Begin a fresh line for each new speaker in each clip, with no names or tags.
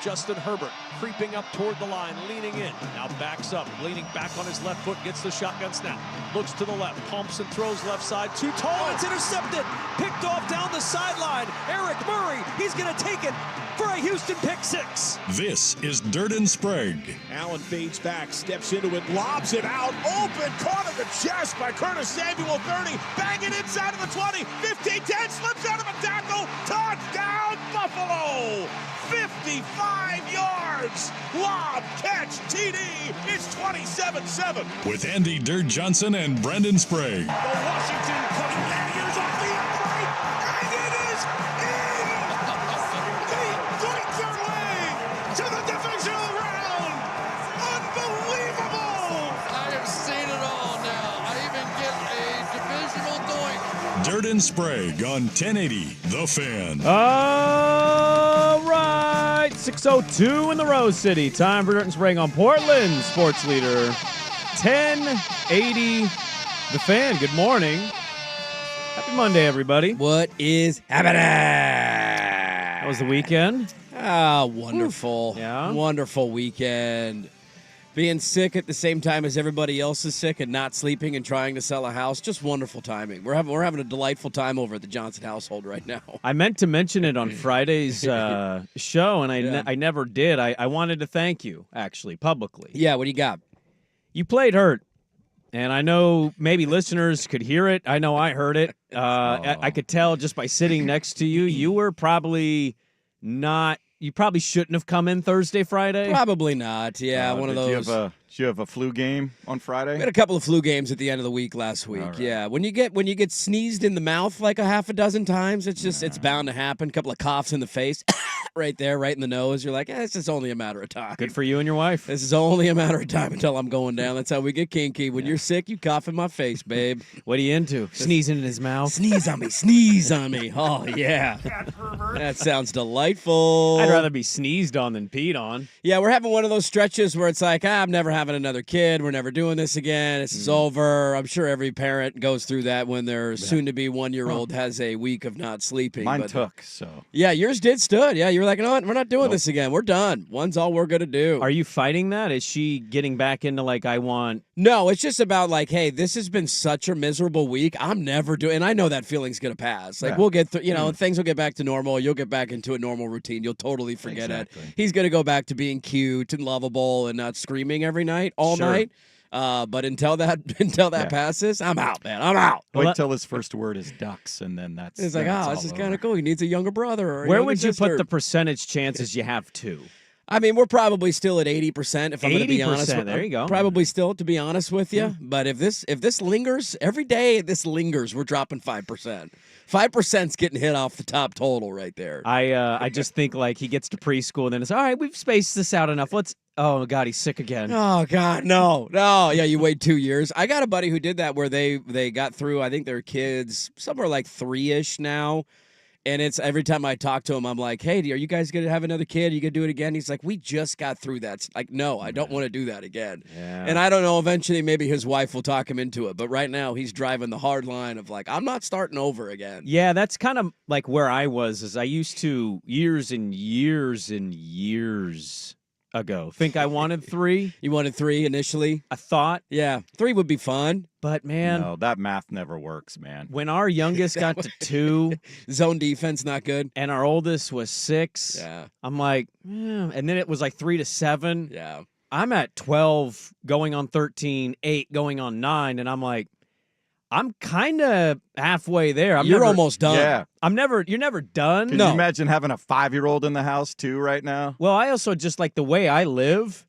Justin Herbert creeping up toward the line, leaning in. Now backs up, leaning back on his left foot, gets the shotgun snap. Looks to the left, pumps and throws left side. Too tall, it's intercepted. Picked off down the sideline. Eric Murray, he's going to take it for a Houston pick six.
This is Dirt and Sprague.
Allen fades back, steps into it, lobs it out. Open, caught in the chest by Curtis Samuel, 30. Banging inside of the 20. 15-10, slips out of a tackle. Touchdown, Buffalo. 55 yards. Lob, catch, TD. It's 27-7.
With Andy Dirt Johnson and Brandon Sprague.
The Washington Commanders off the upright, and it is in! They fight their way to the divisional round! Unbelievable!
I have seen it all now. I even get a divisional doink.
Dirt and Sprague on 1080 The Fan.
All right, 6:02 in the Rose City. Time for Dirt and Sprague on Portland Sports Leader 1080 The Fan. Good morning. Happy Monday, everybody.
What is happening?
How was the weekend?
Ah, wonderful.
Yeah?
Wonderful weekend. Being sick at the same time as everybody else is sick and not sleeping and trying to sell a house. Just wonderful timing. We're having a delightful time over at the Johnson household right now.
I meant to mention it on Friday's show, and I never did. I wanted to thank you, actually, publicly.
Yeah, what do you got?
You played hurt, and I know maybe listeners could hear it. I know I heard it. I could tell just by sitting next to you. You were probably not. You probably shouldn't have come in Thursday, Friday.
Probably not. Yeah, one of those.
Did you have a flu game on Friday?
We had a couple of flu games at the end of the week last week. Right. Yeah, when you get sneezed in the mouth like a half a dozen times, it's bound to happen. A couple of coughs in the face, right there, right in the nose. You're like, it's just only a matter of time.
Good for you and your wife.
This is only a matter of time until I'm going down. That's how we get kinky. When you're sick, you cough in my face, babe.
What are you into? Sneezing in his mouth?
Sneeze on me. Sneeze on me. Oh, yeah. That sounds delightful.
I'd rather be sneezed on than peed on.
Yeah, we're having one of those stretches where it's like, I'm never having another kid. We're never doing this again. This is over. I'm sure every parent goes through that when their soon-to-be one-year-old has a week of not sleeping.
Mine took, so.
Yeah, yours stood. Yeah, you were like, no, we're not doing this again. We're done. One's all we're going to do.
Are you fighting that? Is she getting back into, like, I want...
No, it's just about, like, hey, this has been such a miserable week. I'm never doing... And I know that feeling's going to pass. Like, we'll get through... things will get back to normal. You'll get back into a normal routine. You'll totally forget it. He's going to go back to being cute and lovable and not screaming every night, all night. But until that passes, I'm out, man. I'm out.
Wait till his first word is ducks, and then that's...
It's like, this is kind of cool. He needs a younger brother or a
Where
younger
would you
sister.
put the percentage chances you have to?
I mean, we're probably still at 80%, if I'm going to be honest.
There you go.
Probably still, to be honest with you. But if this lingers, every day this lingers, we're dropping 5%. 5%'s getting hit off the top total right there.
I just think, like, he gets to preschool, and then it's, all right, we've spaced this out enough. Oh, God, he's sick again.
Oh, God, no. Yeah, you wait 2 years. I got a buddy who did that where they got through, I think their kids, somewhere like 3-ish now. And it's every time I talk to him, I'm like, hey, are you guys going to have another kid? Are you going to do it again? He's like, we just got through that. It's like, no, I don't want to do that again.
Yeah.
And I don't know, eventually maybe his wife will talk him into it. But right now he's driving the hard line of like, I'm not starting over again.
Yeah, that's kind of like where I was. Is I used to years and years and years ago think I wanted 3.
You wanted 3 initially?
I thought.
Yeah, 3 would be fun.
But, man.
No, that math never works, man.
When our youngest got to 2.
Zone defense not good.
And our oldest was 6.
Yeah.
I'm like, and then it was like 3 to 7.
Yeah.
I'm at 12 going on 13, 8 going on 9. And I'm like, I'm kind of halfway there.
You're almost done.
Yeah.
You're never done.
Can you imagine having a 5-year-old in the house, too, right now?
Well, I also just like the way I live.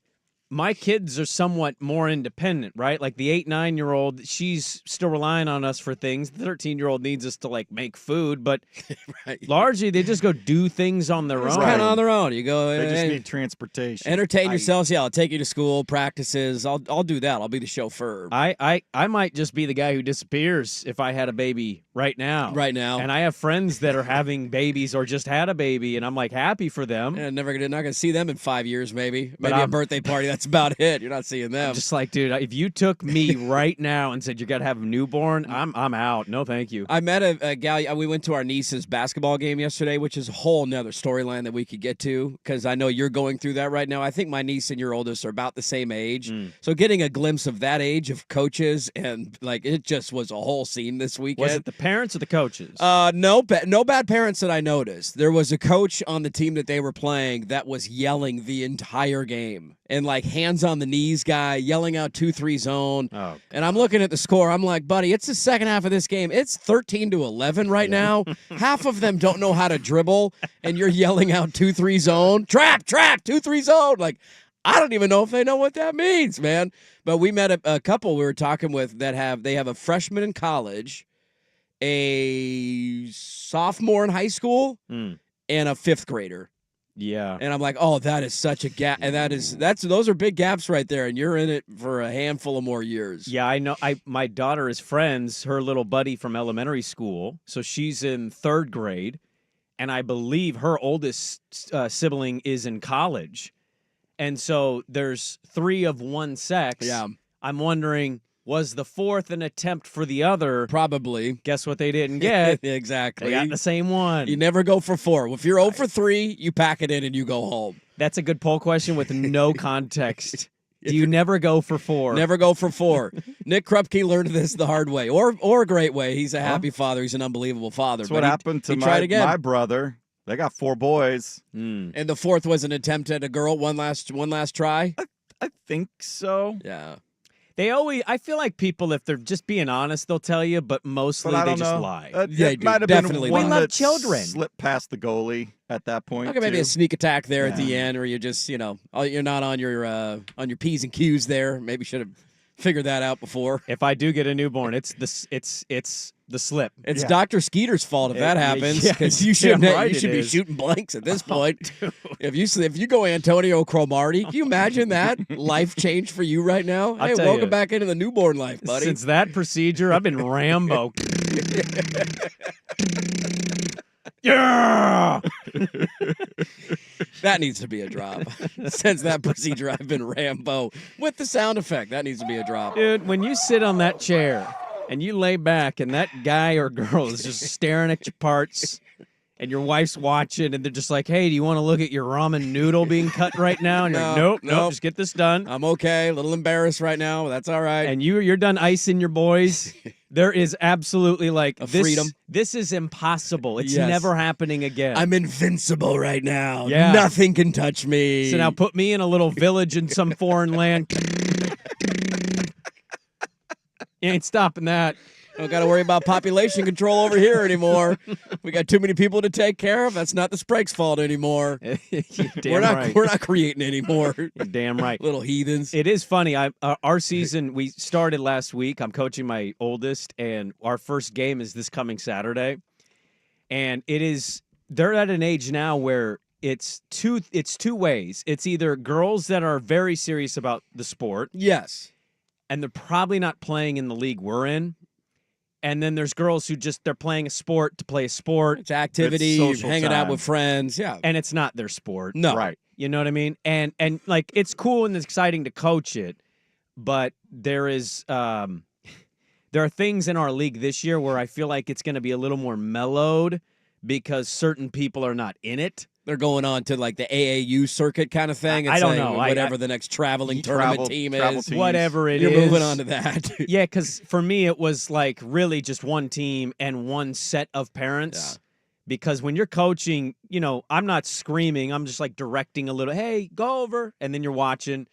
My kids are somewhat more independent, right? Like the 8-9-year-old, she's still relying on us for things. The 13-year-old needs us to like make food, but largely they just go do things on their own.
Kind of on their own. You go.
They just need transportation.
Entertain yourselves. Yeah, I'll take you to school, practices. I'll do that. I'll be the chauffeur.
I might just be the guy who disappears if I had a baby right now.
Right now.
And I have friends that are having babies or just had a baby, and I'm like happy for them.
Yeah, not gonna see them in 5 years, maybe. Maybe a birthday party. That's about it. You're not seeing them.
I'm just like, dude, if you took me right now and said you got to have a newborn, I'm out. No, thank you.
I met a gal. We went to our niece's basketball game yesterday, which is a whole nother storyline that we could get to because I know you're going through that right now. I think my niece and your oldest are about the same age. So getting a glimpse of that age of coaches and like it just was a whole scene this weekend.
Was it the parents or the coaches?
No bad parents that I noticed. There was a coach on the team that they were playing that was yelling the entire game and like hands on the knees guy yelling out 2-3 zone.
Oh,
and I'm looking at the score. I'm like, buddy, it's the second half of this game. It's 13-11 right now. Half of them don't know how to dribble, and you're yelling out 2-3 zone. Trap, 2-3 zone. Like, I don't even know if they know what that means, man. But we met a couple we were talking with that have a freshman in college, a sophomore in high school, and a fifth grader.
yeah.
And I'm like, oh, that is such a gap, and those are big gaps right there, and you're in it for a handful of more years.
Yeah, I know. My daughter is friends, her little buddy from elementary school. So she's in 3rd grade, and I believe her oldest sibling is in college. And so there's 3 of one sex.
Yeah.
I'm wondering, was the 4th an attempt for the other?
Probably.
Guess what they didn't get?
Exactly.
They got the same one.
You never go for 4. If you're 0 for 3, you pack it in and you go home.
That's a good poll question with no context. Do you never go for 4?
Never go for 4. Nick Krupke learned this the hard way, or a great way. He's a happy father. He's an unbelievable father.
That's what happened to my brother. They got 4 boys.
And the 4th was an attempt at a girl. One last try.
I think so.
Yeah.
I feel like people, if they're just being honest, they'll tell you, but mostly
But I
they
don't
just
know.
lie.
Yeah,
It might have
definitely
been one
We love
that
children.
slipped past the goalie at that point.
Okay, maybe
too.
a sneak attack there at the
Yeah.
end, or you just, you're not on your P's and Q's there. Maybe should have figured that out before.
If I do get a newborn, it's the slip.
It's
Yeah.
Dr. Skeeter's fault if that
Yeah,
happens,
yeah,
because
you're
you should
damn right
you
it
should be
is.
shooting blanks at this point. If you go Antonio Cromartie, can you imagine that life change for you right now?
I'll
Hey,
tell
welcome
you.
back into the newborn life, buddy.
Since that procedure, I've been Rambo. Yeah.
That needs to be a drop. Since that procedure, I've been Rambo with the sound effect. That needs to be a drop.
Dude, when you sit on that chair and you lay back and that guy or girl is just staring at your parts and your wife's watching and they're just like, hey, do you want to look at your ramen noodle being cut right now? And you're like, nope,
nope.
just get this done.
I'm okay. A little embarrassed right now, but that's all right.
And you're done icing your boys. There is absolutely like
A
this,
freedom.
This is impossible. It's
Yes.
never happening again.
I'm invincible right now.
Yeah.
Nothing can touch me.
So now put me in a little village in some foreign land. You ain't stopping that.
Don't got to worry about population control over here anymore. We got too many people to take care of. That's not the Sprague's fault anymore.
Damn right.
We're not creating anymore.
You're damn right.
Little heathens.
It is funny. Our season, we started last week. I'm coaching my oldest, and our first game is this coming Saturday. And they're at an age now where it's two ways. It's either girls that are very serious about the sport,
Yes.
and they're probably not playing in the league we're in. And then there's girls who they're playing a sport to play a sport,
It's activity,
It's social
hanging out
time.
with friends. Yeah.
and it's not their sport.
No.
Right.
You know what I mean? And like it's cool and it's exciting to coach it, but there are things in our league this year where I feel like it's going to be a little more mellowed because certain people are not in it.
They're going on to like the AAU circuit kind of thing.
I
It's
don't
like
know.
whatever the next traveling tournament team
travel
is.
teams.
Whatever it
You're
is.
moving on to that.
Yeah, because for me it was like really just one team and one set of parents.
Yeah.
Because when you're coaching, I'm not screaming. I'm just like directing a little, hey, go over. And then you're watching.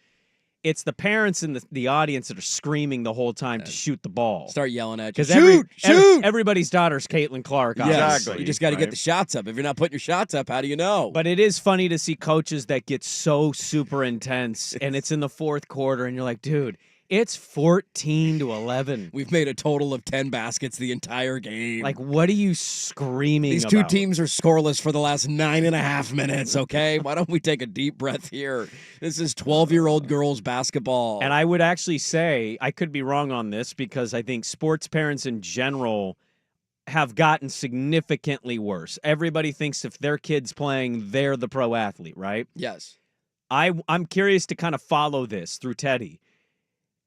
It's the parents and the audience that are screaming the whole time to shoot the ball.
Start yelling at you.
Because
Shoot!
everybody's daughter's Caitlin Clark.
Yes.
Obviously.
Exactly.
You just got to get
Right.
the shots up. If you're not putting your shots up, how do you know?
But it is funny to see coaches that get so super intense, and it's in the fourth quarter, and you're like, dude, it's 14-11.
We've made a total of 10 baskets the entire game.
Like, what are you screaming
These two
about?
teams are scoreless for the last 9.5 minutes, okay? Why don't we take a deep breath here? This is 12-year-old girls basketball.
And I would actually say, I could be wrong on this, because I think sports parents in general have gotten significantly worse. Everybody thinks if their kid's playing, they're the pro athlete, right?
Yes.
I'm curious to kind of follow this through Teddy.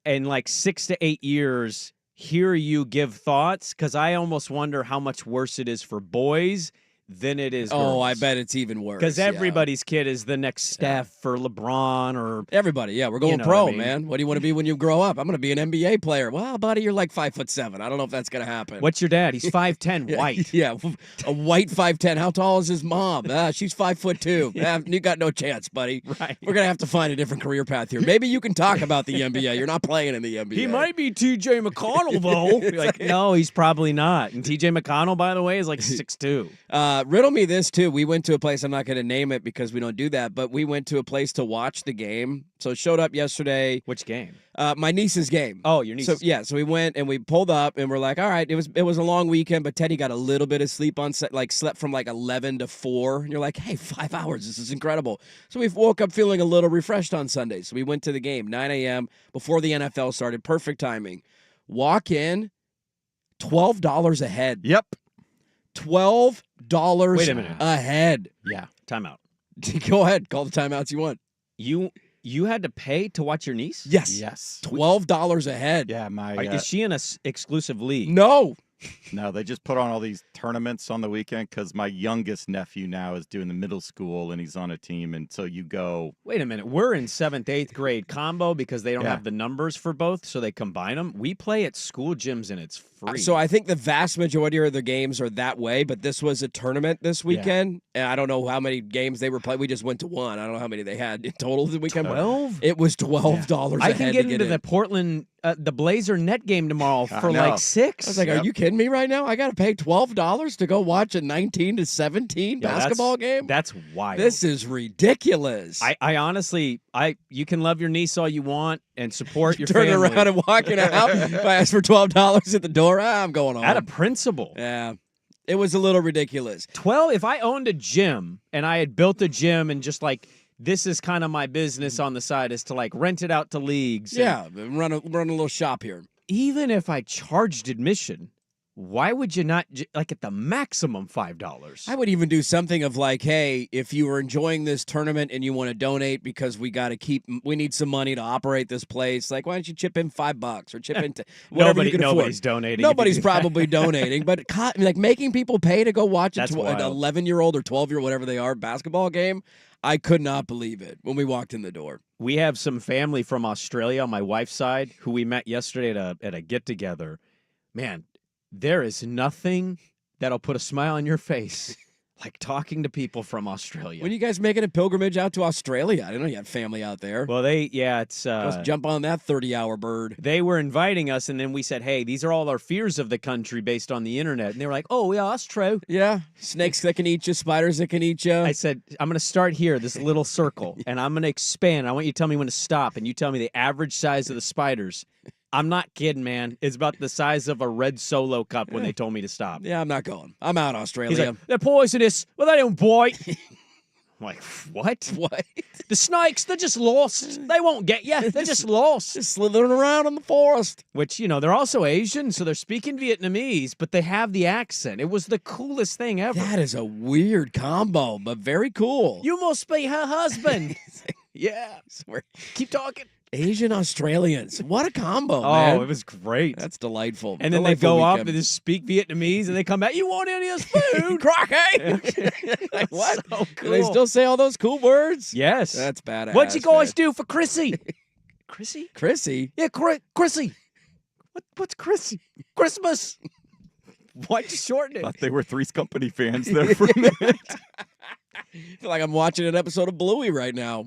In like 6 to 8 years, hear you give thoughts, because I almost wonder how much worse it is for boys than it is girls.
Oh, I bet it's even worse.
Because everybody's kid is the next Steph or LeBron or
everybody. Yeah, we're going
know
pro,
what I mean?
man. What do you want to be when you grow up? I'm going to be an NBA player. Well, buddy, you're like 5'7". I don't know if that's going to happen.
What's your dad? He's 5'10", white.
Yeah, a white 5'10". How tall is his mom? She's 5'2". You got no chance, buddy.
Right.
We're going to have to find a different career path here. Maybe you can talk about the NBA. You're not playing in the NBA.
He might be T.J. McConnell, though. You're like, no, he's probably not. And T.J. McConnell, by the way, is like 6'2".
Riddle me this, too. We went to a place, I'm not going to name it because we don't do that, but we went to a place to watch the game. So it showed up yesterday.
Which game?
My niece's game.
Oh, your niece's
game. So we went and we pulled up and we're like, all right, it was a long weekend, but Teddy got a little bit of sleep on set, like slept from like 11 to 4. And you're like, hey, 5 hours. This is incredible. So we woke up feeling a little refreshed on Sunday. So we went to the game, 9 a.m. before the NFL started. Perfect timing. Walk in, $12 a head.
Yep.
$12
Wait a minute.
a head.
Yeah, timeout.
Go ahead. Call the timeouts you want.
You had to pay to watch your niece?
Yes.
Yes.
$12 a head.
Yeah,
Is she in a exclusive league?
No.
No, they just put on all these tournaments on the weekend because my youngest nephew now is doing the middle school and he's on a team. And so you go.
Wait a minute. We're in 7th, 8th grade combo because they don't
Yeah.
have the numbers for both, so they combine them. We play at school gyms and it's free.
So I think the vast majority of the games are that way, but this was a tournament this weekend. And I don't know how many games they were playing. We just went to one. I don't know how many they had in total the weekend.
12?
It was $12 a
I
head
can get
to
into
in.
the Portland, the Blazer net game tomorrow for
know.
like 6.
I was like, are you kidding me right now? I got to pay $12 to go watch a 19 to 17 basketball game?
That's wild.
This is ridiculous.
I honestly, you can love your niece all you want and support your
Turning
family.
around and walking out. If I ask for $12 at the door, I'm going home.
Out of principle.
Yeah. It was a little ridiculous.
12, if I owned a gym and I had built a gym and just like, this is kind of my business on the side, is to like rent it out to leagues.
Yeah, run a little shop here.
Even if I charged admission, why would you not, like at the maximum $5?
I would even do something of like, hey, if you were enjoying this tournament and you want to donate because we need some money to operate this place, like, why don't you chip in $5 or chip into whatever you can afford.
Nobody's donating.
Nobody's probably donating, but like making people pay to go watch an
wild.
11-year-old or 12-year-old, whatever they are, basketball game, I could not believe it when we walked in the door.
We have some family from Australia on my wife's side who we met yesterday at a get-together. Man, there is nothing that'll put a smile on your face like talking to people from Australia.
When are you guys making a pilgrimage out to Australia? I didn't know you had family out there.
Well, it's...
Let's jump on that 30-hour bird.
They were inviting us, and then we said, hey, these are all our fears of the country based on the internet. And they were like, oh, yeah, that's true.
Yeah, snakes that can eat you, spiders that can eat you.
I said, I'm going to start here, this little circle, and I'm going to expand. I want you to tell me when to stop, and you tell me the average size of the spiders. I'm not kidding, man. It's about the size of a red Solo cup when they told me to stop.
Yeah, I'm not going. I'm out, Australia.
He's like, they're poisonous. Well, they don't bite. I'm like, what?
What?
The snakes, they're just lost. They won't get you. They're just lost.
Just slithering around in the forest.
Which, they're also Asian, so they're speaking Vietnamese, but they have the accent. It was the coolest thing ever.
That is a weird combo, but very cool.
You must be her husband. Yeah. Keep talking.
Asian Australians. What a combo,
Oh,
man.
it was great.
That's delightful.
And then they go off and just speak Vietnamese, and they come back, you want any of this food?
Crocky! What?
So cool.
Do they still say all those cool words?
Yes.
That's badass.
What'd you guys do for Chrissy? Chrissy?
Chrissy?
Yeah, Chrissy. What's Chrissy? Christmas. Why'd you shorten it?
Thought they were Three's Company fans there for a minute.
I feel like I'm watching an episode of Bluey right now.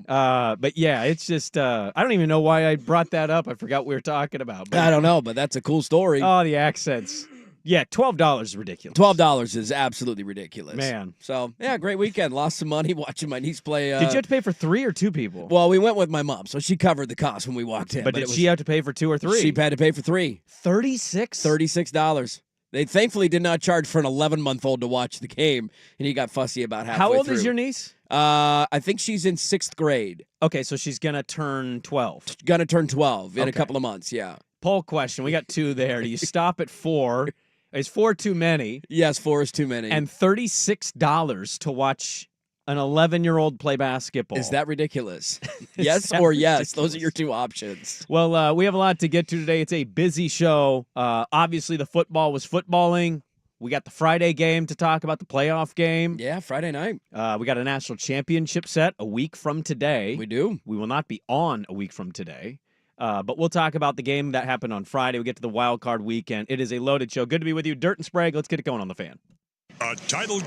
But yeah, it's just I don't even know why I brought that up. I forgot what we were talking about. But,
I don't know, but that's a cool story.
Oh, the accents. Yeah, $12 is ridiculous.
$12 is absolutely ridiculous.
Man.
So, yeah, great weekend. Lost some money watching my niece play.
Did you have to pay for 3 or 2 people?
Well, we went with my mom, so she covered the cost when we walked in.
But did she have to pay for 2 or 3?
She had to pay for 3. $36. They thankfully did not charge for an 11-month-old to watch the game, and he got fussy about halfway
How old
through.
is your niece?
I think she's in 6th grade.
Okay, so she's going to turn 12.
Gonna turn 12 in a
Okay.
couple of months, yeah.
Poll question. We got 2 there. Do you stop at 4? Is 4 too many?
Yes, 4 is too many.
And $36 to watch an 11-year-old play basketball.
Is that ridiculous? Yes or yes? Those are your two options.
Well, we have a lot to get to today. It's a busy show. Obviously, the football was footballing. We got the Friday game to talk about, the playoff game.
Yeah, Friday night.
We got a national championship set a week from today.
We do.
We will not be on a week from today. But we'll talk about the game that happened on Friday. We get to the wild card weekend. It is a loaded show. Good to be with you. Dirt and Sprague. Let's get it going on the Fan.
A title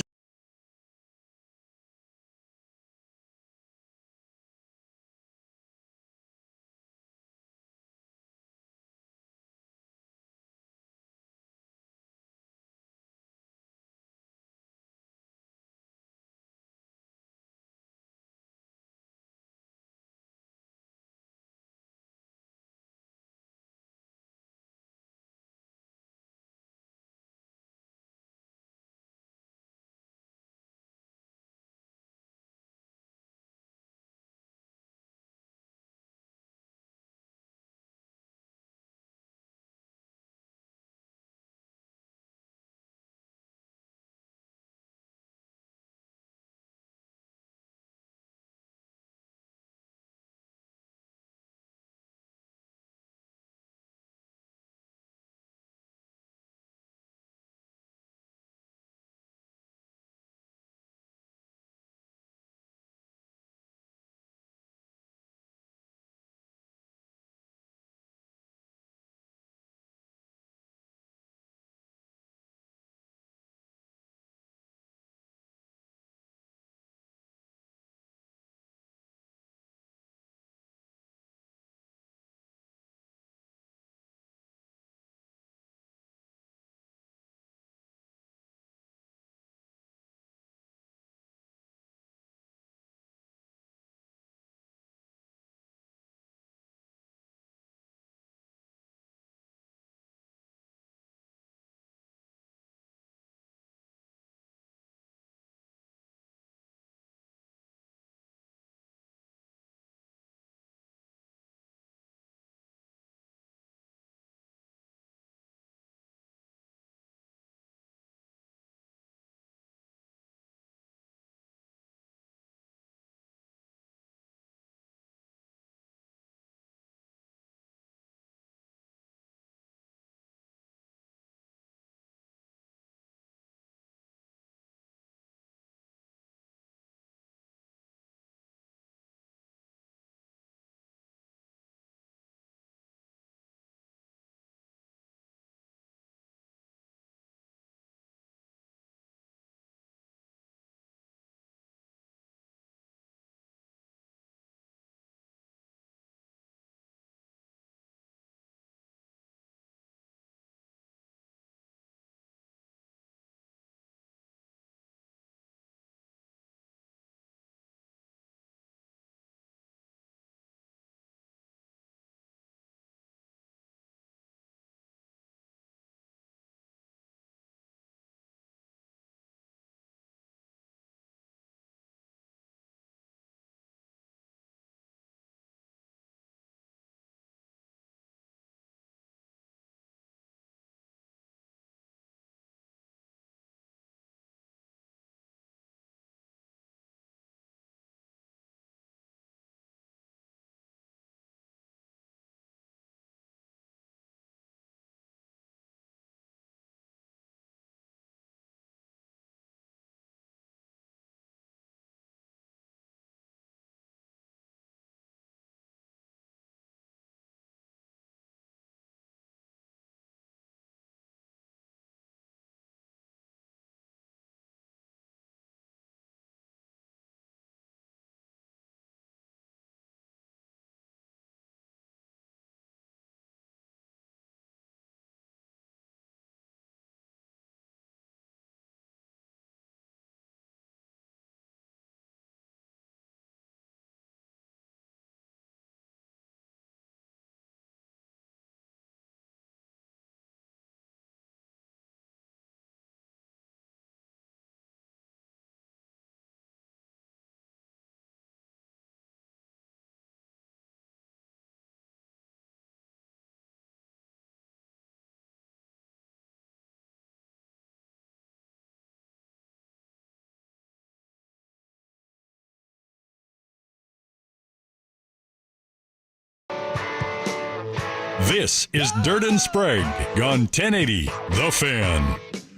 This is Dirt and Sprague on 1080 The Fan.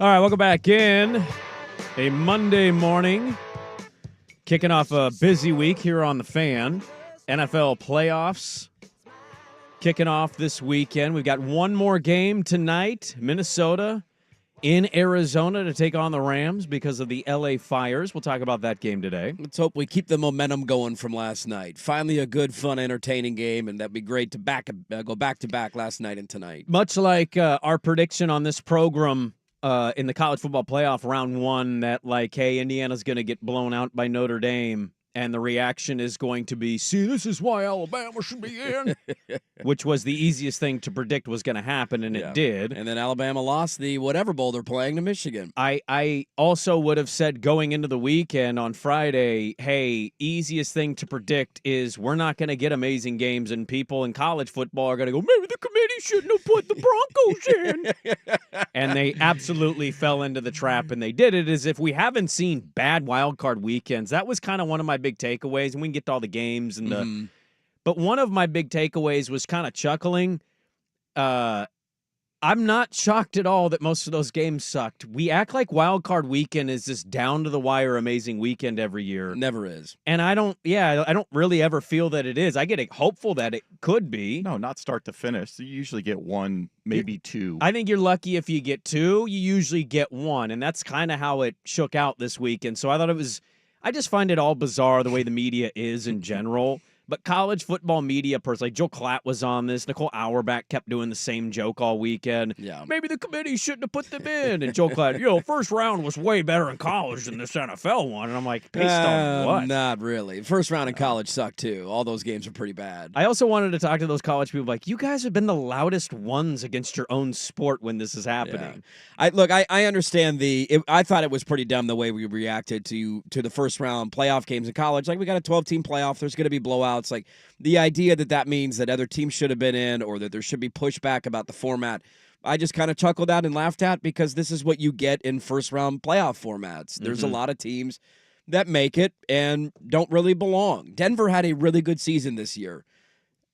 All right, welcome back in. A Monday morning. Kicking off a busy week here on The Fan. NFL playoffs kicking off this weekend. We've got one more game tonight. Minnesota in Arizona to take on the Rams because of the LA Fires. We'll talk about that game today.
Let's hope we keep the momentum going from last night. Finally a good, fun, entertaining game, and that'd be great to go back-to-back last night and tonight.
Much like our prediction on this program in the college football playoff round one that, like, hey, Indiana's going to get blown out by Notre Dame. And the reaction is going to be, see, this is why Alabama should be in. Which was the easiest thing to predict was going to happen, and it did.
And then Alabama lost the whatever bowl they're playing to Michigan.
I also would have said going into the weekend on Friday, hey, easiest thing to predict is we're not going to get amazing games, and people in college football are going to go, maybe the committee shouldn't have put the Broncos in. And they absolutely fell into the trap, and they did it as if we haven't seen bad wild card weekends. That was kind of one of my big takeaways, and we can get to all the games and the but one of my big takeaways was kind of chuckling. I'm not shocked at all that most of those games sucked. We act like wild card weekend is this down to the wire amazing weekend every year.
It never is.
And I don't really ever feel that it is. I get hopeful that it could be.
No, not start to finish. You usually get one, maybe two.
I think you're lucky if you get two. You usually get one, and that's kind of how it shook out this weekend. So I just find it all bizarre the way the media is in general. But college football media, personally, Joe Klatt was on this. Nicole Auerbach kept doing the same joke all weekend.
Yeah.
Maybe the committee shouldn't have put them in. And Joe Klatt, first round was way better in college than this NFL one. And I'm like, based on what?
Not really. First round in college sucked, too. All those games are pretty bad.
I also wanted to talk to those college people like, you guys have been the loudest ones against your own sport when this is happening.
Yeah. I understand I thought it was pretty dumb the way we reacted to the first round playoff games in college. Like, we got a 12-team playoff. There's going to be blowouts. Like, the idea that means that other teams should have been in or that there should be pushback about the format, I just kind of chuckled at and laughed at because this is what you get in first-round playoff formats. There's a lot of teams that make it and don't really belong. Denver had a really good season this year.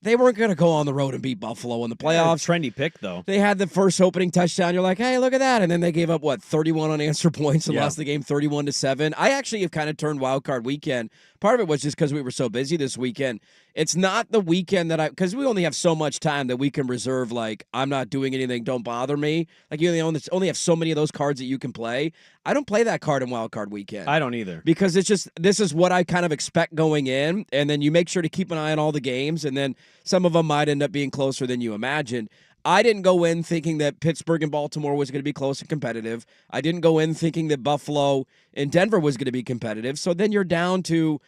They weren't going to go on the road and beat Buffalo in the playoffs.
Trendy pick, though.
They had the first opening touchdown. You're like, hey, look at that. And then they gave up, 31 unanswered points and lost the game 31-7. I actually have kind of turned wild card weekend. Part of it was just because we were so busy this weekend. It's not the weekend because we only have so much time that we can reserve, like, I'm not doing anything, don't bother me. Like, you only have so many of those cards that you can play. I don't play that card in wild card weekend.
I don't either.
Because this is what I kind of expect going in, and then you make sure to keep an eye on all the games, and then some of them might end up being closer than you imagined. I didn't go in thinking that Pittsburgh and Baltimore was going to be close and competitive. I didn't go in thinking that Buffalo and Denver was going to be competitive. So then you're down to,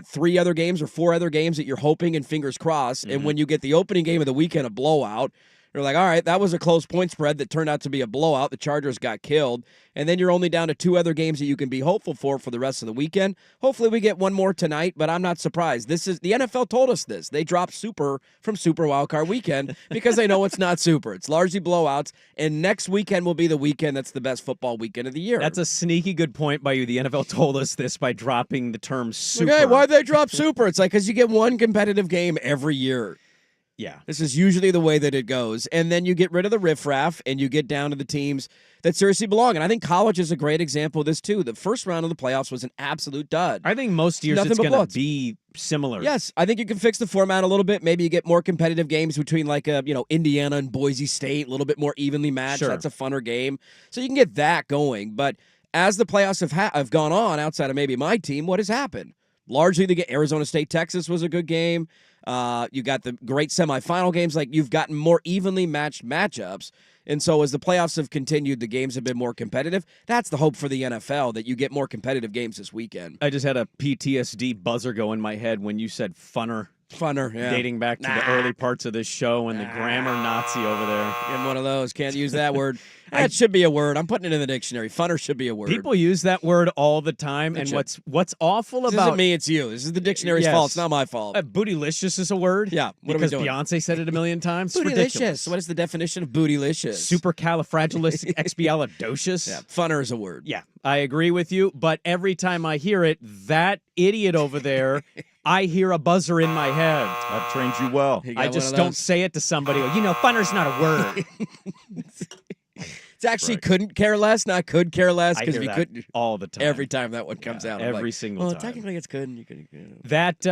3 other games or 4 other games that you're hoping and fingers crossed. And when you get the opening game of the weekend, a blowout, you're like, all right, that was a close point spread that turned out to be a blowout. The Chargers got killed. And then you're only down to 2 other games that you can be hopeful for the rest of the weekend. Hopefully we get one more tonight, but I'm not surprised. The NFL told us this. They dropped Super from Super Wildcard Weekend because they know it's not Super. It's largely blowouts, and next weekend will be the weekend that's the best football weekend of the year.
That's a sneaky good point by you. The NFL told us this by dropping the term Super.
Okay, why'd they drop Super? It's like, because you get one competitive game every year.
Yeah.
This is usually the way that it goes. And then you get rid of the riffraff and you get down to the teams that seriously belong. And I think college is a great example of this, too. The first round of the playoffs was an absolute dud.
I think most years it's going to be similar.
Yes. I think you can fix the format a little bit. Maybe you get more competitive games between, like, Indiana and Boise State, a little bit more evenly matched.
Sure.
That's a funner game. So you can get that going. But as the playoffs have gone on, outside of maybe my team, what has happened? Largely, Arizona State-Texas was a good game. You got the great semifinal games. Like, you've gotten more evenly matched matchups. And so as the playoffs have continued, the games have been more competitive. That's the hope for the NFL, that you get more competitive games this weekend.
I just had a PTSD buzzer go in my head when you said funner.
Funner, yeah.
Dating back to the early parts of this show and the grammar Nazi over there.
Getting one of those. Can't use that word. That should be a word. I'm putting it in the dictionary. Funner should be a word.
People use that word all the time, and what's awful
this
about
isn't me, it's you. This is the dictionary's fault. It's not my fault.
Bootylicious is a word.
Yeah, what
because
are we doing?
Beyonce said it a million times. It's
Bootylicious.
ridiculous.
What is the definition of bootylicious?
Supercalifragilisticexpialidocious.
Yeah, funner is a word.
Yeah, I agree with you. But every time I hear it, that idiot over there, I hear a buzzer in my head.
I've trained you well.
I just don't say it to somebody. Funner's not a word.
It's actually couldn't care less, not could care less, because we could
all the time.
Every time that one comes out,
every single time.
Technically, it's couldn't. You could.
That.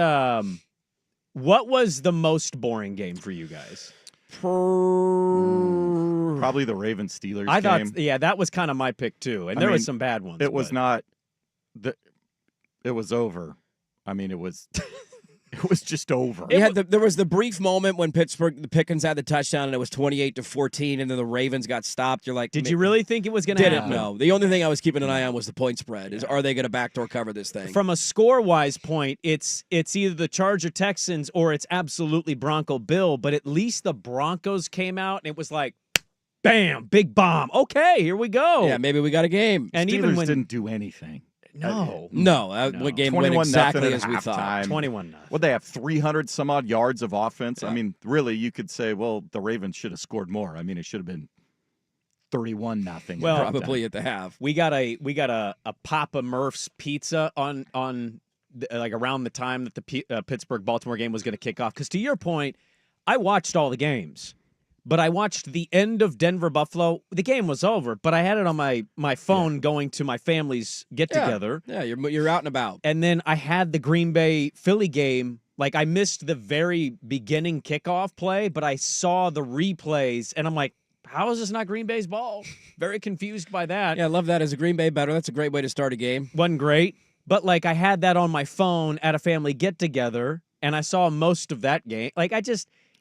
What was the most boring game for you guys?
Probably the Ravens Steelers game.
Yeah, that was kind of my pick too, and there was some bad ones.
It was not. It was over. I mean, it was. It was just over.
There was the brief moment when the Pickens had the touchdown and it was 28-14, and then the Ravens got stopped. You're like,
did you really think it was going to happen?
Didn't know. The only thing I was keeping an eye on was the point spread. Are they going to backdoor cover this thing?
From a score-wise point, it's either the Charger Texans or it's absolutely Bronco Bill. But at least the Broncos came out and it was like, bam, big bomb. Okay, here we go.
Yeah, maybe we got a game.
And
Steelers
even when
didn't do anything.
No. What game
21
went exactly
at
as we thought.
21-0.
Well, they have 300 some odd yards of offense.
Yeah.
I mean, really, you could say, well, the Ravens should have scored more. I mean, it should have been 31-0.
Well,
probably at the half.
We got a Papa Murph's pizza on like around the time that the Pittsburgh Baltimore game was going to kick off. Because to your point, I watched all the games. But I watched the end of Denver-Buffalo. The game was over, but I had it on my phone going to my family's get-together.
Yeah, you're out and about.
And then I had the Green Bay-Philly game. Like, I missed the very beginning kickoff play, but I saw the replays, and I'm like, how is this not Green Bay's ball? Very confused by that.
Yeah, I love that. As a Green Bay better, that's a great way to start a game.
Wasn't great, but, like, I had that on my phone at a family get-together, and I saw most of that game. Like,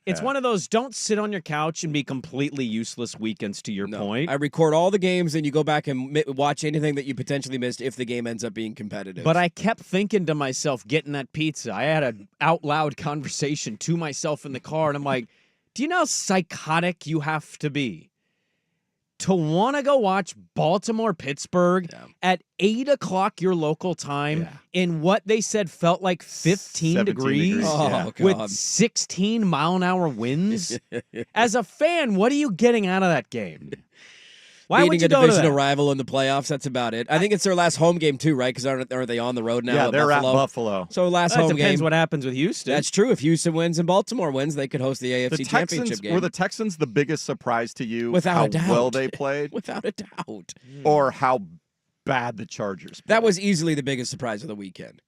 it's one of those don't sit on your couch and be completely useless weekends, to your point.
I record all the games, and you go back and watch anything that you potentially missed if the game ends up being competitive.
But I kept thinking to myself, getting that pizza, I had an out-loud conversation to myself in the car, and I'm like, do you know how psychotic you have to be to want to go watch Baltimore-Pittsburgh at 8 o'clock your local time in what they said felt like 15 degrees with 16-mile-an-hour winds? As a fan, what are you getting out of that game? Why would you go to that?
Beating a divisional rival in the playoffs, that's about it. I think it's their last home game too, right? Because aren't they on the road now?
Yeah, they're at Buffalo.
So last home game.
Depends what happens with Houston.
That's true. If Houston wins and Baltimore wins, they could host the AFC Championship game.
Were the Texans the biggest surprise to you?
Without a doubt.
How well they played?
Without a doubt.
Or how bad the Chargers played?
That was easily the biggest surprise of the weekend.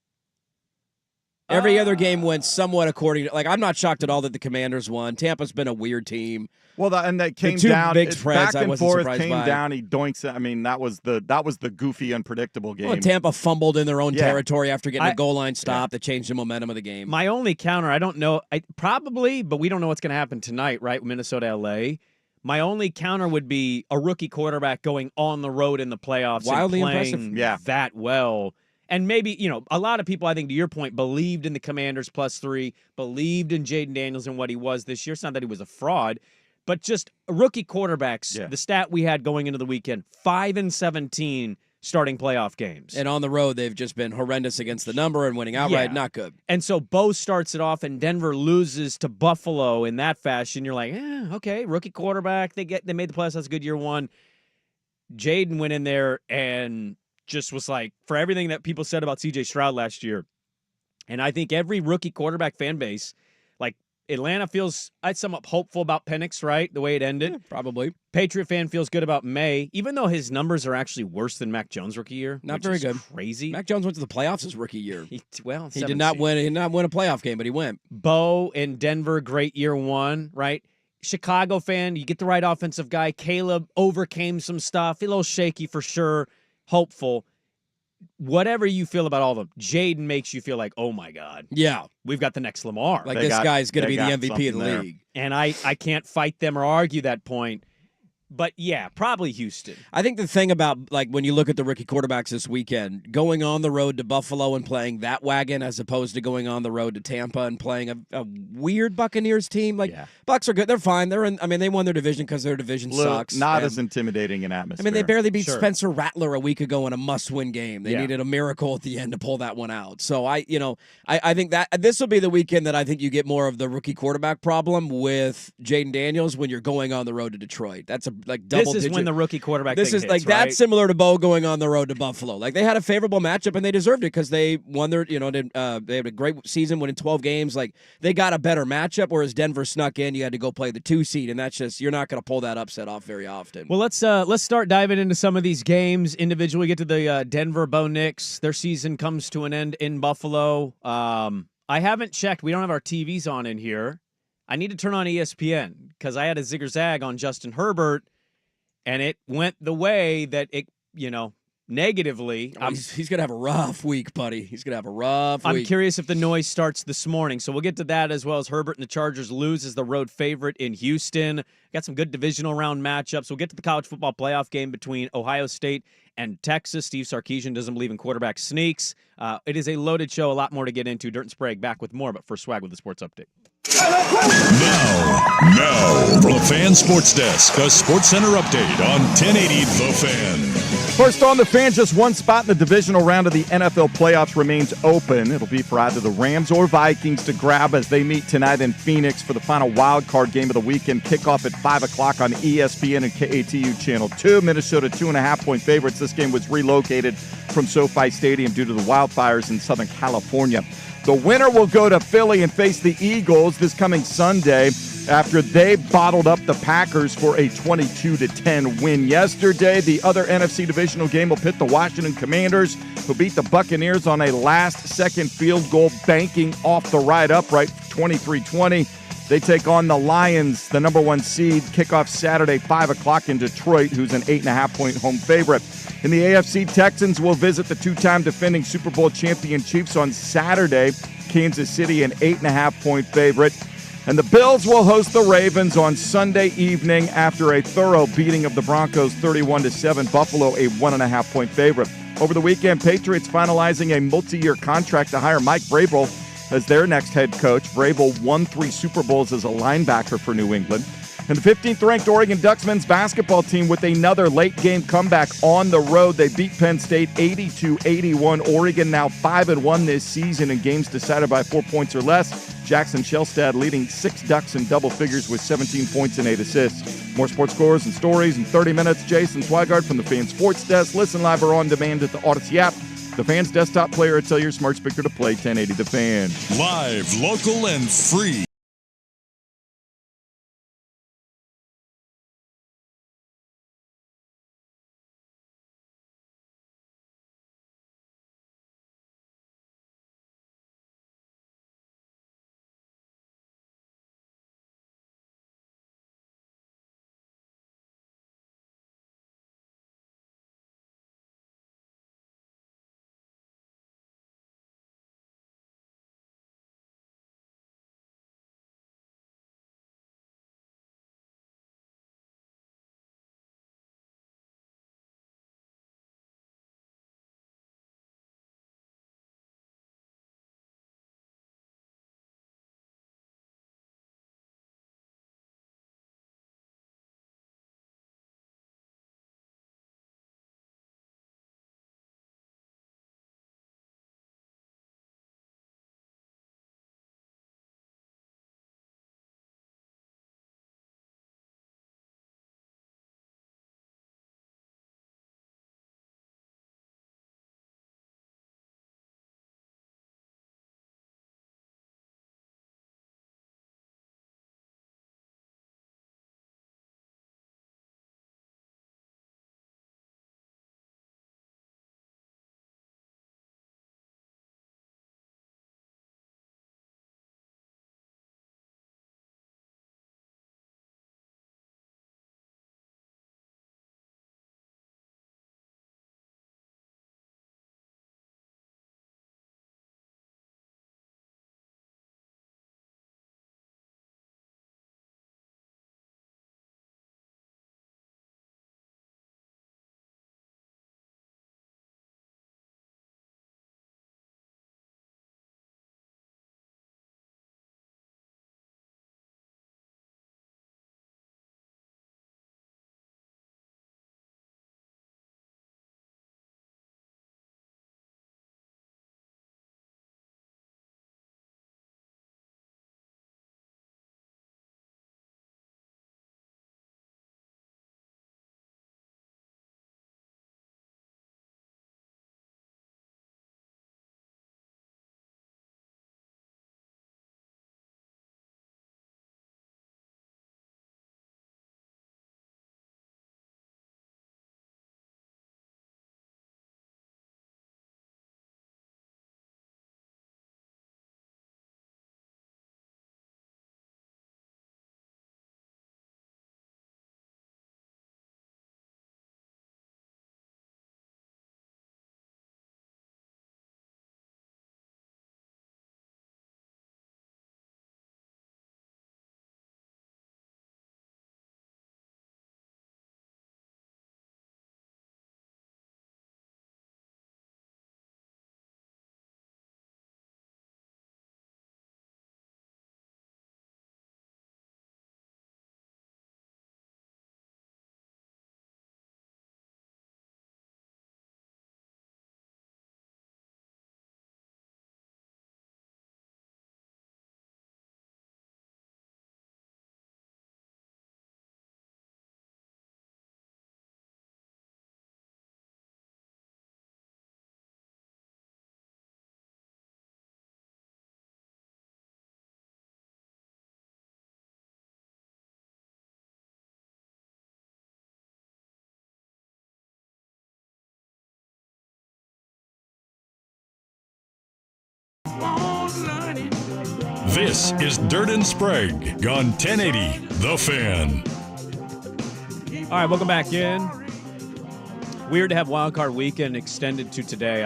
Every other game went somewhat according to, like, I'm not shocked at all that the Commanders won. Tampa's been a weird team.
Well, and that came
two
down.
big spreads,
back and
I wasn't
forth,
surprised
came
by.
down. He doinks it. I mean, that was the goofy, unpredictable game.
Well, Tampa fumbled in their own territory after getting a goal line stop that changed the momentum of the game.
My only counter, I don't know, probably, but we don't know what's going to happen tonight, right? Minnesota, LA. My only counter would be a rookie quarterback going on the road in the playoffs
Wildly
and playing
impressive.
that well. And maybe, a lot of people, I think, to your point, believed in the Commanders +3, believed in Jaden Daniels and what he was this year. It's not that he was a fraud, but just rookie quarterbacks, the stat we had going into the weekend, 5-17 starting playoff games.
And on the road, they've just been horrendous against the number and winning outright. Not good.
And so Bo starts it off, and Denver loses to Buffalo in that fashion. You're like, okay, rookie quarterback. They made the playoffs. That's a good year one. Jaden went in there and just was like, for everything that people said about C.J. Stroud last year, and I think every rookie quarterback fan base, like Atlanta feels, I'd sum up hopeful about Penix, right? The way it ended.
Yeah, probably.
Patriot fan feels good about May, even though his numbers are actually worse than Mac Jones' rookie year.
Not very good.
Crazy.
Mac Jones went to the playoffs his rookie year.
He
did not win. He did not win a playoff game, but he went.
Bo in Denver, great year one, right? Chicago fan, you get the right offensive guy. Caleb overcame some stuff. A little shaky for sure. Hopeful. Whatever you feel about all of them, Jaden makes you feel like, oh my God.
Yeah.
We've got the next Lamar.
Like this guy's going to be the MVP of the league.
And I can't fight them or argue that point. But yeah, probably Houston.
I think the thing about, like, when you look at the rookie quarterbacks this weekend, going on the road to Buffalo and playing that wagon as opposed to going on the road to Tampa and playing a weird Buccaneers team. Like, Bucs are good. They're fine. They won their division because their division sucks.
Not as intimidating an atmosphere.
I mean, they barely beat Spencer Rattler a week ago in a must-win game. They needed a miracle at the end to pull that one out. So I think that this will be the weekend that I think you get more of the rookie quarterback problem with Jaden Daniels when you're going on the road to Detroit. That's a double.
This is when the rookie quarterback.
This
thing
is
hits,
like
right?
that's similar to Bo going on the road to Buffalo. Like, they had a favorable matchup and they deserved it because they won their. They had a great season, winning 12 games. Like, they got a better matchup, whereas Denver snuck in. You had to go play the 2 seed, and that's just, you're not going to pull that upset off very often.
Well, let's start diving into some of these games individually. Get to the Denver Bo Knicks. Their season comes to an end in Buffalo. I haven't checked. We don't have our TVs on in here. I need to turn on ESPN because I had a zig-zag on Justin Herbert, and it went the way that it, negatively.
He's going to have a rough week, buddy. He's going to have a rough week.
I'm curious if the noise starts this morning. So we'll get to that, as well as Herbert and the Chargers lose as the road favorite in Houston. Got some good divisional round matchups. We'll get to the college football playoff game between Ohio State and Texas. Steve Sarkisian doesn't believe in quarterback sneaks. It is a loaded show. A lot more to get into. Dirt and Sprague back with more, but first, Swag with the Sports Update.
Now, from the Fan Sports Desk, a Sports Center update on 1080 The Fan.
First on the Fan, just one spot in the divisional round of the NFL playoffs remains open. It'll be for either the Rams or Vikings to grab as they meet tonight in Phoenix for the final wild card game of the weekend. Kickoff at 5 o'clock on ESPN and KATU Channel 2. Minnesota 2.5-point favorites. This game was relocated from SoFi Stadium due to the wildfires in Southern California. The winner will go to Philly and face the Eagles this coming Sunday after they bottled up the Packers for a 22-10 win yesterday. The other NFC divisional game will pit the Washington Commanders, who beat the Buccaneers on a last-second field goal, banking off the right upright, 23-20. They take on the Lions, the number 1 seed. Kickoff Saturday, 5 o'clock in Detroit, who's an 8.5-point home favorite. In the AFC, Texans will visit the 2-time defending Super Bowl champion Chiefs on Saturday. Kansas City, an 8.5-point favorite. And the Bills will host the Ravens on Sunday evening after a thorough beating of the Broncos 31-7. Buffalo, a 1.5-point favorite. Over the weekend, Patriots finalizing a multi-year contract to hire Mike Vrabel as their next head coach. Vrabel won 3 Super Bowls as a linebacker for New England. And the 15th-ranked Oregon Ducks men's basketball team with another late-game comeback on the road. They beat Penn State 82-81. Oregon now 5-1 this season in games decided by 4 points or less. Jackson Shelstad leading 6 Ducks in double figures with 17 points and 8 assists. More sports scores and stories in 30 minutes. Jason Swigard from the Fan Sports Desk. Listen live or on demand at the Odyssey app, the Fan's desktop player, or tell your smart speaker to play 1080 The Fan.
Live, local, and free. This is Dirt and Sprague on 1080 The Fan.
All right, welcome back in. Weird to have Wild Card Weekend extended to today.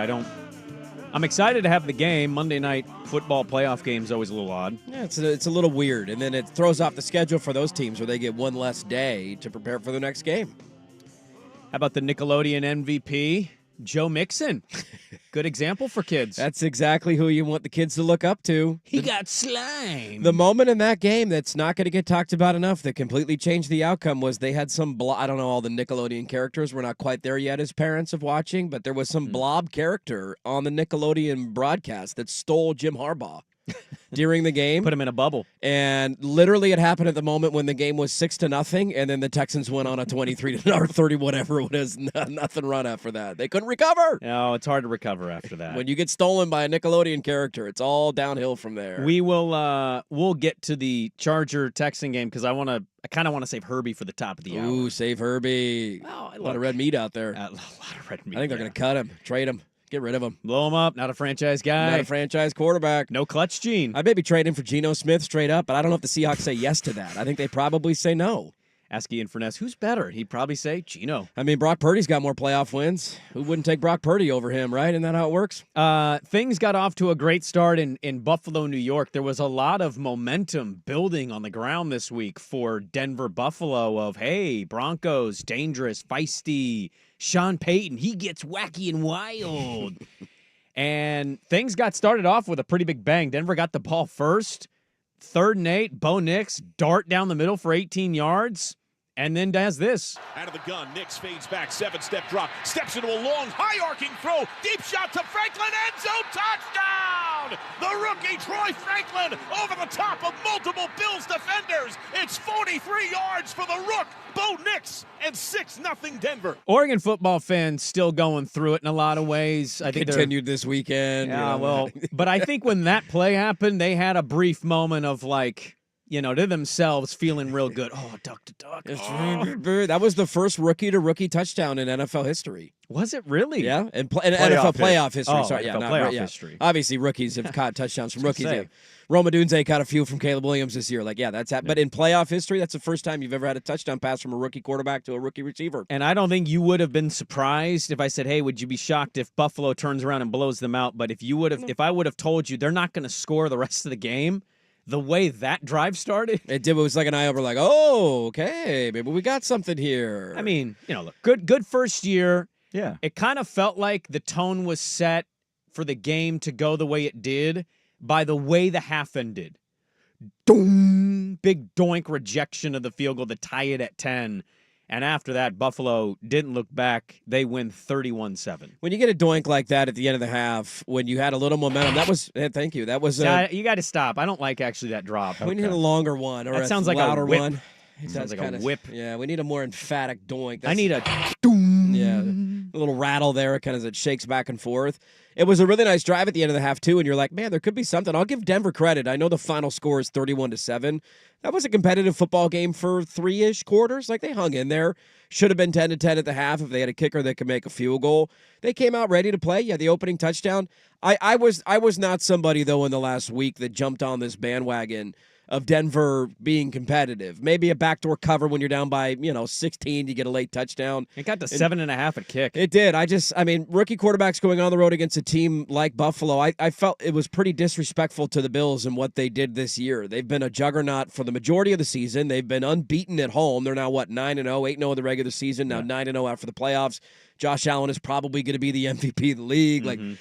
I'm excited to have the game. Monday night football playoff game is always a little odd.
Yeah, it's a little weird, and then it throws off the schedule for those teams where they get one less day to prepare for the next game.
How about the Nickelodeon MVP, Joe Mixon? Good example for kids.
That's exactly who you want the kids to look up to.
He got slimed.
The moment in that game that's not going to get talked about enough that completely changed the outcome was they had some I don't know all the Nickelodeon characters. We're not quite there yet as parents of watching, but there was some blob character on the Nickelodeon broadcast that stole Jim Harbaugh during the game.
Put him in a bubble.
And literally it happened at the moment when the game was 6-0, and then the Texans went on a 23 or 30 whatever it was, nothing run after that. They couldn't recover.
No, it's hard to recover after that.
When you get stolen by a Nickelodeon character, it's all downhill from there.
We will we'll get to the Charger Texan game because I kind of want to save Herbie for the top of the hour.
Ooh, save Herbie.
Well,
a lot of red meat out there.
A lot of red meat.
I think they're going to cut him, trade him. Get rid of him.
Blow him up. Not a franchise guy.
Not a franchise quarterback.
No clutch gene.
I maybe trade him for Geno Smith straight up, but I don't know if the Seahawks say yes to that. I think they probably say no.
Ask Ian Furness, who's better? He'd probably say Geno.
I mean, Brock Purdy's got more playoff wins. Who wouldn't take Brock Purdy over him, right? Isn't that how it works?
Things got off to a great start in Buffalo, New York. There was a lot of momentum building on the ground this week for Denver Buffalo of, hey, Broncos, dangerous, feisty. Sean Payton, he gets wacky and wild. And things got started off with a pretty big bang. Denver got the ball first. 3rd and 8, Bo Nix, dart down the middle for 18 yards, and then does this.
Out of the gun, Nix fades back, 7-step drop, steps into a long, high-arcing throw, deep shot to Franklin, end zone, touchdown! The rookie, Troy Franklin, over the top of multiple Bills defenders. It's 43 yards for the rook, Bo Nix, and 6-0 Denver.
Oregon football fans still going through it in a lot of ways. I think
continued this weekend.
Yeah, well, but I think when that play happened, they had a brief moment of like, to themselves feeling real good. Oh, duck to duck. Oh.
That was the first rookie-to-rookie touchdown in NFL history.
Was it really?
Yeah, and NFL playoff history.
Oh,
Sorry,
NFL playoff history.
Obviously, rookies have caught touchdowns from rookies. Yeah. Roma Dunze caught a few from Caleb Williams this year. That's happened. But in playoff history, that's the first time you've ever had a touchdown pass from a rookie quarterback to a rookie receiver.
And I don't think you would have been surprised if I said, hey, would you be shocked if Buffalo turns around and blows them out? But if I would have told you they're not going to score the rest of the game, the way that drive started.
It was like an eye-opener, like, oh, okay, maybe we got something here.
I mean, look, good first year.
Yeah.
It kind of felt like the tone was set for the game to go the way it did by the way the half ended. Doom, big doink rejection of the field goal to tie it at 10. And after that, Buffalo didn't look back. They win 31-7.
When you get a doink like that at the end of the half, when you had a little momentum, that was thank you. That was
you got to stop. I don't like actually that drop.
We need a longer one or
that
a
sounds like
louder
a whip.
one.
It sounds like a whip.
Yeah, we need a more emphatic doink.
I need a doom.
Yeah, a little rattle there, kind of as it shakes back and forth. It was a really nice drive at the end of the half, too, and you're like, man, there could be something. I'll give Denver credit. I know the final score is 31-7. That was a competitive football game for 3-ish quarters. Like, they hung in there. Should have been 10-10 at the half if they had a kicker that could make a field goal. They came out ready to play. Yeah, the opening touchdown. I was not somebody, though, in the last week that jumped on this bandwagon of Denver being competitive. Maybe a backdoor cover when you're down by, 16, you get a late touchdown.
It got to 7.5 at kick.
It did. Rookie quarterbacks going on the road against a team like Buffalo, I felt it was pretty disrespectful to the Bills and what they did this year. They've been a juggernaut for the majority of the season. They've been unbeaten at home. They're now, 9-0, 8-0 in the regular season, now 9-0 after the playoffs. Josh Allen is probably going to be the MVP of the league.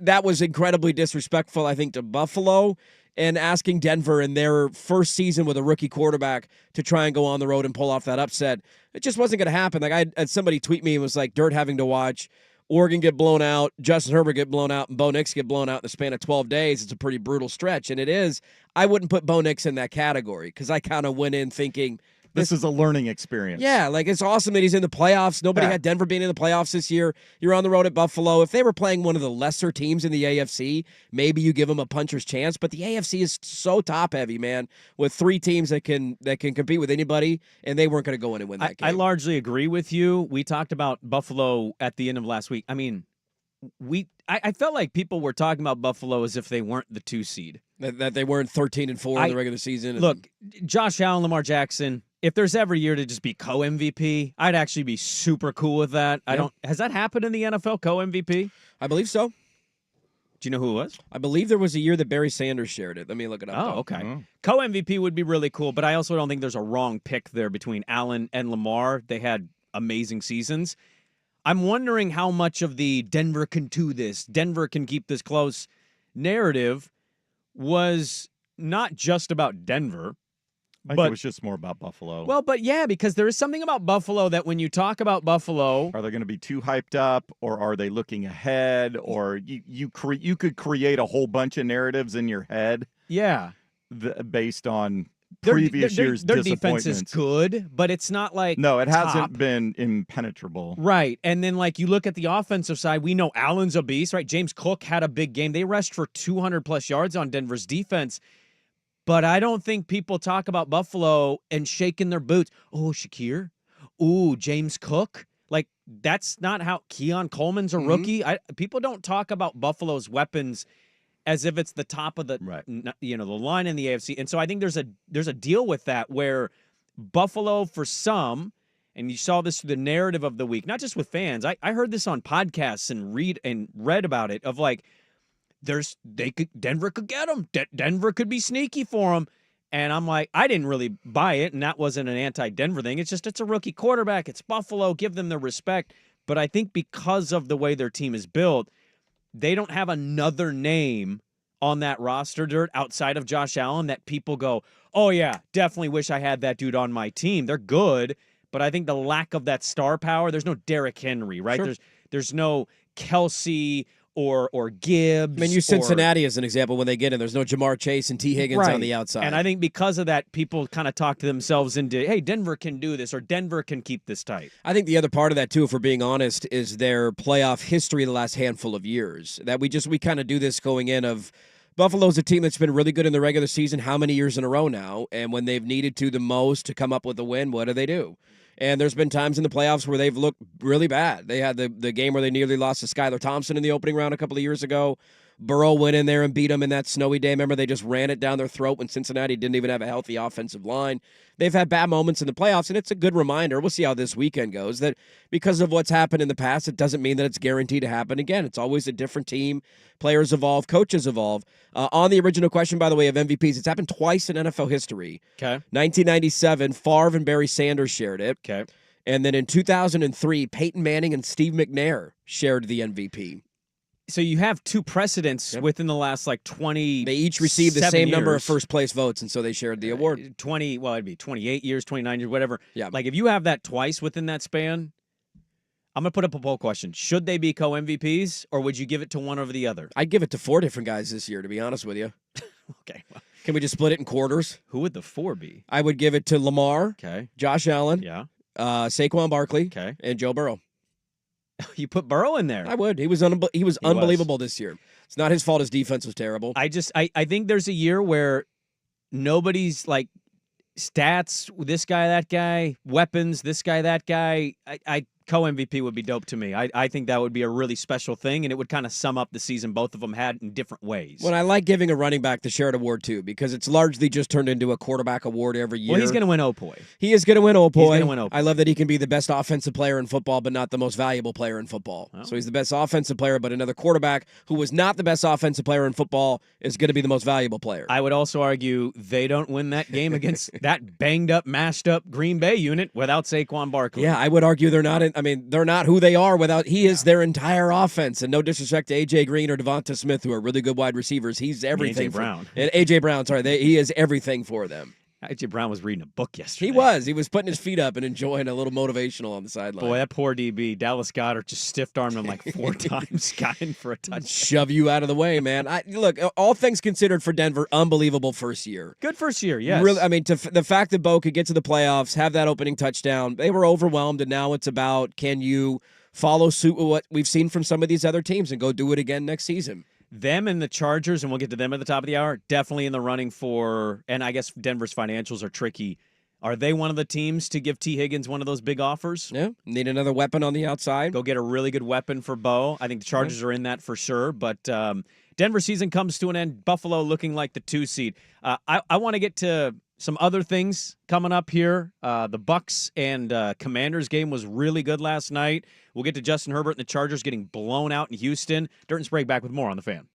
That was incredibly disrespectful, I think, to Buffalo. And asking Denver in their first season with a rookie quarterback to try and go on the road and pull off that upset, it just wasn't going to happen. Like, I had somebody tweet me and was like, Dirt having to watch Oregon get blown out, Justin Herbert get blown out, and Bo Nix get blown out in the span of 12 days. It's a pretty brutal stretch, and it is. I wouldn't put Bo Nix in that category because I kind of went in thinking,
this is a learning experience.
Yeah, it's awesome that he's in the playoffs. Nobody had Denver being in the playoffs this year. You're on the road at Buffalo. If they were playing one of the lesser teams in the AFC, maybe you give them a puncher's chance. But the AFC is so top-heavy, man, with 3 teams that can compete with anybody, and they weren't going to go in and win that game.
I largely agree with you. We talked about Buffalo at the end of last week. I mean, I felt like people were talking about Buffalo as if they weren't the 2 seed.
That they weren't 13-4 in the regular season.
Look, Josh Allen, Lamar Jackson, if there's ever year to just be co-MVP, I'd actually be super cool with that. Has that happened in the NFL, co-MVP?
I believe so.
Do you know who it was?
I believe there was a year that Barry Sanders shared it. Let me look it up.
Oh, okay. Co-MVP would be really cool, but I also don't think there's a wrong pick there between Allen and Lamar. They had amazing seasons. I'm wondering how much of the Denver can do this, Denver can keep this close narrative was not just about Denver.
I think it was just more about Buffalo.
Well, but yeah, because there is something about Buffalo that when you talk about Buffalo,
are they going to be too hyped up, or are they looking ahead, or you could create a whole bunch of narratives in your head?
Yeah,
based on previous year's
their defense is good, but it's not like
it hasn't been impenetrable,
right? And then like you look at the offensive side, we know Allen's a beast, right? James Cook had a big game; they rushed for 200 plus yards on Denver's defense. But I don't think people talk about Buffalo and shaking their boots. Oh, Shakir. Ooh, James Cook. Like, that's not how Keon Coleman's a rookie. People don't talk about Buffalo's weapons as if it's the top of the the line in the AFC. And so I think there's a deal with that where Buffalo, for some, and you saw this through the narrative of the week, not just with fans. I heard this on podcasts and read about it of like, Denver could get them. Denver could be sneaky for them. And I'm like, I didn't really buy it, and that wasn't an anti-Denver thing. It's a rookie quarterback. It's Buffalo. Give them the respect. But I think because of the way their team is built, they don't have another name on that roster, Dirt, outside of Josh Allen that people go, oh, yeah, definitely wish I had that dude on my team. They're good, but I think the lack of that star power, there's no Derrick Henry, right?
Sure.
There's no Kelsey or Gibbs.
I mean, use Cincinnati as an example when they get in. There's no Jamar Chase and T. Higgins on the outside.
And I think because of that, people kind of talk to themselves into, hey, Denver can do this, or Denver can keep this tight.
I think the other part of that, too, if we're being honest, is their playoff history the last handful of years. That we kind of do this going in of Buffalo's a team that's been really good in the regular season how many years in a row now? And when they've needed to the most to come up with a win, what do? And there's been times in the playoffs where they've looked really bad. They had the game where they nearly lost to Skylar Thompson in the opening round a couple of years ago. Burrow went in there and beat them in that snowy day. Remember, they just ran it down their throat when Cincinnati didn't even have a healthy offensive line. They've had bad moments in the playoffs, and it's a good reminder. We'll see how this weekend goes, that because of what's happened in the past, it doesn't mean that it's guaranteed to happen again. It's always a different team. Players evolve. Coaches evolve. On the original question, by the way, of MVPs, it's happened twice in NFL history.
Okay.
1997, Favre and Barry Sanders shared it.
Okay.
And then in 2003, Peyton Manning and Steve McNair shared the MVP.
So you have two precedents within the last 20.
They each received the same
years.
number of first place votes, and so they shared the award.
It'd be 28 years, 29 years, whatever.
Yeah.
Like if you have that twice within that span, I'm going to put up a poll question. Should they be co-MVPs, or would you give it to one over the other?
I'd give it to 4 different guys this year, to be honest with you.
Okay. Well,
can we just split it in quarters?
Who would the 4 be?
I would give it to Lamar, Josh Allen, Saquon Barkley, and Joe Burrow.
You put Burrow in there.
I would. He was unbelievable this year. It's not his fault his defense was terrible.
I think there's a year where nobody's like stats, this guy, that guy, weapons, this guy, that guy. I co-MVP would be dope to me. I think that would be a really special thing, and it would kind of sum up the season both of them had in different ways.
Well, I like giving a running back the shared award, too, because it's largely just turned into a quarterback award every year.
Well, he's going to win Opoy.
He is going to win Opoy.
He's going to win Opoy.
I love that he can be the best offensive player in football, but not the most valuable player in football. Oh. So he's the best offensive player, but another quarterback who was not the best offensive player in football is going to be the most valuable player.
I would also argue they don't win that game against that banged-up, mashed-up Green Bay unit without Saquon Barkley.
Yeah, I would argue they're not who they are without. He is their entire offense, and no disrespect to A.J. Green or Devonta Smith, who are really good wide receivers. He's everything. A.J. Brown, sorry. He is everything for them.
A.J. Brown was reading a book yesterday.
He was putting his feet up and enjoying a little motivational on the sideline.
Boy, that poor DB, Dallas Goedert, just stiff-armed him like 4 times, got in for a touchdown.
Shove you out of the way, man. Look, all things considered for Denver, unbelievable first year.
Good first year, yes.
Really, the fact that Bo could get to the playoffs, have that opening touchdown, they were overwhelmed, and now it's about, can you follow suit with what we've seen from some of these other teams and go do it again next season?
Them and the Chargers, and we'll get to them at the top of the hour, definitely in the running for, and I guess Denver's financials are tricky, Are they one of the teams to give T. Higgins one of those big offers?
Yeah, need another weapon on the outside.
Go get a really good weapon for Bo. I think the Chargers are in that for sure. But Denver season comes to an end. Buffalo looking like the 2 seed. I want to get to some other things coming up here. The Bucks and Commanders game was really good last night. We'll get to Justin Herbert and the Chargers getting blown out in Houston. Dirt and Sprague back with more on The Fan.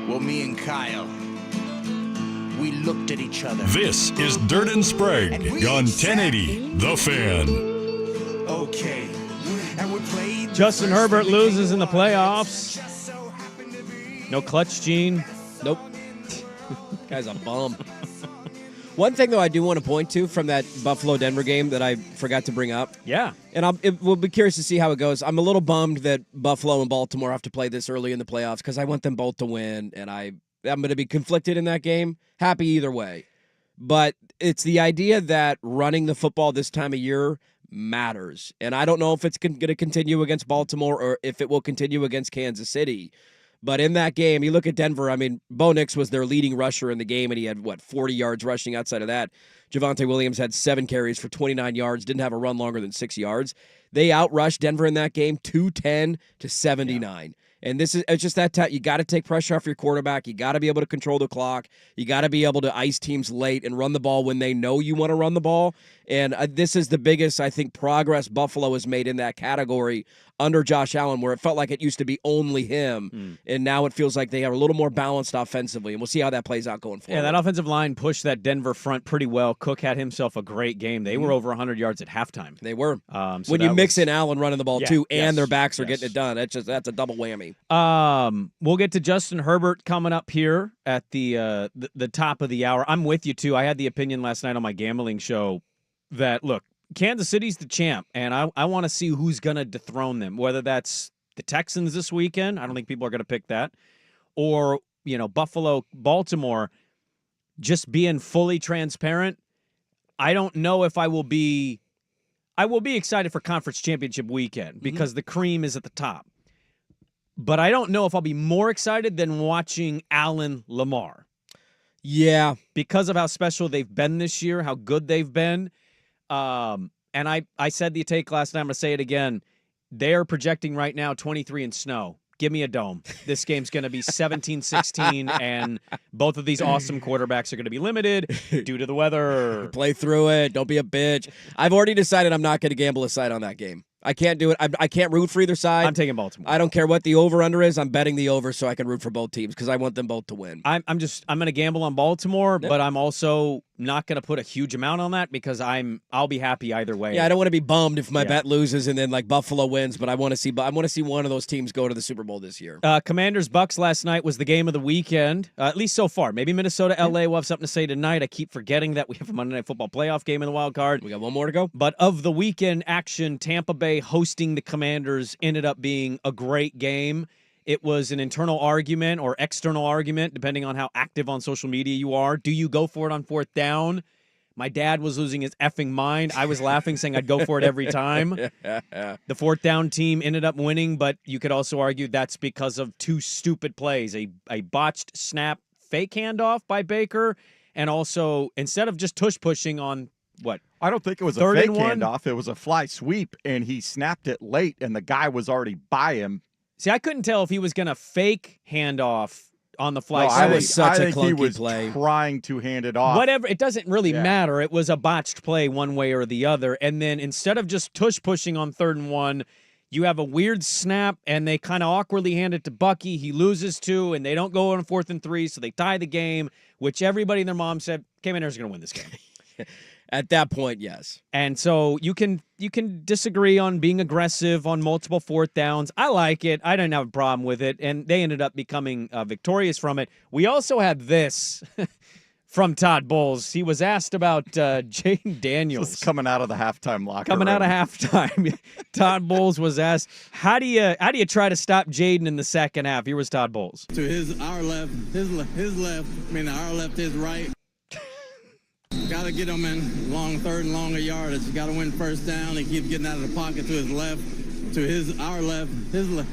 Well, me and Kyle, we looked at each other.
This is Dirt and Sprague on 1080 The Fan.
Okay. And we played
Justin Herbert loses in the playoffs. No clutch, Gene.
Nope. Guy's a bum. One thing, though, I do want to point to from that Buffalo-Denver game that I forgot to bring up.
Yeah.
And we'll be curious to see how it goes. I'm a little bummed that Buffalo and Baltimore have to play this early in the playoffs because I want them both to win, and I'm going to be conflicted in that game. Happy either way. But it's the idea that running the football this time of year matters. And I don't know if it's going to continue against Baltimore or if it will continue against Kansas City. But in that game, you look at Denver, I mean, Bo Nix was their leading rusher in the game, and he had, 40 yards rushing outside of that. Javonte Williams had 7 carries for 29 yards, didn't have a run longer than 6 yards. They outrushed Denver in that game 210 to 79. Yeah. And it's just that you got to take pressure off your quarterback. You got to be able to control the clock. You got to be able to ice teams late and run the ball when they know you want to run the ball. And this is the biggest, I think, progress Buffalo has made in that category under Josh Allen, where it felt like it used to be only him. And now it feels like they are a little more balanced offensively. And we'll see how that plays out going forward.
Yeah, that offensive line pushed that Denver front pretty well. Cook had himself a great game. They were over 100 yards at halftime.
They were. When you mix in Allen running the ball, too, and their backs are getting it done, that's a double whammy.
We'll get to Justin Herbert coming up here at the top of the hour. I'm with you, too. I had the opinion last night on my gambling show that, look, Kansas City's the champ, and I want to see who's going to dethrone them, whether that's the Texans this weekend. I don't think people are going to pick that. Or, Buffalo, Baltimore, just being fully transparent. I don't know if I will be excited for Conference Championship weekend because the cream is at the top. But I don't know if I'll be more excited than watching Allen Lamar.
Yeah.
Because of how special they've been this year, how good they've been. And I said the take last night, I'm going to say it again. They're projecting right now 23 in snow. Give me a dome. This game's going to be 17-16, and both of these awesome quarterbacks are going to be limited due to the weather.
Play through it. Don't be a bitch. I've already decided I'm not going to gamble a side on that game. I can't do it. I can't root for either side.
I'm taking Baltimore.
I don't care what the over-under is. I'm betting the over so I can root for both teams because I want them both to win.
I'm going to gamble on Baltimore, but I'm also not going to put a huge amount on that because I'll be happy either way.
Yeah, I don't want to be bummed if my bet loses and then Buffalo wins, but I want to see one of those teams go to the Super Bowl this year.
Commanders Bucks last night was the game of the weekend, at least so far. Maybe Minnesota LA will have something to say tonight. I keep forgetting that we have a Monday Night Football playoff game in the wild card.
We got one more to go.
But of the weekend action, Tampa Bay hosting the Commanders ended up being a great game. It was an internal argument or external argument, depending on how active on social media you are. Do you go for it on 4th down? My dad was losing his effing mind. I was laughing, saying I'd go for it every time. The 4th down team ended up winning, but you could also argue that's because of 2 stupid plays. A botched snap fake handoff by Baker, and also instead of just tush pushing on what?
I don't think it was a fake handoff. It was a fly sweep, and he snapped it late, and the guy was already by him.
See, I couldn't tell if he was going to fake handoff on the fly.
That was such a clunky
he was
play.
Trying to hand it off.
Whatever, it doesn't really matter. It was a botched play one way or the other. And then instead of just tush pushing on 3rd and 1, you have a weird snap, and they kind of awkwardly hand it to Bucky. He loses 2, and they don't go on 4th and 3, so they tie the game, which everybody and their mom said, Commanders are going to win this game.
At that point, yes.
And so you can disagree on being aggressive on multiple 4th downs. I like it. I didn't have a problem with it, and they ended up becoming victorious from it. We also had this from Todd Bowles. He was asked about Jaden Daniels.
Just coming out of the halftime locker
room.
Out
of halftime. Todd Bowles was asked, how do you try to stop Jaden in the second half? Here was Todd Bowles.
To our left, his left, our left, his right. Got to get him in long 3rd and longer yardage. Got to win 1st down. He keeps getting out of the pocket to his left, to our left, his left,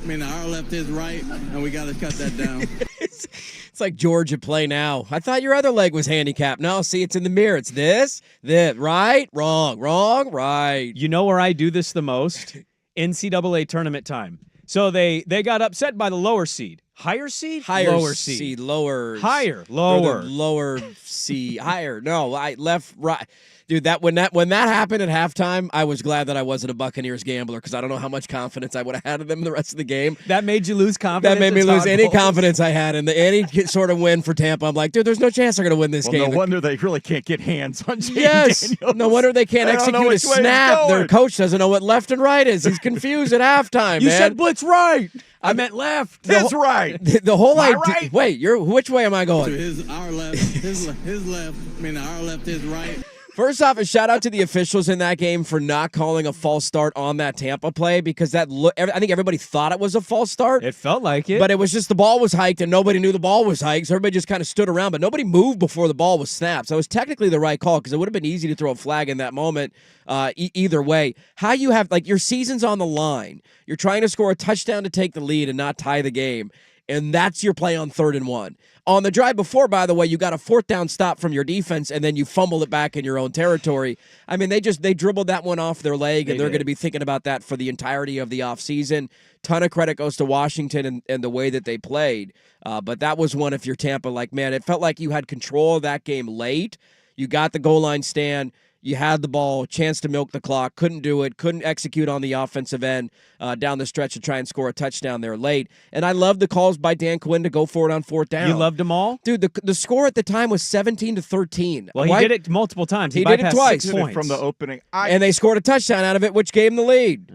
our left, his right, and we got to cut that down.
It's like Georgia play now. I thought your other leg was handicapped. No, see, it's in the mirror. It's this, right, wrong, right.
You know where I do this the most? NCAA tournament time. So they got upset by the lower seed. Higher seed?
Lower seed. Lower.
Higher. Lower.
Lower seed. Higher. No, left, right. Dude, when that happened at halftime, I was glad that I wasn't a Buccaneers gambler because I don't know how much confidence I would have had in them the rest of the game.
That made you lose confidence?
That made me lose any confidence I had in any sort of win for Tampa. I'm like, dude, there's no chance they're going to win this game.
No wonder they really can't get hands on Jaden
Daniels. No wonder they can't execute a snap. Their coach doesn't know what left and right is. He's confused at halftime,
You
man.
said blitz right. I meant left.
His right.
The whole idea.
Right?
Wait, which way am I going?
To our left, his left, our left, his right.
First off, a shout out to the officials in that game for not calling a false start on that Tampa play because I think everybody thought it was a false start.
It felt like it.
But it was just the ball was hiked and nobody knew the ball was hiked. So everybody just kind of stood around, but nobody moved before the ball was snapped. So it was technically the right call because it would have been easy to throw a flag in that moment either way. How you have, like, your season's on the line. You're trying to score a touchdown to take the lead and not tie the game. And that's your play on 3rd and 1. On the drive before, by the way, you got a 4th down stop from your defense, and then you fumble it back in your own territory. I mean, they dribbled that one off their leg, and they're going to be thinking about that for the entirety of the offseason. Ton of credit goes to Washington and the way that they played. But that was one, if you're Tampa, like, man, it felt like you had control of that game late. You got the goal line stand. You had the ball, chance to milk the clock, couldn't do it, couldn't execute on the offensive end down the stretch to try and score a touchdown there late. And I love the calls by Dan Quinn to go for it on 4th down.
You loved them all?
Dude, the score at the time was 17-13.
Well, he did it multiple times.
He did it twice.
6 points.
From the opening.
And they scored a touchdown out of it, which gave them the lead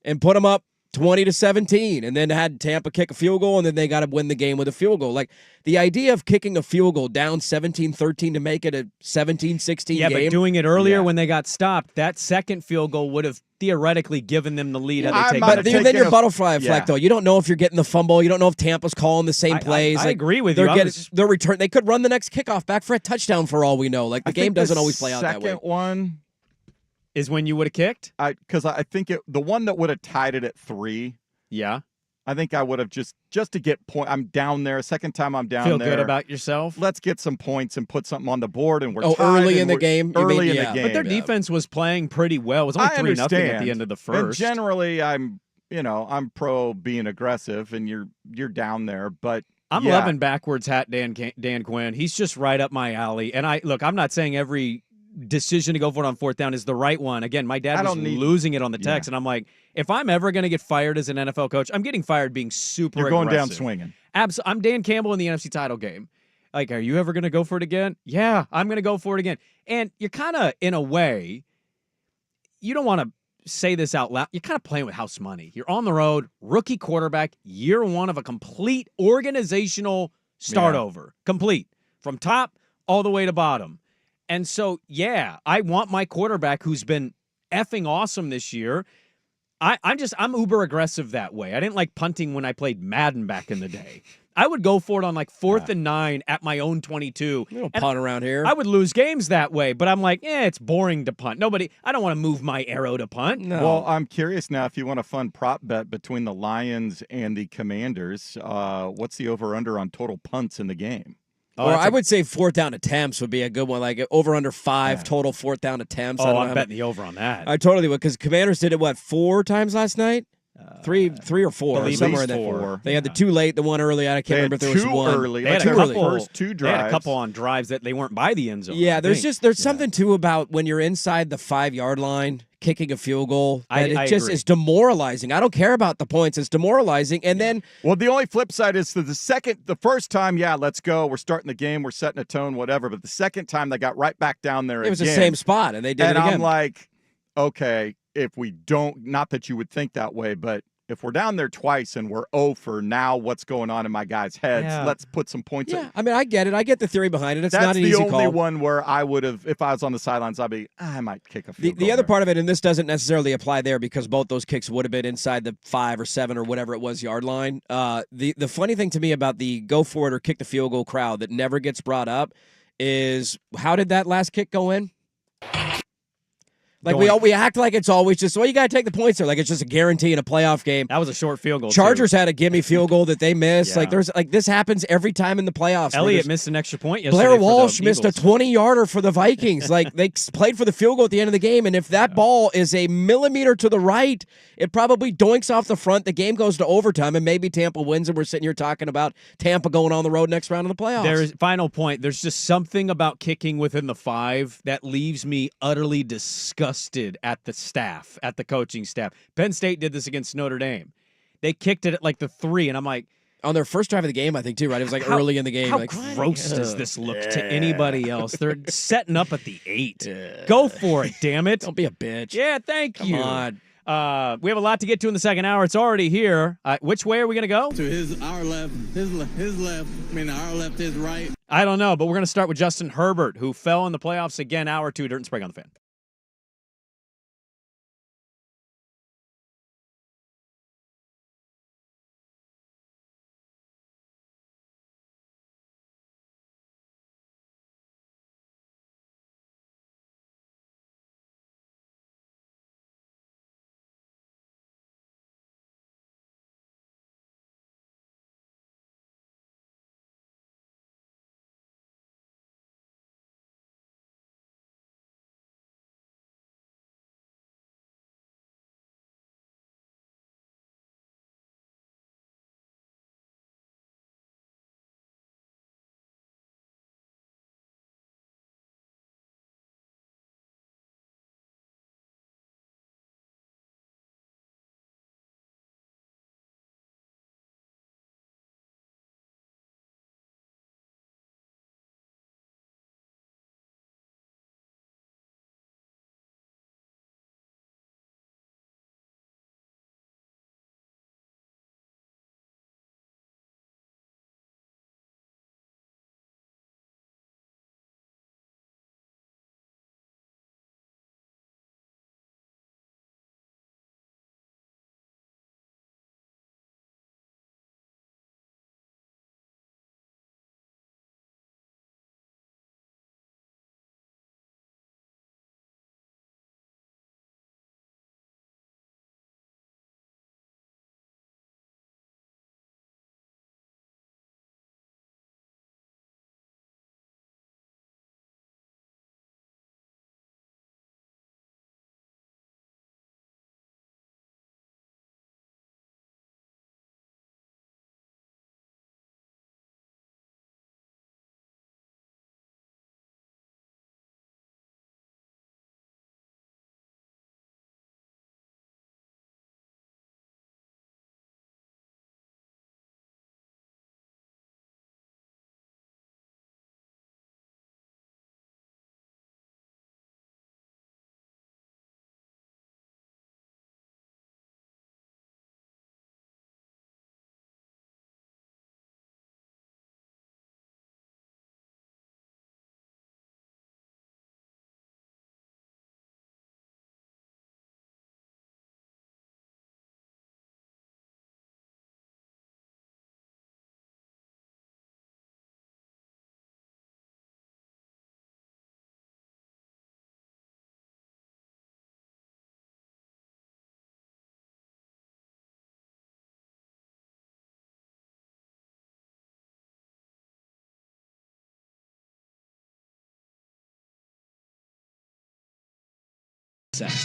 and put them up 20-17, and then had Tampa kick a field goal, and then they got to win the game with a field goal. Like, the idea of kicking a field goal down 17-13 to make it a 17-16 game.
Yeah, but doing it earlier when they got stopped, that second field goal would have theoretically given them the lead.
But then your butterfly effect, though. You don't know if you're getting the fumble. You don't know if Tampa's calling the same plays.
I agree with you.
Their return. They could run the next kickoff back for a touchdown for all we know. Like, the game doesn't always play out that way.
Second one
is when you would have kicked?
Because I think the one that would have tied it at 3.
Yeah.
I think I would have just to get point. I'm down there. Second time I'm down there.
Feel good about yourself?
Let's get some points and put something on the board. And we're tied
early in the game.
Early in the game.
But their defense was playing pretty well. It was only 3-0 at the end of the first.
And generally, I'm pro being aggressive, and you're down there. But
I'm loving backwards hat Dan Quinn. He's just right up my alley. And I'm not saying every decision to go for it on 4th down is the right one. Again, my dad was losing it on the text, and I'm like, if I'm ever going to get fired as an NFL coach, I'm getting fired being super
aggressive. You're going
aggressive.
down swinging.
I'm Dan Campbell in the NFC title game. Like, are you ever going to go for it again? Yeah, I'm going to go for it again. And you're kind of, in a way, you don't want to say this out loud. You're kind of playing with house money. You're on the road, rookie quarterback, year 1 of a complete organizational start over. Complete. From top all the way to bottom. And so, yeah, I want my quarterback who's been effing awesome this year. I'm uber aggressive that way. I didn't like punting when I played Madden back in the day. I would go for it on like 4th and 9 at my own 22.
We don't punt around here.
I would lose games that way, but I'm like, it's boring to punt. I don't want to move my arrow to punt.
No.
Well, I'm curious now if you want a fun prop bet between the Lions and the Commanders. What's the over-under on total punts in the game?
Or I would say 4th down attempts would be a good one, like over under 5 total 4th down attempts.
I'm betting the over on that.
I totally would, because Commanders did it, 4 times last night? Three or 4, somewhere in there.
4.
They had the 2 late, the 1 early. I can't remember if there was 1
early.
They had
a
couple
first 2 drives.
They had a couple on drives that they weren't by the end zone.
Yeah, there's something too about when you're inside the 5-yard line kicking a field goal. It just is demoralizing. I don't care about the points. It's demoralizing. And then,
well, the only flip side is the first time, let's go. We're starting the game. We're setting a tone, whatever. But the second time they got right back down there.
It was the same spot, and they did it again.
And I'm like, okay, if we don't, not that you would think that way, but if we're down there twice and we're 0 for now, what's going on in my guys' heads?
Yeah.
Let's put some points in.
Yeah, I mean, I get it. I get the theory behind it. It's
That's
not an easy call.
That's the only one where I would have, if I was on the sidelines, I might kick a field goal.
The other part of it, and this doesn't necessarily apply there because both those kicks would have been inside the 5 or 7 or whatever it was yard line. The funny thing to me about the go for it or kick the field goal crowd that never gets brought up is, how did that last kick go in? Like, we act like it's always just, you got to take the points there. Like, it's just a guarantee in a playoff game.
That was a short field goal.
Chargers had a gimme field goal that they missed. Yeah. This happens every time in the playoffs.
Elliott missed an extra point yesterday.
Blair Walsh missed a 20-yarder for the Vikings. Like, they played for the field goal at the end of the game, and if that ball is a millimeter to the right, it probably doinks off the front. The game goes to overtime, and maybe Tampa wins, and we're sitting here talking about Tampa going on the road next round of the playoffs.
Final point. There's just something about kicking within the 5 that leaves me utterly disgusted at the coaching staff. Penn State did this against Notre Dame. They kicked it at like the 3, and I'm like,
on their first drive of the game, I think, too, right? It was like early in the game.
How gross does this look to anybody else? They're setting up at the 8. Go for it, damn it.
Don't be a bitch.
Yeah, thank you.
Come on.
We have a lot to get to in the second hour. It's already here. Which way are we going to go?
To our left, his left. I mean, our left, his right.
I don't know, but we're going to start with Justin Herbert, who fell in the playoffs again. Hour 2, Dirt and Sprague on the Fan.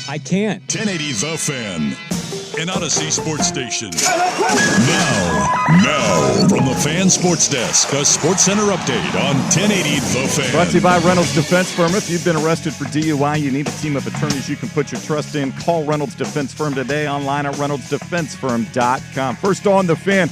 I can't.
1080 The Fan, an Odyssey sports station. Now, from the Fan Sports Desk, a Sports Center update on 1080 The Fan.
Brought to you by Reynolds Defense Firm. If you've been arrested for DUI, you need a team of attorneys you can put your trust in. Call Reynolds Defense Firm today, online at reynoldsdefensefirm.com. First on The Fan.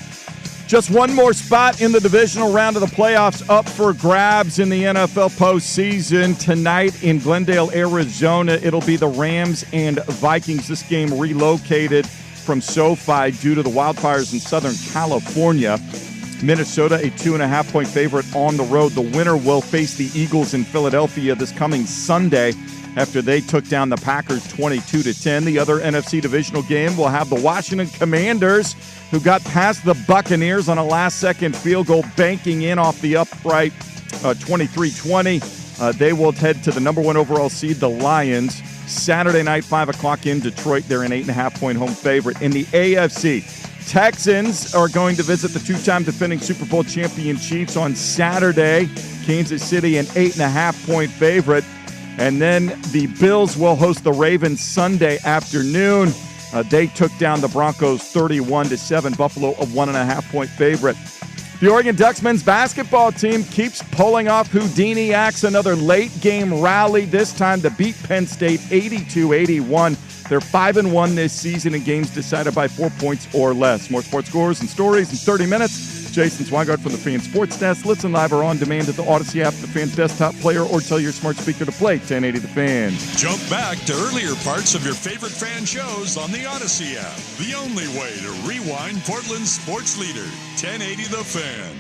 Just one more spot in the divisional round of the playoffs up for grabs in the NFL postseason. Tonight in Glendale, Arizona, it'll be the Rams and Vikings. This game relocated from SoFi due to the wildfires in Southern California. Minnesota, a 2.5-point favorite on the road. The winner will face the Eagles in Philadelphia this coming Sunday after they took down the Packers 22-10. The other NFC divisional game will have the Washington Commanders, who got past the Buccaneers on a last-second field goal, banking in off the upright 23-20. They will head to the number 1 overall seed, the Lions. Saturday night, 5 o'clock in Detroit. They're an 8.5-point home favorite. In the AFC, Texans are going to visit the two-time defending Super Bowl champion Chiefs on Saturday. Kansas City, an 8.5-point favorite. And then the Bills will host the Ravens Sunday afternoon. They took down the Broncos 31-7. Buffalo, a 1.5-point favorite. The Oregon Ducks men's basketball team keeps pulling off Houdini acts, another late-game rally, this time to beat Penn State 82-81. They're 5-1 this season in games decided by 4 points or less. More sports scores and stories in 30 minutes. Jason Swigart from the Fan Sports Desk. Listen live or on demand at the Odyssey app, the Fan's desktop player, or tell your smart speaker to play 1080 The Fan.
Jump back to earlier parts of your favorite fan shows on the Odyssey app. The only way to rewind Portland's sports leader, 1080 The Fan.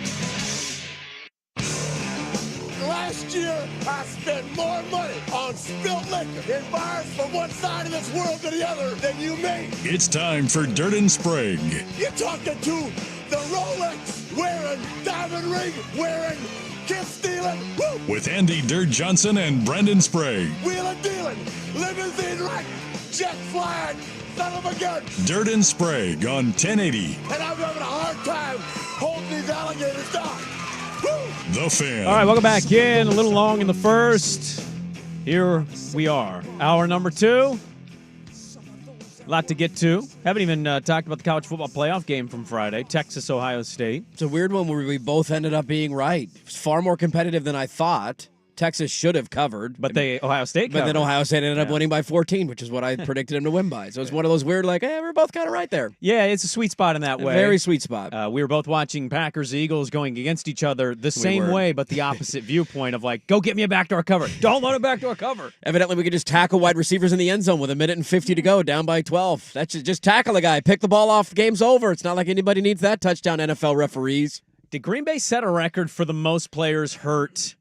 Last year, I spent more money on spilled liquor in bars from one side of this world to the other than you made.
It's time for Dirt and Sprague.
You're talking to the Rolex wearing, diamond ring wearing, kiss stealing, woo!
With Andy Dirt Johnson and Brendan Sprague.
Wheeling dealing, limousine right, jet flying, son of a gun.
Dirt and Sprague on 1080.
And I'm having a hard time holding these alligators down.
The Fan.
All right, welcome back in. A little long in the first. Here we are. Hour number 2. A lot to get to. Haven't even talked about the college football playoff game from Friday, Texas-Ohio State.
It's a weird one where we both ended up being right. It was far more competitive than I thought. Texas should have covered.
But Ohio State covered.
But then Ohio State ended up winning by 14, which is what I predicted them to win by. So it's one of those weird, like, hey, we're both kind of right there.
Yeah, it's a sweet spot in that way.
Very sweet spot.
We were both watching Packers-Eagles going against each other the same way, but the opposite viewpoint of, like, go get me a backdoor cover. Don't let a backdoor cover.
Evidently, we could just tackle wide receivers in the end zone with 1:50 to go, down by 12. That's just tackle a guy. Pick the ball off. Game's over. It's not like anybody needs that touchdown, NFL referees.
Did Green Bay set a record for the most players hurt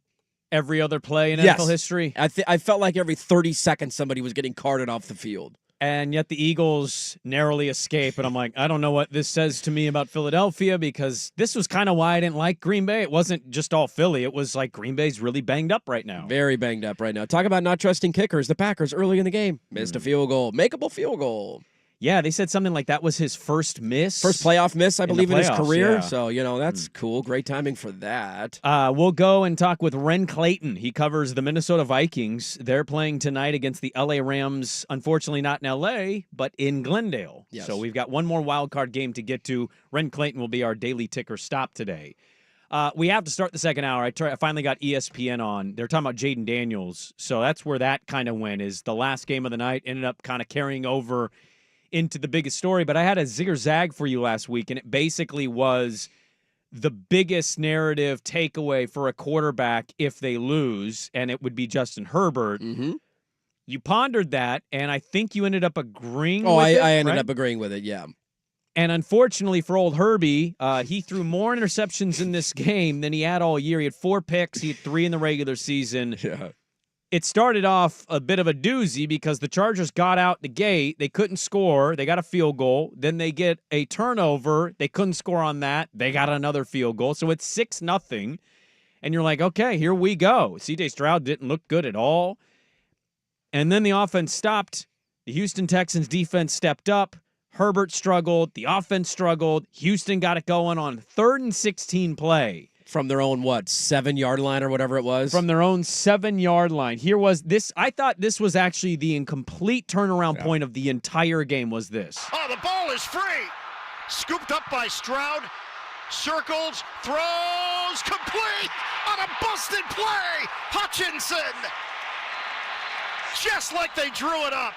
every other play in NFL history?
I felt like every 30 seconds somebody was getting carted off the field.
And yet the Eagles narrowly escape. And I'm like, I don't know what this says to me about Philadelphia, because this was kind of why I didn't like Green Bay. It wasn't just all Philly. It was like Green Bay's really banged up right now.
Very banged up right now. Talk about not trusting kickers. The Packers early in the game missed a field goal. Makeable field goal.
Yeah, they said something like that was his first miss.
First playoff miss, I believe, in his career.
Yeah.
So, that's cool. Great timing for that.
We'll go and talk with Ren Clayton. He covers the Minnesota Vikings. They're playing tonight against the LA Rams, unfortunately not in LA, but in Glendale.
Yes.
So we've got one more wild card game to get to. Ren Clayton will be our daily ticker stop today. We have to start the second hour. I finally got ESPN on. They're talking about Jaden Daniels. So that's where that kind of went, is the last game of the night ended up kind of carrying over into the biggest story. But I had a zigger zag for you last week, and it basically was the biggest narrative takeaway for a quarterback if they lose, and it would be Justin Herbert.
Mm-hmm.
You pondered that, and I think you ended up agreeing with it.
I ended up agreeing with it, yeah.
And unfortunately for old Herbie, he threw more interceptions in this game than he had all year. He had 4 picks. He had 3 in the regular season.
Yeah.
It started off a bit of a doozy because the Chargers got out the gate. They couldn't score. They got a field goal. Then they get a turnover. They couldn't score on that. They got another field goal. So it's 6-0. And you're like, okay, here we go. C.J. Stroud didn't look good at all. And then the offense stopped. The Houston Texans defense stepped up. Herbert struggled. The offense struggled. Houston got it going on 3rd and 16 play.
From their own, 7-yard line or whatever it was?
From their own 7-yard line. Here was this. I thought this was actually the incomplete turnaround point of the entire game was this.
Oh, the ball is free. Scooped up by Stroud. Circles. Throws. Complete on a busted play. Hutchinson. Just like they drew it up.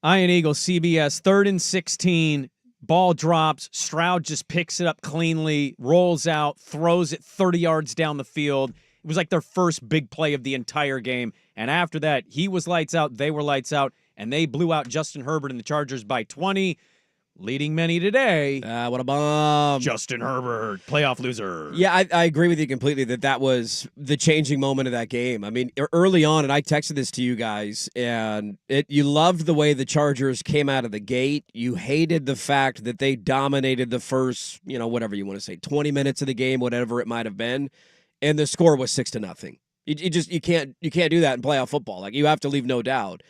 Iron Eagle, CBS, 3rd and 16. Ball drops. Stroud just picks it up cleanly, rolls out, throws it 30 yards down the field. It was like their first big play of the entire game. And after that, he was lights out, they were lights out, and they blew out Justin Herbert and the Chargers by 20. Leading many today.
What a bomb.
Justin Herbert, playoff loser.
Yeah, I agree with you completely that was the changing moment of that game. I mean, early on, and I texted this to you guys, and you loved the way the Chargers came out of the gate. You hated the fact that they dominated the first, whatever you want to say, 20 minutes of the game, whatever it might have been, and the score was 6-0. You can't do that in playoff football. Like, you have to leave no doubt.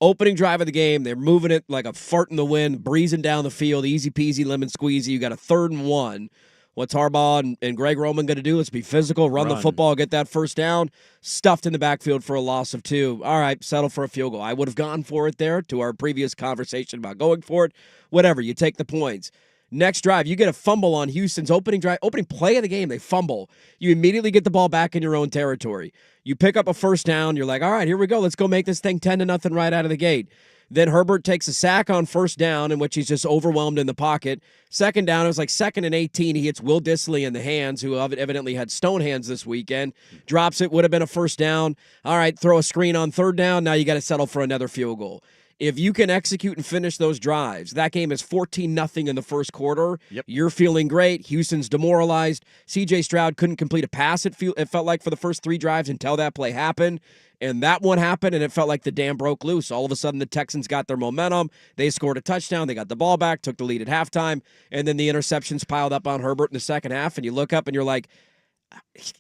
Opening drive of the game, they're moving it like a fart in the wind, breezing down the field, easy peasy, lemon squeezy. You got a 3rd and 1. What's Harbaugh and Greg Roman going to do? Let's be physical, run the football, get that first down. Stuffed in the backfield for a loss of 2. All right, settle for a field goal. I would have gone for it there, to our previous conversation about going for it. Whatever, you take the points. Next drive, you get a fumble on Houston's opening play of the game. They fumble. You immediately get the ball back in your own territory. You pick up a first down. You're like, all right, here we go. Let's go make this thing 10-0 right out of the gate. Then Herbert takes a sack on first down in which he's just overwhelmed in the pocket. Second down, it was like 2nd and 18. He hits Will Dissly in the hands, who evidently had stone hands this weekend. Drops it, would have been a first down. All right, throw a screen on third down. Now you got to settle for another field goal. If you can execute and finish those drives, that game is 14-0 in the first quarter.
Yep.
You're feeling great. Houston's demoralized. C.J. Stroud couldn't complete a pass, it felt like, for the first 3 drives until that play happened. And that one happened, and it felt like the dam broke loose. All of a sudden, the Texans got their momentum. They scored a touchdown. They got the ball back, took the lead at halftime, and then the interceptions piled up on Herbert in the second half. And you look up, and you're like,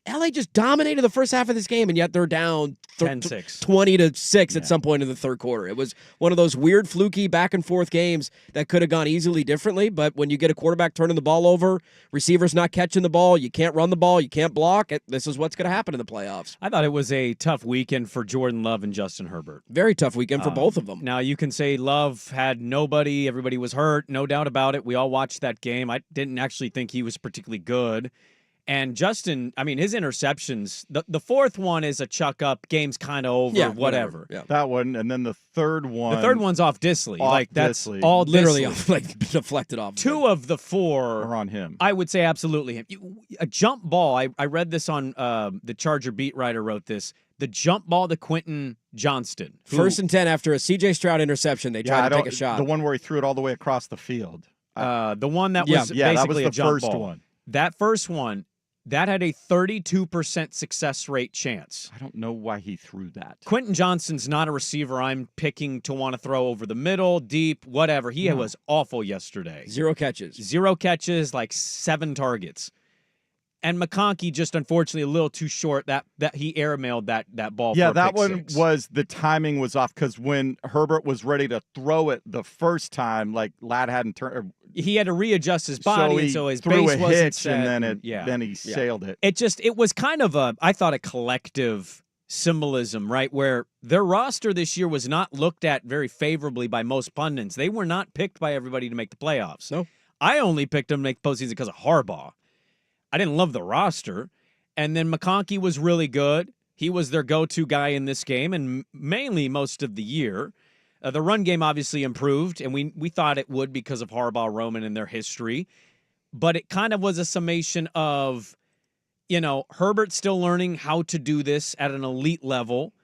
LA just dominated the first half of this game, and yet they're down
10-6.
20-6 at some point in the third quarter. It was one of those weird, fluky, back-and-forth games that could have gone easily differently, but when you get a quarterback turning the ball over, receivers not catching the ball, you can't run the ball, you can't block, this is what's going to happen in the playoffs.
I thought it was a tough weekend for Jordan Love and Justin Herbert.
Very tough weekend for both of them.
Now, you can say Love had nobody, everybody was hurt, no doubt about it. We all watched that game. I didn't actually think he was particularly good. And Justin, I mean, his interceptions, the fourth one is a chuck up, game's kind of over, whatever.
Yeah.
That one, and then the third one.
The third one's off Dissly. That's
Dissly.
all
literally
Dissly.
Deflected off.
2 of the 4
are on him.
I would say absolutely him. A jump ball, I read this on the Charger beat writer wrote this. The jump ball to Quentin Johnston.
1st and 10 after a C.J. Stroud interception. They tried to take a shot.
The one where he threw it all the way across the field.
The one that was basically
that was the
a jump
first
ball.
one.
That first one, that had a 32% success rate chance.
I don't know why he threw that.
Quentin Johnston's not a receiver I'm picking to want to throw over the middle, deep, whatever. He was awful yesterday.
0 catches.
0 catches, like 7 targets. And McConkey just unfortunately a little too short. That he airmailed that ball.
Yeah,
for a
that
pick
one
six.
was the timing was off because when Herbert was ready to throw it the first time, like Ladd hadn't turned.
He had to readjust his body, and so his
threw
base
a
wasn't
hitch,
set.
and then he sailed it.
It was kind of I thought a collective symbolism, right? Where their roster this year was not looked at very favorably by most pundits. They were not picked by everybody to make the playoffs.
No.
I only picked them to make postseason because of Harbaugh. I didn't love the roster. And then McConkey was really good. He was their go-to guy in this game and mainly most of the year. The run game obviously improved, and we thought it would because of Harbaugh, Roman, and their history. But it kind of was a summation of, Herbert still learning how to do this at an elite level,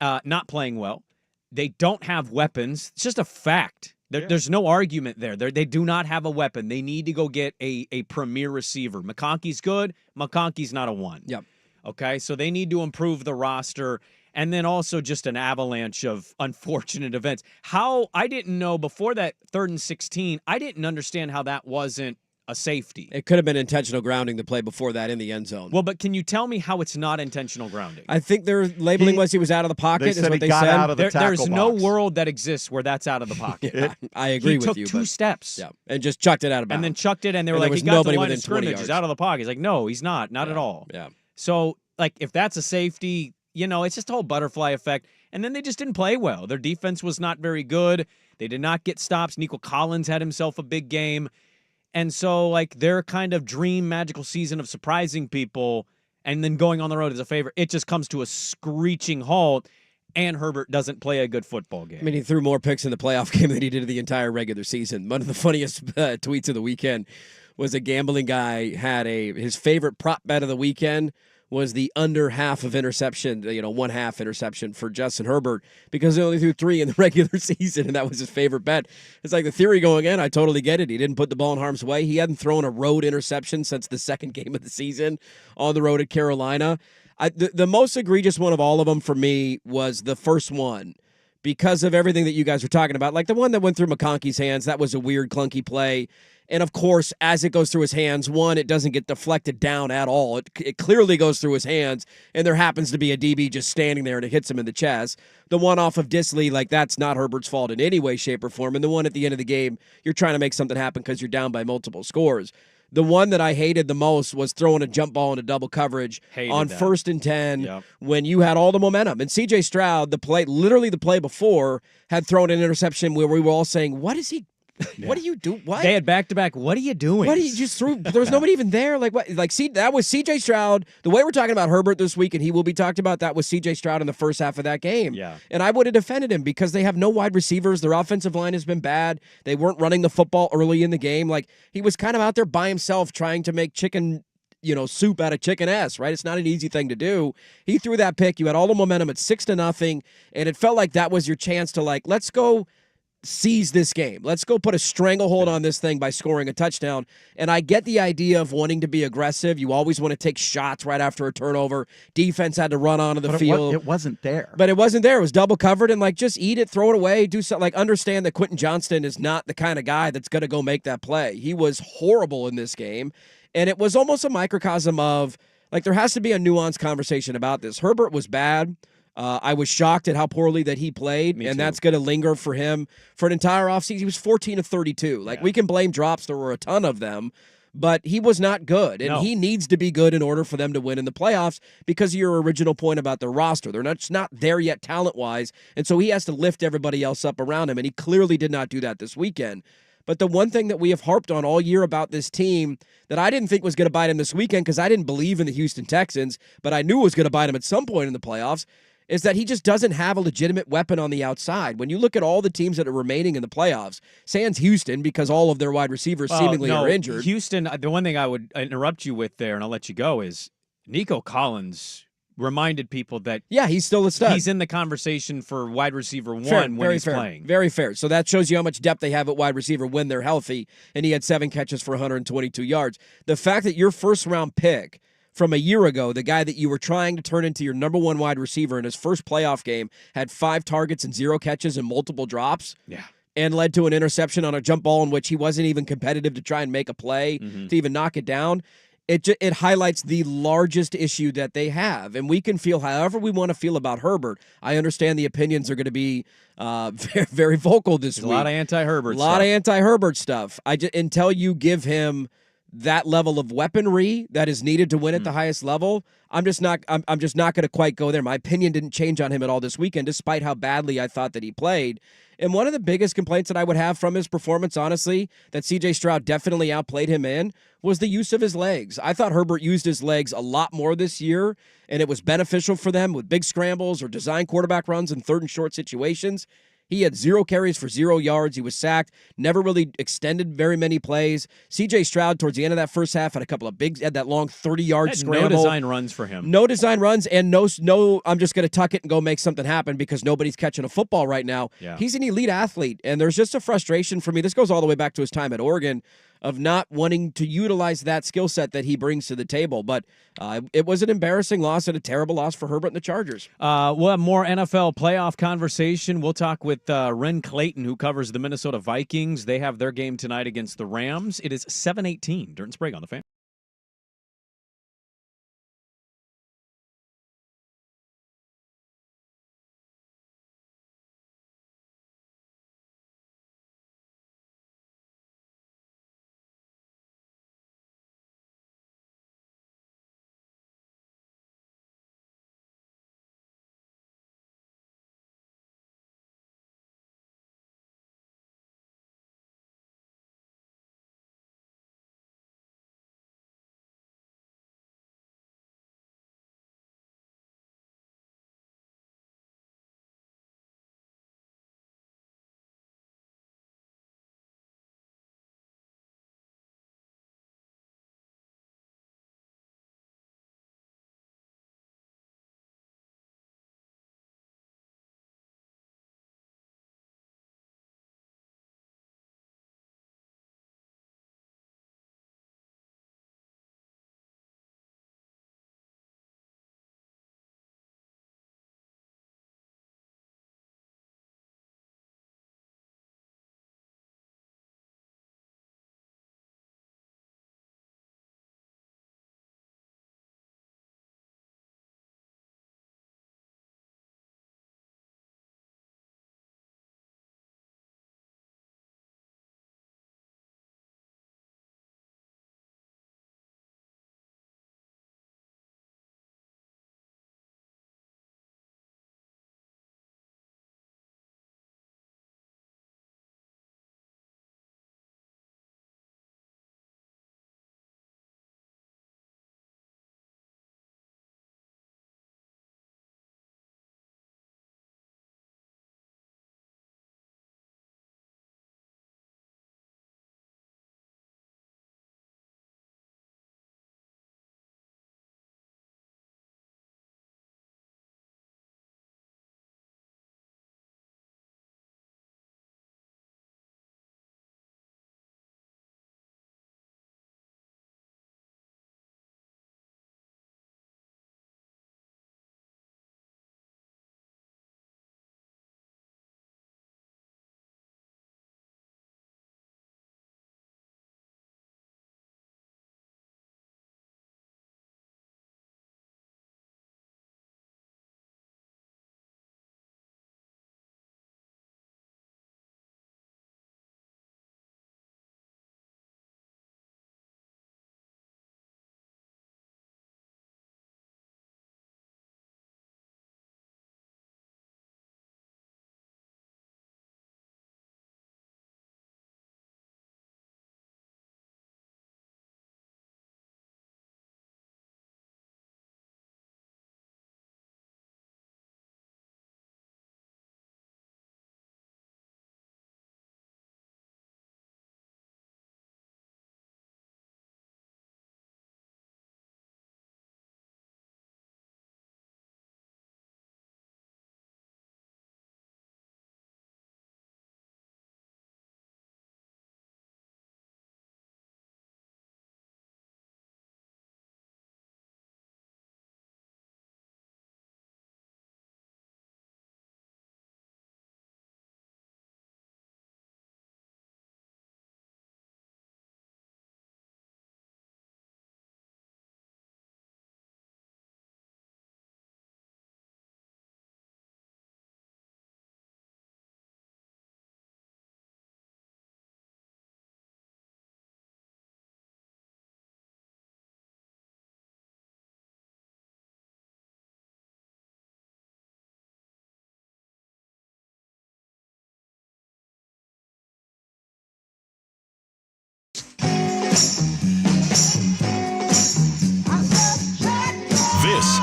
not playing well. They don't have weapons. It's just a fact. There's no argument there. They do not have a weapon. They need to go get a premier receiver. McConkey's good. McConkey's not a 1.
Yep.
Okay, so they need to improve the roster. And then also just an avalanche of unfortunate events. How I didn't know before that 3rd and 16, I didn't understand how that wasn't a safety.
It could have been intentional grounding the play before that in the end zone.
Well, but can you tell me how it's not intentional grounding?
I think their labeling was he was out of the pocket.
They
is
said
what
he
they
got
said.
out of the tackle
There's no
box.
world that exists where that's out of the pocket.
I agree with
took
you.
2 steps.
Yeah, and just chucked it out of bounds.
And then chucked it, and they were
And there
like,
was
he got
nobody
the line
within
of
20
scrimmage.
yards.
He's out of the pocket. He's like, no, he's not. Not at all.
Yeah.
So, if that's a safety, it's just a whole butterfly effect. And then they just didn't play well. Their defense was not very good. They did not get stops. Nico Collins had himself a big game. And so, their kind of dream magical season of surprising people and then going on the road as a favorite, it just comes to a screeching halt, and Herbert doesn't play a good football game.
I mean, he threw more picks in the playoff game than he did in the entire regular season. One of the funniest tweets of the weekend was a gambling guy had his favorite prop bet of the weekend was the under half of interception, 1/2 interception for Justin Herbert because he only threw 3 in the regular season, and that was his favorite bet. It's like the theory going in, I totally get it. He didn't put the ball in harm's way. He hadn't thrown a road interception since the second game of the season on the road at Carolina. The most egregious one of all of them for me was the first one because of everything that you guys were talking about. Like the one that went through McConkey's hands, that was a weird, clunky play. And, of course, as it goes through his hands, one, it doesn't get deflected down at all. It clearly goes through his hands, and there happens to be a DB just standing there, and it hits him in the chest. The one off of Dissly, that's not Herbert's fault in any way, shape, or form. And the one at the end of the game, you're trying to make something happen because you're down by multiple scores. The one that I hated the most was throwing a jump ball into double coverage on 1st and 10 when you had all the momentum. And C.J. Stroud, literally the play before, had thrown an interception where we were all saying, what is he What do you do? What?
They had back-to-back. What are you doing?
What do you just threw? There was nobody even there. Like what? Like see, that was C.J. Stroud. The way we're talking about Herbert this week, and he will be talked about. That was C.J. Stroud in the first half of that game.
Yeah.
And I would have defended him because they have no wide receivers. Their offensive line has been bad. They weren't running the football early in the game. Like he was kind of out there by himself trying to make chicken, soup out of chicken S, right? It's not an easy thing to do. He threw that pick. You had all the momentum at 6-0, and it felt like that was your chance to let's go seize this game. Let's go put a stranglehold on this thing by scoring a touchdown. And I get the idea of wanting to be aggressive. You always want to take shots right after a turnover. Defense had to run onto the field.
It wasn't there.
But it wasn't there. It was double covered, and just eat it, throw it away, do something. Understand that Quentin Johnston is not the kind of guy that's going to go make that play. He was horrible in this game, and it was almost a microcosm of there has to be a nuanced conversation about this. Herbert was bad. I was shocked at how poorly that he played, and that's going to linger for him for an entire offseason. He was 14 of 32. We can blame drops. There were a ton of them, but he was not good, and he needs to be good in order for them to win in the playoffs because of your original point about their roster. They're not there yet talent-wise, and so he has to lift everybody else up around him, and he clearly did not do that this weekend. But the one thing that we have harped on all year about this team that I didn't think was going to bite him this weekend because I didn't believe in the Houston Texans, but I knew it was going to bite him at some point in the playoffs, is that he just doesn't have a legitimate weapon on the outside. When you look at all the teams that are remaining in the playoffs, sans Houston, because all of their wide receivers seemingly are injured.
Houston, the one thing I would interrupt you with there, and I'll let you go, is Nico Collins reminded people that
he's still a stud.
He's in the conversation for wide receiver one when he's playing.
Very fair. So that shows you how much depth they have at wide receiver when they're healthy, and he had 7 catches for 122 yards. The fact that your first-round pick from a year ago, the guy that you were trying to turn into your number one wide receiver in his first playoff game, had 5 targets and 0 catches and multiple drops.
Yeah.
And led to an interception on a jump ball in which he wasn't even competitive to try and make a play to even knock it down. It highlights the largest issue that they have. And we can feel however we want to feel about Herbert. I understand the opinions are going to be very, very vocal this week.
A lot of anti-Herbert stuff.
A lot of anti-Herbert stuff. Until you give him that level of weaponry that is needed to win at the highest level, I'm just not going to quite go there. My opinion didn't change on him at all this weekend, despite how badly I thought that he played. And one of the biggest complaints that I would have from his performance, honestly, that C.J. Stroud definitely outplayed him in, was the use of his legs. I thought Herbert used his legs a lot more this year, and it was beneficial for them with big scrambles or design quarterback runs in 3rd and short situations. He had 0 carries for 0 yards. He was sacked, never really extended very many plays. C.J. Stroud, towards the end of that first half, had a couple of had that long 30-yard scramble.
No design runs for him.
No design runs, and no I'm just going to tuck it and go make something happen because nobody's catching a football right now.
Yeah.
He's an elite athlete, and there's just a frustration for me. This goes all the way back to his time at Oregon, of not wanting to utilize that skill set that he brings to the table. But it was an embarrassing loss and a terrible loss for Herbert and the Chargers.
We'll have more NFL playoff conversation. We'll talk with Ren Clayton, who covers the Minnesota Vikings. They have their game tonight against the Rams. It is 7:18. Dirt and Sprague on the Fan.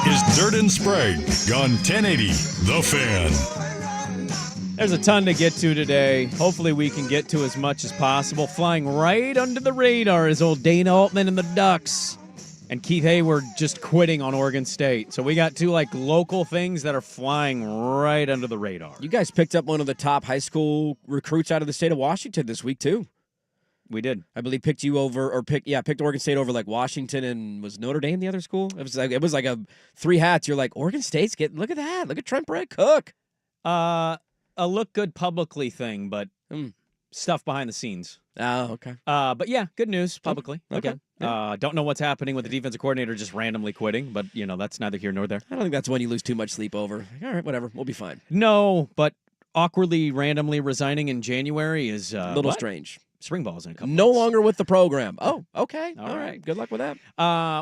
is Dirt and Sprague on 1080 The Fan.
There's a ton to get to today. Hopefully we can get to as much as possible. Flying right under the radar is old Dana Altman and the Ducks. And Keith Hayward just quitting on Oregon State. So we got two local things that are flying right under the radar.
You guys picked up one of the top high school recruits out of the state of Washington this week too.
We did.
I believe picked Oregon State over Washington and was Notre Dame the other school. It was like a three hats. You're like, Oregon State's look at that. Look at Trent Brett Cook.
A look good publicly thing, but stuff behind the scenes.
Oh, okay.
But yeah, good news publicly.
Okay.
Don't know what's happening with the defensive coordinator just randomly quitting, but that's neither here nor there.
I don't think that's one you lose too much sleep over. All right, whatever. We'll be fine.
No, but awkwardly, randomly resigning in January is
a little strange.
Spring ball's in a couple
No
months.
longer with the program. Oh, okay.
All right.
Good luck with that.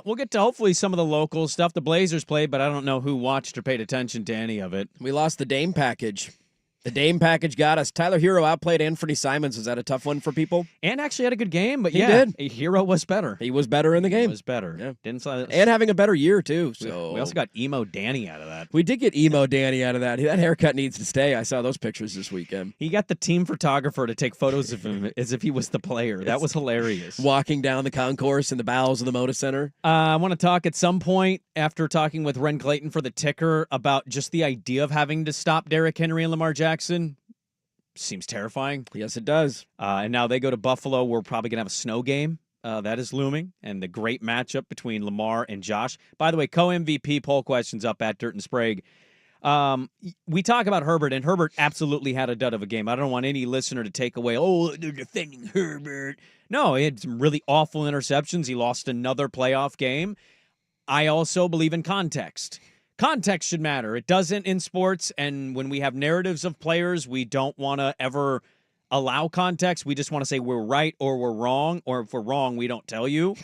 We'll get to hopefully some of the local stuff. The Blazers played, but I don't know who watched or paid attention to any of it.
We lost the Dame package. The Dame package got us. Tyler Hero outplayed Anthony Simons. Was that a tough one for people?
And actually had a good game, but
He did.
Hero was better.
He was better in the game.
He was better.
Yeah.
And
having a better year, too. So
we also got Emo Danny out of that.
We did get Emo Danny out of that. That haircut needs to stay. I saw those pictures this weekend.
He got the team photographer to take photos of him as if he was the player. That was hilarious.
Walking down the concourse in the bowels of the Moda Center.
I want to talk at some point after talking with Ren Clayton for the ticker about just the idea of having to stop Derrick Henry and Lamar Jackson. Seems terrifying.
Yes, it does.
And now they go to Buffalo. We're probably going to have a snow game. That is looming. And the great matchup between Lamar and Josh. By the way, co-MVP poll questions up at Dirt and Sprague. We talk about Herbert, and Herbert absolutely had a dud of a game. I don't want any listener to take away, they're defending Herbert. No, he had some really awful interceptions. He lost another playoff game. I also believe in context. Context should matter. It doesn't in sports, and when we have narratives of players, we don't want to ever allow context. We just want to say we're right or we're wrong, or if we're wrong, we don't tell you.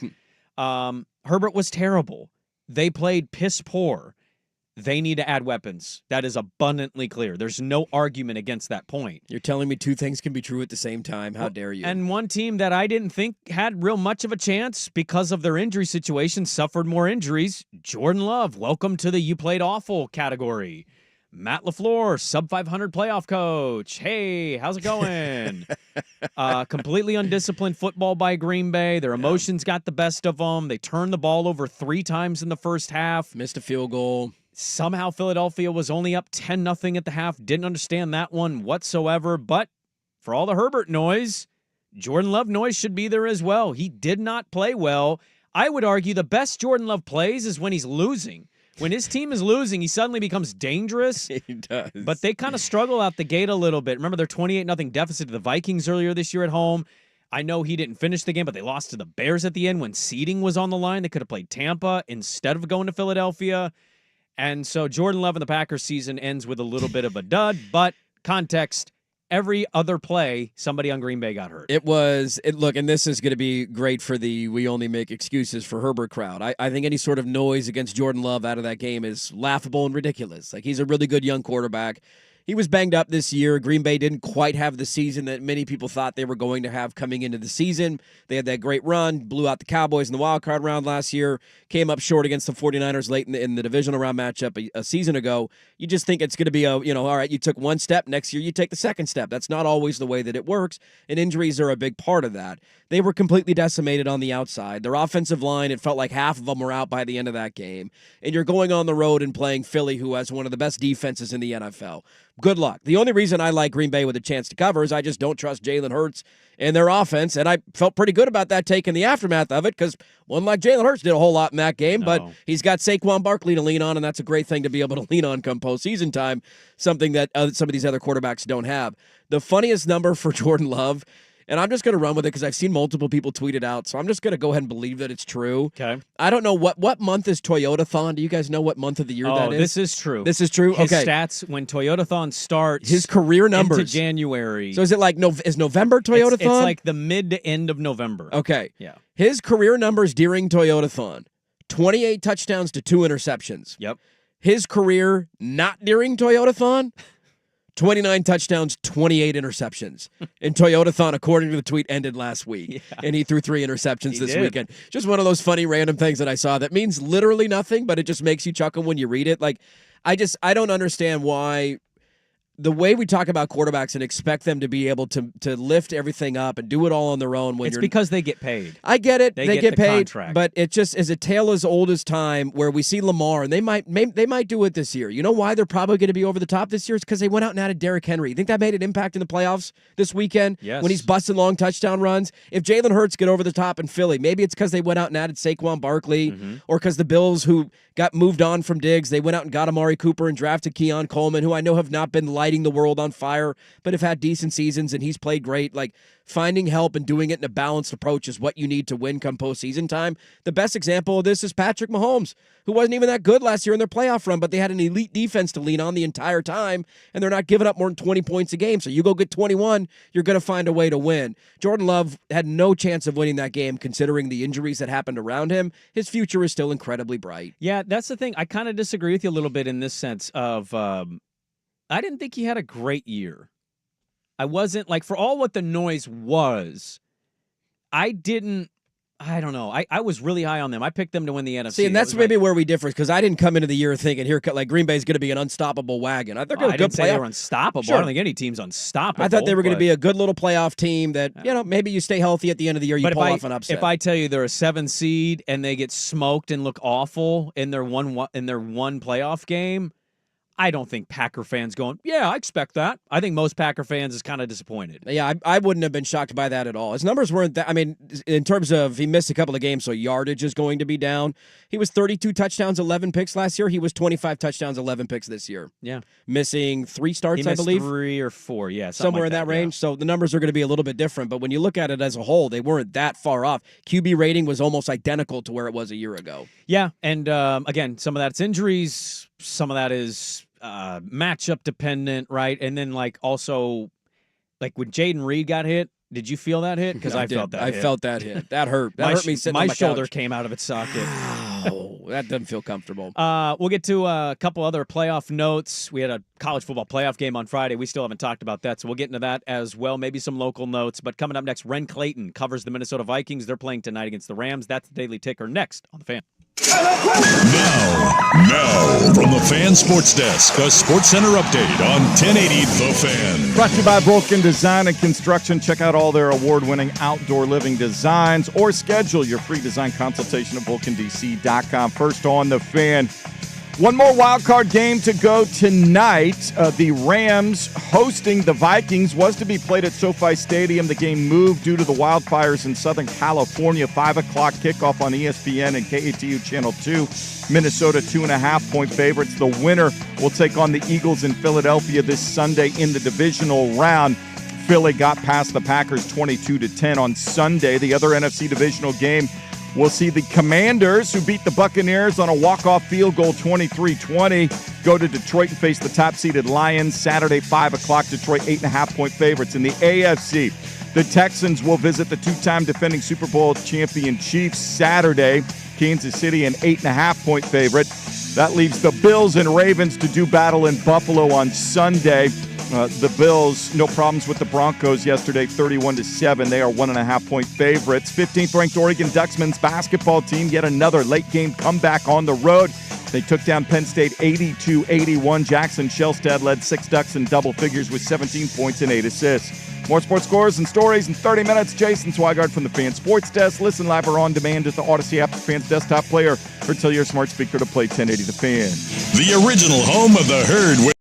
Herbert was terrible. They played piss poor. They need to add weapons. That is abundantly clear. There's no argument against that point.
You're telling me two things can be true at the same time. How dare you?
And one team that I didn't think had real much of a chance because of their injury situation suffered more injuries. Jordan Love, welcome to the you played awful category. Matt LaFleur, sub-500 playoff coach. Hey, how's it going? Completely undisciplined football by Green Bay. Their emotions got the best of them. They turned the ball over 3 times in the first half.
Missed a field goal.
Somehow Philadelphia was only up 10-0 at the half. Didn't understand that one whatsoever. But for all the Herbert noise, Jordan Love noise should be there as well. He did not play well. I would argue the best Jordan Love plays is when he's losing. When his team is losing, he suddenly becomes dangerous.
He does.
But they kind of struggle out the gate a little bit. Remember their 28-0 deficit to the Vikings earlier this year at home. I know he didn't finish the game, but they lost to the Bears at the end when seeding was on the line. They could have played Tampa instead of going to Philadelphia. And so Jordan Love and the Packers season ends with a little bit of a dud, but context, every other play, somebody on Green Bay got hurt.
Look, and this is going to be great for the we only make excuses for Herbert crowd. I think any sort of noise against Jordan Love out of that game is laughable and ridiculous. Like, he's a really good young quarterback. He was banged up this year. Green Bay didn't quite have the season that many people thought they were going to have coming into the season. They had that great run, blew out the Cowboys in the wild card round last year, came up short against the 49ers late in the divisional round matchup a season ago. You just think it's going to be all right, you took one step, next year you take the second step. That's not always the way that it works, and injuries are a big part of that. They were completely decimated on the outside. Their offensive line, it felt like half of them were out by the end of that game. And you're going on the road and playing Philly, who has one of the best defenses in the NFL. Good luck. The only reason I like Green Bay with a chance to cover is I just don't trust Jalen Hurts and their offense, and I felt pretty good about that take in the aftermath of it because one like Jalen Hurts did a whole lot in that game, but he's got Saquon Barkley to lean on, and that's a great thing to be able to lean on come postseason time, something that some of these other quarterbacks don't have. The funniest number for Jordan Love, and I'm just going to run with it because I've seen multiple people tweet it out, so I'm just going to go ahead and believe that it's true.
Okay.
I don't know what month is Toyotathon. Do you guys know what month of the year that is?
This is true.
This is true?
His
okay.
stats, when Toyotathon starts.
His career numbers.
Into January.
So is it like, is November Toyotathon?
It's like the mid to end of November.
Okay.
Yeah.
His career numbers during Toyotathon, 28 touchdowns to 2 interceptions.
Yep.
His career not during Toyotathon, 29 touchdowns, 28 interceptions. And Toyotathon, according to the tweet, ended last week.
Yeah.
And he threw 3 interceptions this
did.
weekend. Just one of those funny random things that I saw that means literally nothing, but it just makes you chuckle when you read it. Like, I don't understand why the way we talk about quarterbacks and expect them to be able to lift everything up and do it all on their own when
it's because they get paid.
I get it. They get
the
paid,
contract.
but it just is a tale as old as time where we see Lamar, and they might do it this year. You know why they're probably going to be over the top this year? It's because they went out and added Derrick Henry. You think that made an impact in the playoffs this weekend?
Yes.
When he's busting long touchdown runs? If Jalen Hurts get over the top in Philly, maybe it's because they went out and added Saquon Barkley, or because the Bills, who got moved on from Diggs, they went out and got Amari Cooper and drafted Keon Coleman, who I know have not been lighting the world on fire, but have had decent seasons, and he's played great. Like, finding help and doing it in a balanced approach is what you need to win come postseason time. The best example of this is Patrick Mahomes, who wasn't even that good last year in their playoff run, but they had an elite defense to lean on the entire time, and they're not giving up more than 20 points a game. So you go get 21, you're going to find a way to win. Jordan Love had no chance of winning that game considering the injuries that happened around him. His future is still incredibly bright.
Yeah, that's the thing. I kind of disagree with you a little bit in this sense of I didn't think he had a great year. I wasn't, like, for all what the noise was, I don't know. I was really high on them. I picked them to win the NFC.
See, and that's maybe where we differ, because I didn't come into the year thinking, like, Green Bay's going to be an unstoppable wagon. I thought
I didn't say they were unstoppable.
Sure.
I don't think any team's unstoppable.
I thought they were going to be a good little playoff team that, maybe you stay healthy at the end of the year, you pull off an upset.
If I tell you they're a 7 seed and they get smoked and look awful in their one playoff game, I don't think Packer fans going, yeah, I expect that. I think most Packer fans is kind of disappointed.
Yeah, I wouldn't have been shocked by that at all. His numbers weren't that. I mean, in terms of he missed a couple of games, so yardage is going to be down. He was 32 touchdowns, 11 picks last year. He was 25 touchdowns, 11 picks this year.
Yeah.
Missing 3 starts,
I
believe.
3 or 4, yeah.
Somewhere
like
in that range.
Yeah.
So the numbers are going to be a little bit different. But when you look at it as a whole, they weren't that far off. QB rating was almost identical to where it was a year ago.
Yeah, and again, some of that's injuries. Some of that is matchup dependent, right? And then, like, also, like, when Jaden Reed got hit, did you feel that hit? Because I felt that hit.
I felt that hit. That hurt. That hurt me sitting on my
shoulder
couch.
came out of its socket.
Oh, that doesn't feel comfortable.
We'll get to a couple other playoff notes. We had a college football playoff game on Friday. We still haven't talked about that, so we'll get into that as well. Maybe some local notes. But coming up next, Ren Clayton covers the Minnesota Vikings. They're playing tonight against the Rams. That's the Daily Ticker next on The Fan.
Now, from the Fan Sports Desk, a Sports Center update on 1080 The Fan.
Brought to you by Vulcan Design and Construction. Check out all their award-winning outdoor living designs or schedule your free design consultation at vulcandc.com. First on The Fan. One more wild card game to go tonight. The Rams hosting the Vikings was to be played at SoFi Stadium. The game moved due to the wildfires in Southern California. 5 o'clock kickoff on ESPN and KATU Channel 2. Minnesota 2.5-point favorites. The winner will take on the Eagles in Philadelphia this Sunday in the divisional round. Philly got past the Packers 22-10 on Sunday. The other NFC divisional game, we'll see the Commanders, who beat the Buccaneers on a walk-off field goal 23-20, go to Detroit and face the top-seeded Lions Saturday, 5 o'clock. Detroit 8.5-point favorites. In the AFC, the Texans will visit the 2-time defending Super Bowl champion Chiefs Saturday. Kansas City an 8.5-point favorite. That leaves the Bills and Ravens to do battle in Buffalo on Sunday. The Bills, no problems with the Broncos yesterday, 31-7. They are 1.5-point favorites. 15th ranked Oregon Ducks men's basketball team, yet another late game comeback on the road. They took down Penn State 82-81. Jackson Shellstad led 6 Ducks in double figures with 17 points and 8 assists. More sports scores and stories in 30 minutes. Jason Swigard from the Fan Sports Desk. Listen live or on demand at the Odyssey app, the Fan's desktop player, or tell your smart speaker to play 1080 The Fan.
The original home of the Herd.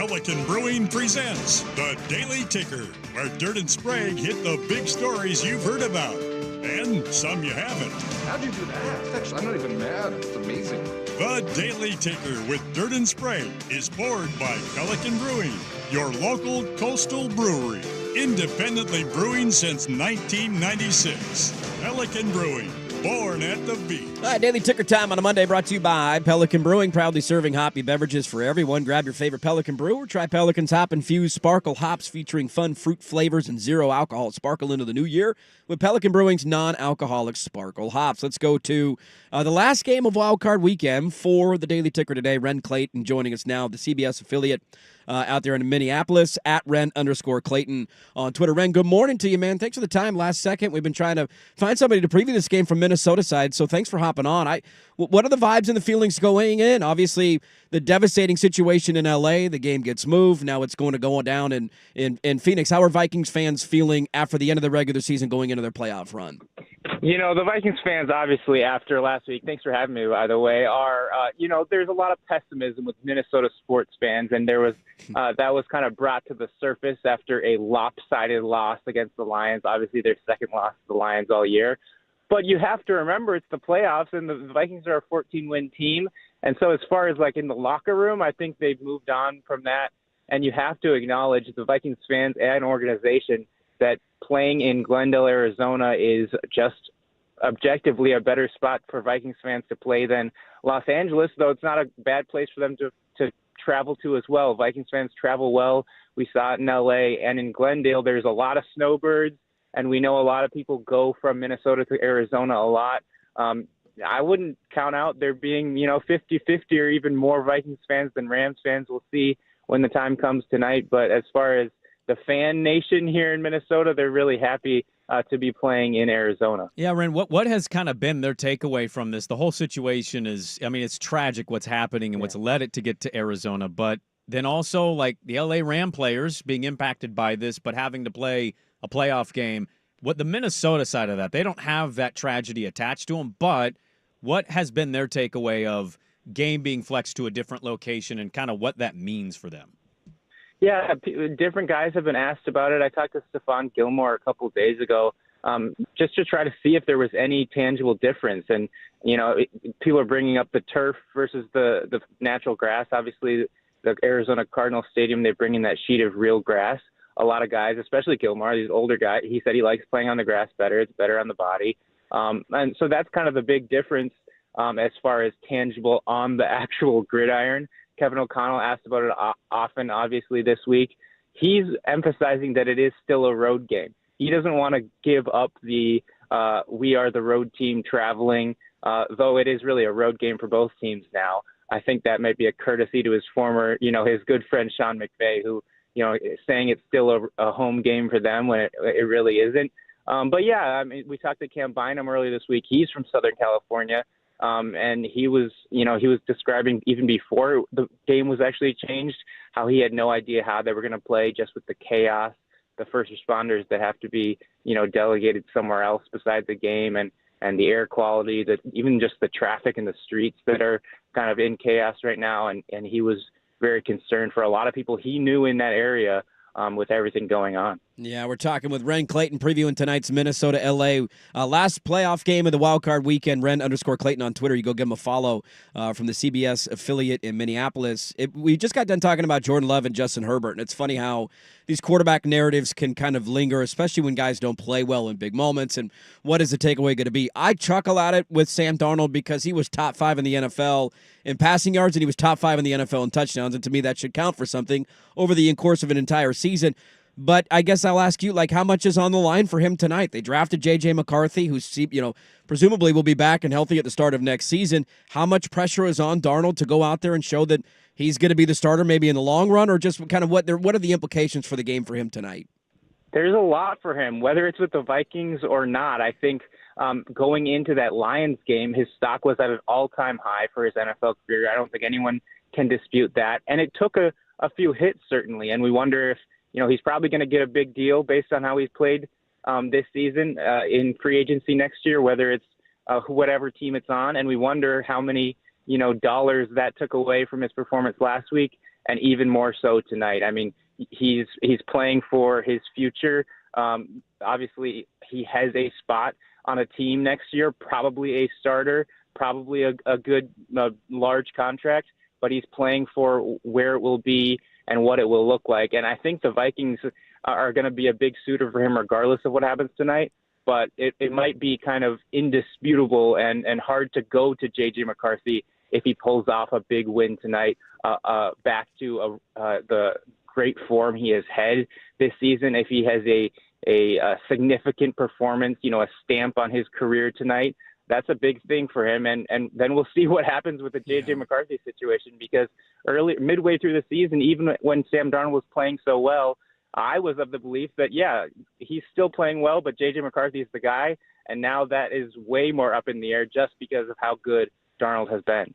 Pelican Brewing presents The Daily Ticker, where Dirt and Sprague hit the big stories you've heard about, and some you haven't.
How'd you do that? Actually, I'm not even mad. It's amazing.
The Daily Ticker with Dirt and Sprague is poured by Pelican Brewing, your local coastal brewery. Independently brewing since 1996. Pelican Brewing, born at the beach.
All right, Daily Ticker time on a Monday brought to you by Pelican Brewing, proudly serving hoppy beverages for everyone. Grab your favorite Pelican brew or try Pelican's hop-infused sparkle hops featuring fun fruit flavors and zero alcohol. Sparkle into the new year with Pelican Brewing's non-alcoholic sparkle hops. Let's go to the last game of Wild Card Weekend for the Daily Ticker today. Ren Clayton joining us now, the CBS affiliate out there in Minneapolis, at Ren_Clayton on Twitter. Ren, good morning to you, man. Thanks for the time last second. We've been trying to find somebody to preview this game from Minnesota side, so thanks for hopping on. What are the vibes and the feelings going in? Obviously, the devastating situation in L.A., the game gets moved. Now it's going to go down in Phoenix. How are Vikings fans feeling after the end of the regular season going into their playoff run?
You know, the Vikings fans, obviously, after last week, thanks for having me, by the way, are, there's a lot of pessimism with Minnesota sports fans, and there was that was kind of brought to the surface after a lopsided loss against the Lions, obviously their second loss to the Lions all year. But you have to remember it's the playoffs, and the Vikings are a 14-win team, and so as far as, like, in the locker room, I think they've moved on from that, and you have to acknowledge the Vikings fans and organization that playing in Glendale, Arizona is just objectively a better spot for Vikings fans to play than Los Angeles, though it's not a bad place for them to travel to as well. Vikings fans travel well. We saw it in LA and in Glendale. There's a lot of snowbirds, and we know a lot of people go from Minnesota to Arizona a lot. I wouldn't count out there being, 50-50 or even more Vikings fans than Rams fans. We'll see when the time comes tonight. But as far as the fan nation here in Minnesota, they're really happy to be playing in Arizona.
Yeah, Ren, what has kind of been their takeaway from this? The whole situation is, it's tragic what's happening and what's led it to get to Arizona. But then also, like, the L.A. Ram players being impacted by this but having to play a playoff game. What the Minnesota side of that, they don't have that tragedy attached to them. But what has been their takeaway of game being flexed to a different location and kind of what that means for them?
Yeah, different guys have been asked about it. I talked to Stephon Gilmore a couple of days ago just to try to see if there was any tangible difference. And, people are bringing up the turf versus the natural grass. Obviously, the Arizona Cardinal Stadium, they bring in that sheet of real grass. A lot of guys, especially Gilmore, these older guys, he said he likes playing on the grass better. It's better on the body. And so that's kind of the big difference as far as tangible on the actual gridiron. Kevin O'Connell asked about it often, obviously, this week. He's emphasizing that it is still a road game. He doesn't want to give up the we are the road team traveling, though it is really a road game for both teams now. I think that might be a courtesy to his former, his good friend Sean McVay, who, saying it's still a home game for them when it really isn't. But, yeah, we talked to Cam Bynum earlier this week. He's from Southern California. And he was describing even before the game was actually changed, how he had no idea how they were going to play just with the chaos, the first responders that have to be, delegated somewhere else besides the game and the air quality, that even just the traffic in the streets that are kind of in chaos right now. And he was very concerned for a lot of people he knew in that area with everything going on.
Yeah, we're talking with Ren Clayton, previewing tonight's Minnesota-LA last playoff game of the Wild Card Weekend. Ren_Clayton on Twitter. You go give him a follow from the CBS affiliate in Minneapolis. We just got done talking about Jordan Love and Justin Herbert, and it's funny how these quarterback narratives can kind of linger, especially when guys don't play well in big moments. And what is the takeaway going to be? I chuckle at it with Sam Darnold because he was top 5 in the NFL in passing yards, and he was top 5 in the NFL in touchdowns, and to me that should count for something over the course of an entire season. But I guess I'll ask you, how much is on the line for him tonight? They drafted J.J. McCarthy, who's, presumably will be back and healthy at the start of next season. How much pressure is on Darnold to go out there and show that he's going to be the starter maybe in the long run, or just kind of what are the implications for the game for him tonight?
There's a lot for him, whether it's with the Vikings or not. I think going into that Lions game, his stock was at an all-time high for his NFL career. I don't think anyone can dispute that. And it took a few hits, certainly, and we wonder if he's probably going to get a big deal based on how he's played this season in free agency next year, whether it's whatever team it's on. And we wonder how many, dollars that took away from his performance last week. and even more so tonight. I mean, he's playing for his future. Obviously, he has a spot on a team next year, probably a starter, probably a good large contract, but he's playing for where it will be and what it will look like. And I think the Vikings are going to be a big suitor for him regardless of what happens tonight. But it might be kind of indisputable and hard to go to J.J. McCarthy if he pulls off a big win tonight, back to the great form he has had this season. If he has a significant performance, a stamp on his career tonight, that's a big thing for him. And then we'll see what happens with the J.J. McCarthy situation, because midway through the season, even when Sam Darnold was playing so well, I was of the belief that, he's still playing well, but J.J. McCarthy is the guy. And now that is way more up in the air just because of how good Darnold has been.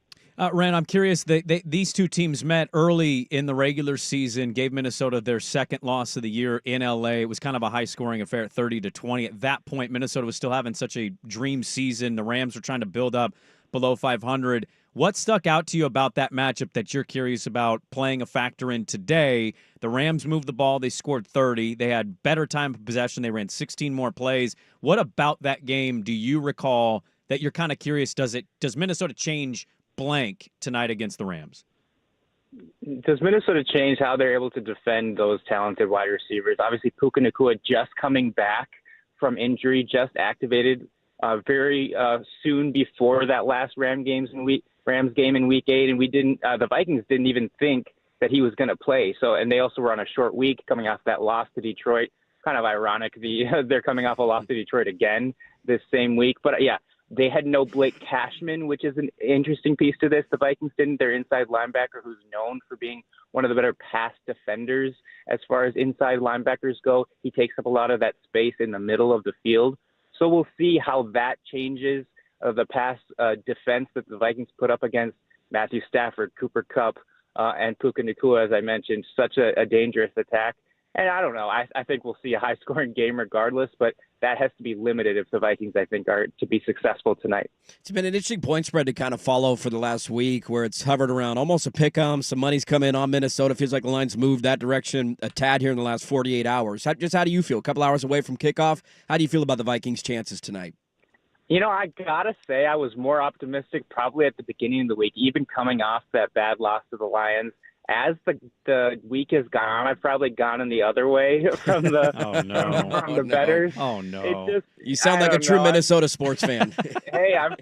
Ren, I'm curious, these two teams met early in the regular season, gave Minnesota their second loss of the year in L.A. It was kind of a high-scoring affair at 30-20. At that point, Minnesota was still having such a dream season. The Rams were trying to build up below 500. What stuck out to you about that matchup that you're curious about playing a factor in today? The Rams moved the ball. They scored 30. They had better time of possession. They ran 16 more plays. What about that game do you recall that you're kind of curious? Does Minnesota change blank tonight against the Rams?
Does Minnesota change how they're able to defend those talented wide receivers? Obviously, Puka Nacua just coming back from injury, just activated very soon before that last Rams game in Week 8, and the Vikings didn't even think that he was going to play. So, and they also were on a short week coming off that loss to Detroit. Kind of ironic, they're coming off a loss to Detroit again this same week. But they had no Blake Cashman, which is an interesting piece to this. The Vikings didn't. Their inside linebacker, who's known for being one of the better pass defenders as far as inside linebackers go, he takes up a lot of that space in the middle of the field. So we'll see how that changes the pass defense that the Vikings put up against Matthew Stafford, Cooper Kupp, and Puka Nacua, as I mentioned. Such a dangerous attack. And I don't know. I think we'll see a high-scoring game regardless, but that has to be limited if the Vikings, I think, are to be successful tonight.
It's been an interesting point spread to kind of follow for the last week, where it's hovered around almost a pick-em. Some money's come in on Minnesota. Feels like the line's moved that direction a tad here in the last 48 hours. How do you feel? A couple hours away from kickoff. How do you feel about the Vikings' chances tonight?
I got to say I was more optimistic probably at the beginning of the week, even coming off that bad loss to the Lions. As the week has gone on, I've probably gone in the other way from the bettors.
Oh no!
You sound like a true Minnesota sports fan.
Hey, I'm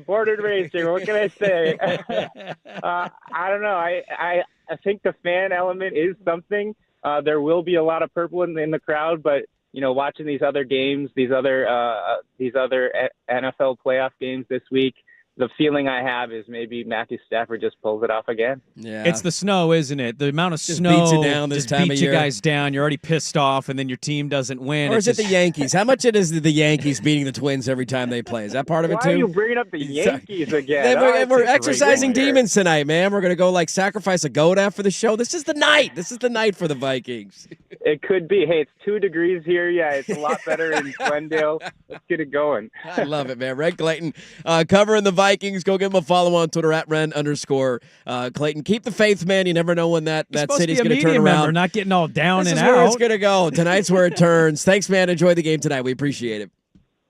born and raised here. What can I say? I don't know. I think the fan element is something. There will be a lot of purple in the crowd, but watching these other games, these other NFL playoff games this week, the feeling I have is maybe Matthew Stafford just pulls it off again.
Yeah,
it's the snow, isn't it? The amount of snow
beats you down this time
beats
of year.
You guys down. You're already pissed off, and then your team doesn't win.
Or is it the Yankees? How much it is the Yankees beating the Twins every time they play? Is that part of it too?
Why are you bringing up the Yankees again?
We're exercising demons tonight, man. We're gonna go sacrifice a goat after the show. This is the night. This is the night for the Vikings.
It could be. Hey, it's 2 degrees here. Yeah, it's a lot better in Glendale. Let's get it going.
I love it, man. Ren Clayton covering the Vikings. Go give him a follow on Twitter at @Ren_Clayton. Keep the faith, man. You never know when that city's going to turn around.
Member, not getting all down
this
and
is
out.
Where it's going to go. Tonight's where it turns. Thanks, man. Enjoy the game tonight. We appreciate it.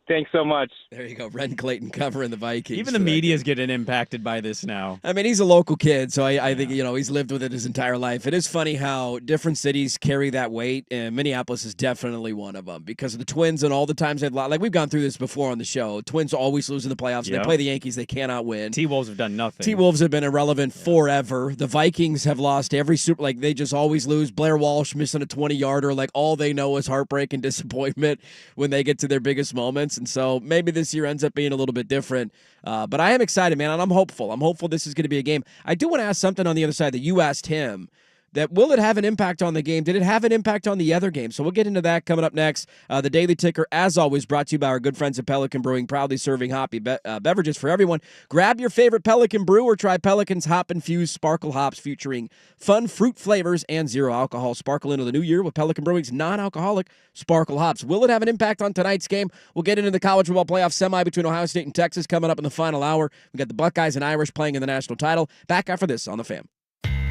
Thanks so much.
There you go. Ren Clayton covering the Vikings.
Even the media's getting impacted by this now.
I mean, he's a local kid, so I think, he's lived with it his entire life. It is funny how different cities carry that weight, and Minneapolis is definitely one of them because of the Twins and all the times they've lost. Like, we've gone through this before on the show. Twins always lose in the playoffs. Yep. They play the Yankees. They cannot win.
T-Wolves have done nothing.
T-Wolves have been irrelevant forever. The Vikings have lost every super. Like, they just always lose. Blair Walsh missing a 20-yarder. Like, all they know is heartbreak and disappointment when they get to their biggest moments. And so maybe this year ends up being a little bit different. But I am excited, man, and I'm hopeful. I'm hopeful this is going to be a game. I do want to ask something on the other side that you asked him. That will it have an impact on the game? Did it have an impact on the other game? So we'll get into that coming up next. The Daily Ticker, as always, brought to you by our good friends at Pelican Brewing, proudly serving hoppy beverages for everyone. Grab your favorite Pelican brew or try Pelican's hop-infused sparkle hops featuring fun fruit flavors and zero alcohol. Sparkle into the new year with Pelican Brewing's non-alcoholic sparkle hops. Will it have an impact on tonight's game? We'll get into the college football playoff semi between Ohio State and Texas coming up in the final hour. We got the Buckeyes and Irish playing in the national title. Back after this on The Fan.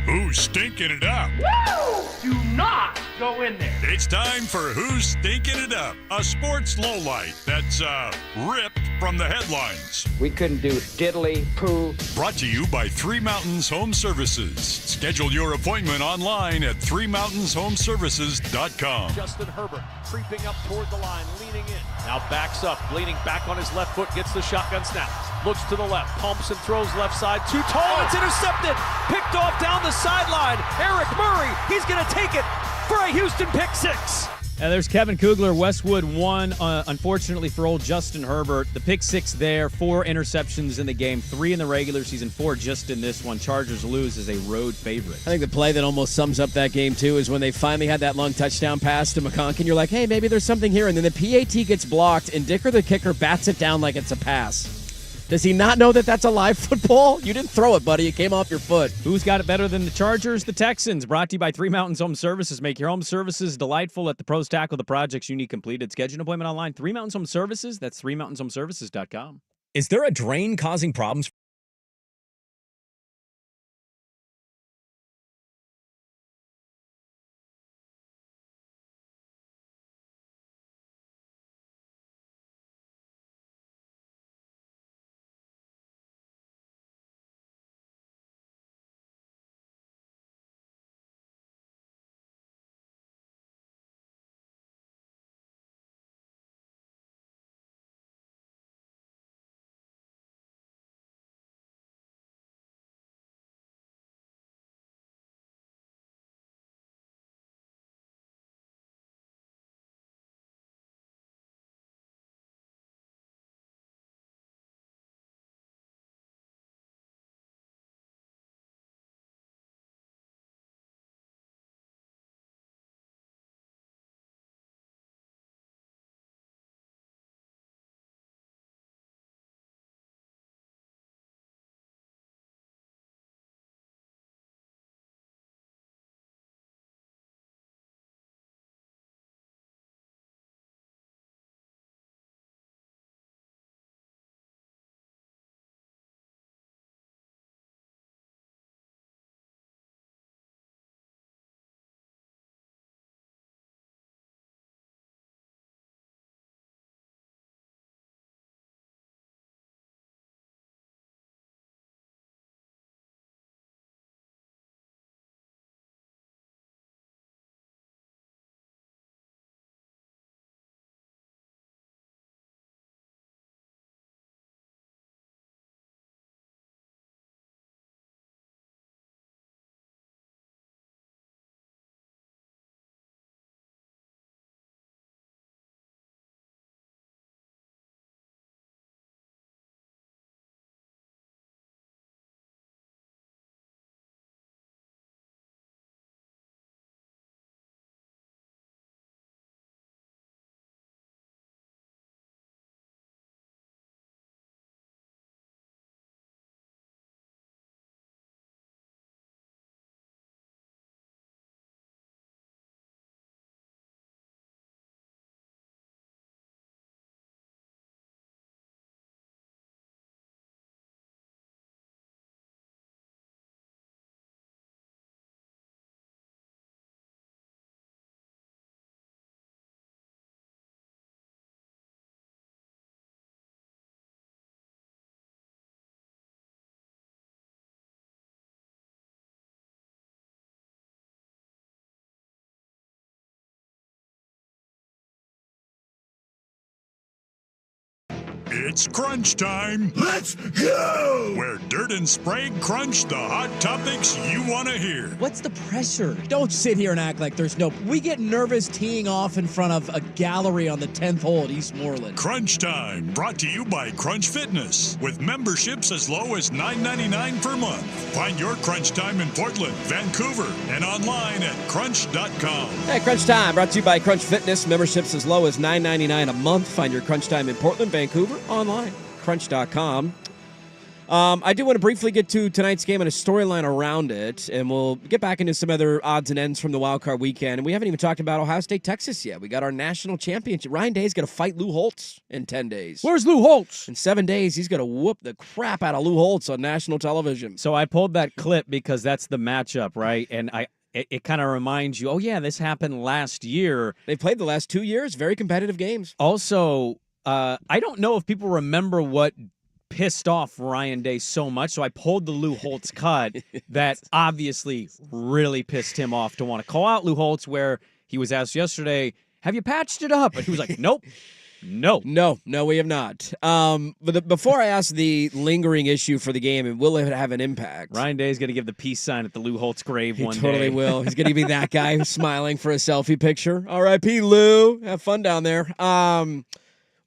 Who's Stinking It Up?
Woo! Do not go in there.
It's time for Who's Stinking It Up, a sports lowlight that's, ripped from the headlines.
We couldn't do diddly poo.
Brought to you by Three Mountains Home Services. Schedule your appointment online at threemountainshomservices.com.
Justin Herbert creeping up toward the line, leaning in. Now backs up, leaning back on his left foot, gets the shotgun snap. Looks to the left, pumps and throws left side. Too tall, it's intercepted. Picked off down the sideline. Eric Murray, he's going to take it for a Houston pick six.
There's Kevin Kugler, Westwood 1. Unfortunately for old Justin Herbert, the pick six there, 4 interceptions in the game, 3 in the regular season, 4 just in this one. Chargers lose as a road favorite.
I think the play that almost sums up that game, too, is when they finally had that long touchdown pass to McConkey. You're like, hey, maybe there's something here. And then the PAT gets blocked, and Dicker, the kicker, bats it down like it's a pass. Does he not know that that's a live football? You didn't throw it, buddy. It came off your foot.
Who's got it better than the Chargers? The Texans. Brought to you by Three Mountains Home Services. Make your home services delightful. Let the pros tackle the projects you need completed. Schedule an appointment online. Three Mountains Home Services. That's threemountainshomservices.com.
Is there a drain causing problems?
It's crunch time.
Let's go!
Where Dirt and Sprague crunch the hot topics you want to hear.
What's the pressure? Don't sit here and act like there's no... We get nervous teeing off in front of a gallery on the 10th hole at Eastmoreland.
Crunch Time, brought to you by Crunch Fitness, with memberships as low as $9.99 per month. Find your Crunch Time in Portland, Vancouver, and online at crunch.com.
Hey, Crunch Time, brought to you by Crunch Fitness. Memberships as low as $9.99 a month. Find your Crunch Time in Portland, Vancouver, online, crunch.com. I do want to briefly get to tonight's game and a storyline around it, and we'll get back into some other odds and ends from the Wild Card weekend. And we haven't even talked about Ohio State, Texas yet. We got our national championship. Ryan Day's going to fight Lou Holtz in 10 days.
Where's Lou Holtz?
In 7 days, he's going to whoop the crap out of Lou Holtz on national television.
So I pulled that clip because that's the matchup, right? And it kind of reminds you, oh, yeah, this happened last year.
They've played the last 2 years, very competitive games.
Also, I don't know if people remember what pissed off Ryan Day so much, so I pulled the Lou Holtz cut that obviously really pissed him off to want to call out Lou Holtz, where he was asked yesterday, have you patched it up? And he was like, nope. No, we have not. But before I ask the lingering issue for the game, and will it have an impact? Ryan Day is going to give the peace sign at the Lou Holtz grave one day.
He totally will. He's going to be that guy who's smiling for a selfie picture. R.I.P. Lou. Have fun down there.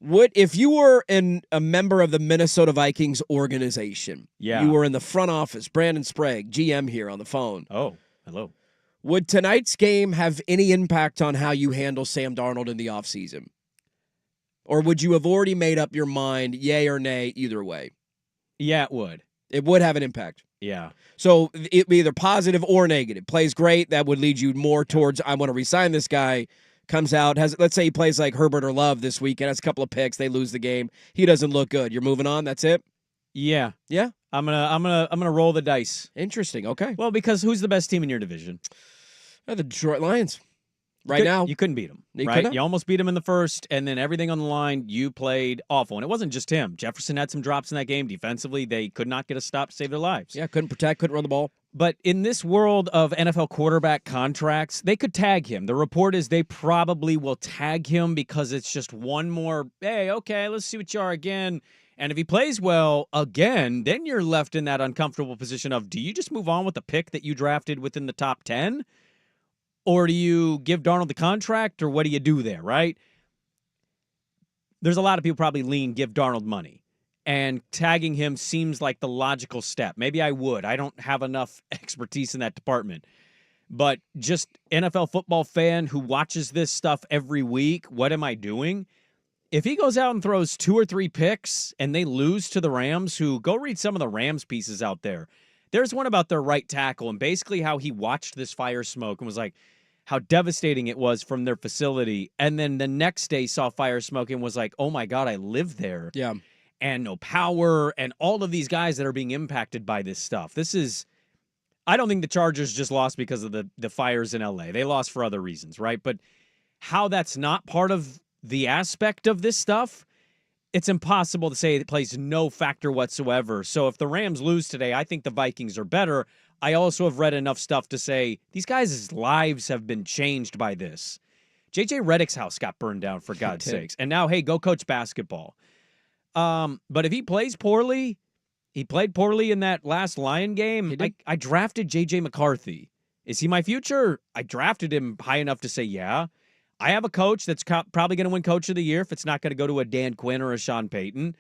If you were a member of the Minnesota Vikings organization, you were in the front office, Brandon Sprague, GM here on the phone.
Oh, hello.
Would tonight's game have any impact on how you handle Sam Darnold in the offseason? Or would you have already made up your mind, yay or nay, either way?
Yeah, it would.
It would have an impact.
Yeah.
So it'd be either positive or negative. Plays great, that would lead you more towards, I want to resign this guy. Comes out, let's say he plays like Herbert or Love this weekend, has a couple of picks, they lose the game. He doesn't look good. You're moving on, that's it?
Yeah.
Yeah?
I'm gonna roll the dice.
Interesting. Okay.
Well, because who's the best team in your division?
The Detroit Lions. Now.
You couldn't beat them,
You
right?
couldn't?
You almost beat them in the first, and then everything on the line, you played awful. And it wasn't just him. Jefferson had some drops in that game. Defensively, they could not get a stop to save their lives.
Yeah, couldn't protect, couldn't run the ball.
But in this world of NFL quarterback contracts, they could tag him. The report is they probably will tag him because it's just one more, hey, okay, let's see what you are again. And if he plays well again, then you're left in that uncomfortable position of, do you just move on with the pick that you drafted within the top 10? Or do you give Darnold the contract, or what do you do there, right? There's a lot of people probably lean give Darnold money. And tagging him seems like the logical step. Maybe I would. I don't have enough expertise in that department. But just NFL football fan who watches this stuff every week, what am I doing? If he goes out and throws 2 or 3 picks and they lose to the Rams, who go read some of the Rams pieces out there. There's one about their right tackle and basically how he watched this fire smoke and was like, how devastating it was from their facility. And then the next day saw fire smoke and was like, oh my God, I live there.
Yeah.
And no power and all of these guys that are being impacted by this stuff. I don't think the Chargers just lost because of the fires in LA. They lost for other reasons, right? But how that's not part of the aspect of this stuff, it's impossible to say it plays no factor whatsoever. So if the Rams lose today, I think the Vikings are better. I also have read enough stuff to say these guys' lives have been changed by this. J.J. Redick's house got burned down, for God's sakes. And now, hey, go coach basketball. But if he plays poorly, he played poorly in that last Lion game. I drafted J.J. McCarthy. Is he my future? I drafted him high enough to say, yeah. I have a coach that's probably going to win Coach of the Year if it's not going to go to a Dan Quinn or a Sean Payton.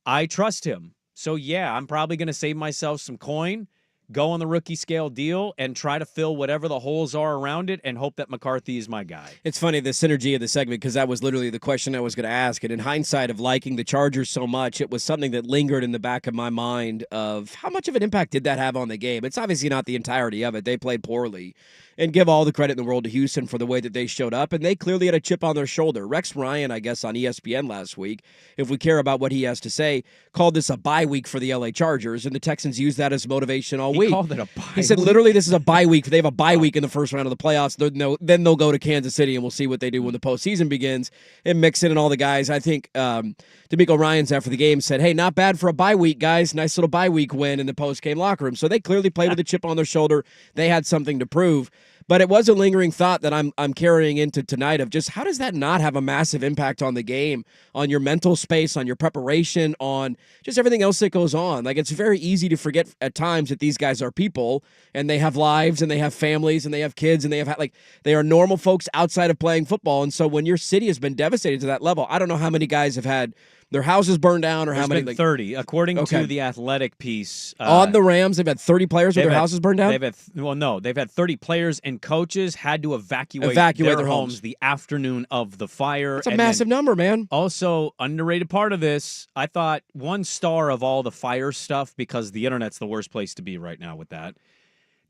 I trust him. So, yeah, I'm probably going to save myself some coin, go on the rookie scale deal, and try to fill whatever the holes are around it and hope that McCarthy is my guy.
It's funny, the synergy of the segment, because that was literally the question I was going to ask. And in hindsight of liking the Chargers so much, it was something that lingered in the back of my mind of how much of an impact did that have on the game? It's obviously not the entirety of it. They played poorly. And give all the credit in the world to Houston for the way that they showed up. And they clearly had a chip on their shoulder. Rex Ryan, I guess, on ESPN last week, if we care about what he has to say, called this a bye week for the LA Chargers. And the Texans used that as motivation all week.
He called it a bye
He said, literally, this is a bye week. They have a bye week in the first round of the playoffs. Then they'll go to Kansas City, and we'll see what they do when the postseason begins. And Mixon and all the guys, I think D'Amico Ryans after the game said, hey, not bad for a bye week, guys. Nice little bye week win in the post-game locker room. So they clearly played with a chip on their shoulder. They had something to prove. But it was a lingering thought that I'm carrying into tonight of just how does that not have a massive impact on the game, on your mental space, on your preparation, on just everything else that goes on. Like, it's very easy to forget at times that these guys are people and they have lives and they have families and they have kids and they are normal folks outside of playing football. And so when your city has been devastated to that level, I don't know how many guys have had their houses burned down, or
There's
how many?
been 30, according to the Athletic piece.
On the Rams, they've had 30 players with their houses burned down?
They've had 30 players and coaches had to evacuate their homes the afternoon of the fire.
It's a massive number, man.
Also, underrated part of this, I thought one star of all the fire stuff, because the internet's the worst place to be right now with that.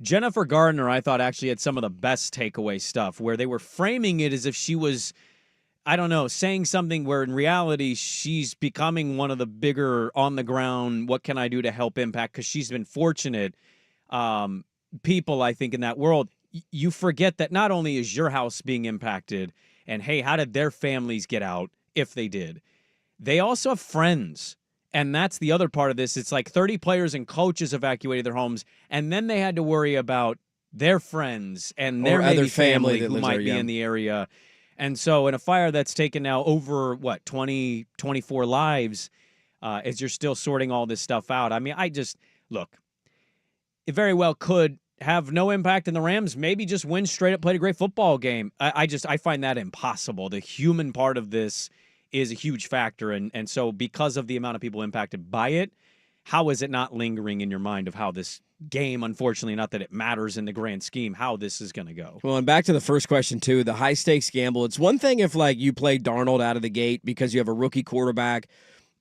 Jennifer Gardner, I thought, actually had some of the best takeaway stuff, where they were framing it as if she was, I don't know, saying something where in reality she's becoming one of the bigger on the ground, what can I do to help impact? Because she's been fortunate. People, I think, in that world, you forget that not only is your house being impacted, and hey, how did their families get out if they did? They also have friends. And that's the other part of this. It's like 30 players and coaches evacuated their homes, and then they had to worry about their friends and their
other
maybe family
that
who
lives
might
there,
be in the area. And so in a fire that's taken now over, 20, 24 lives, as you're still sorting all this stuff out. I mean, look, it very well could have no impact, and the Rams maybe just win straight up, played a great football game. I find that impossible. The human part of this is a huge factor. And so because of the amount of people impacted by it, how is it not lingering in your mind of how this game, unfortunately, not that it matters in the grand scheme, how this is going to go?
Well, and back to the first question, too, the high-stakes gamble. It's one thing if, you play Darnold out of the gate because you have a rookie quarterback,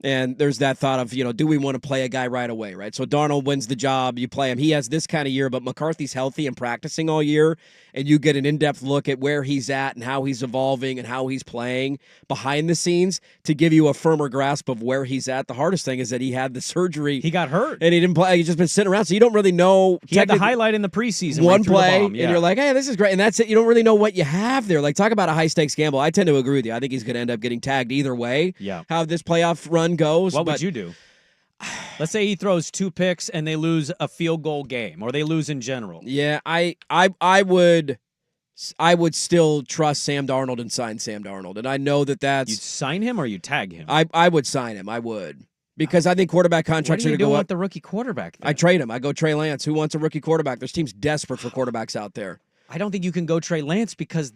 and there's that thought of, do we want to play a guy right away, right? So Darnold wins the job, you play him. He has this kind of year, but McCarthy's healthy and practicing all year, and you get an in-depth look at where he's at and how he's evolving and how he's playing behind the scenes to give you a firmer grasp of where he's at. The hardest thing is that he had the surgery.
He got hurt.
And he didn't play. He's just been sitting around, so you don't really know.
He had the highlight in the preseason.
One play, and you're like, hey, this is great. And that's it. You don't really know what you have there. Talk about a high-stakes gamble. I tend to agree with you. I think he's going to end up getting tagged either way.
Yeah.
How this playoff run goes.
What would you do? Let's say he throws 2 picks and they lose a field goal game, or they lose in general.
Yeah, I would still trust Sam Darnold and sign Sam Darnold. And I know that's...
You'd sign him or you tag him?
I would sign him. I would. Because I think quarterback contracts are going to go up.
What do you do with the rookie quarterback then?
I trade him. I go Trey Lance. Who wants a rookie quarterback? There's teams desperate for quarterbacks out there.
I don't think you can go Trey Lance because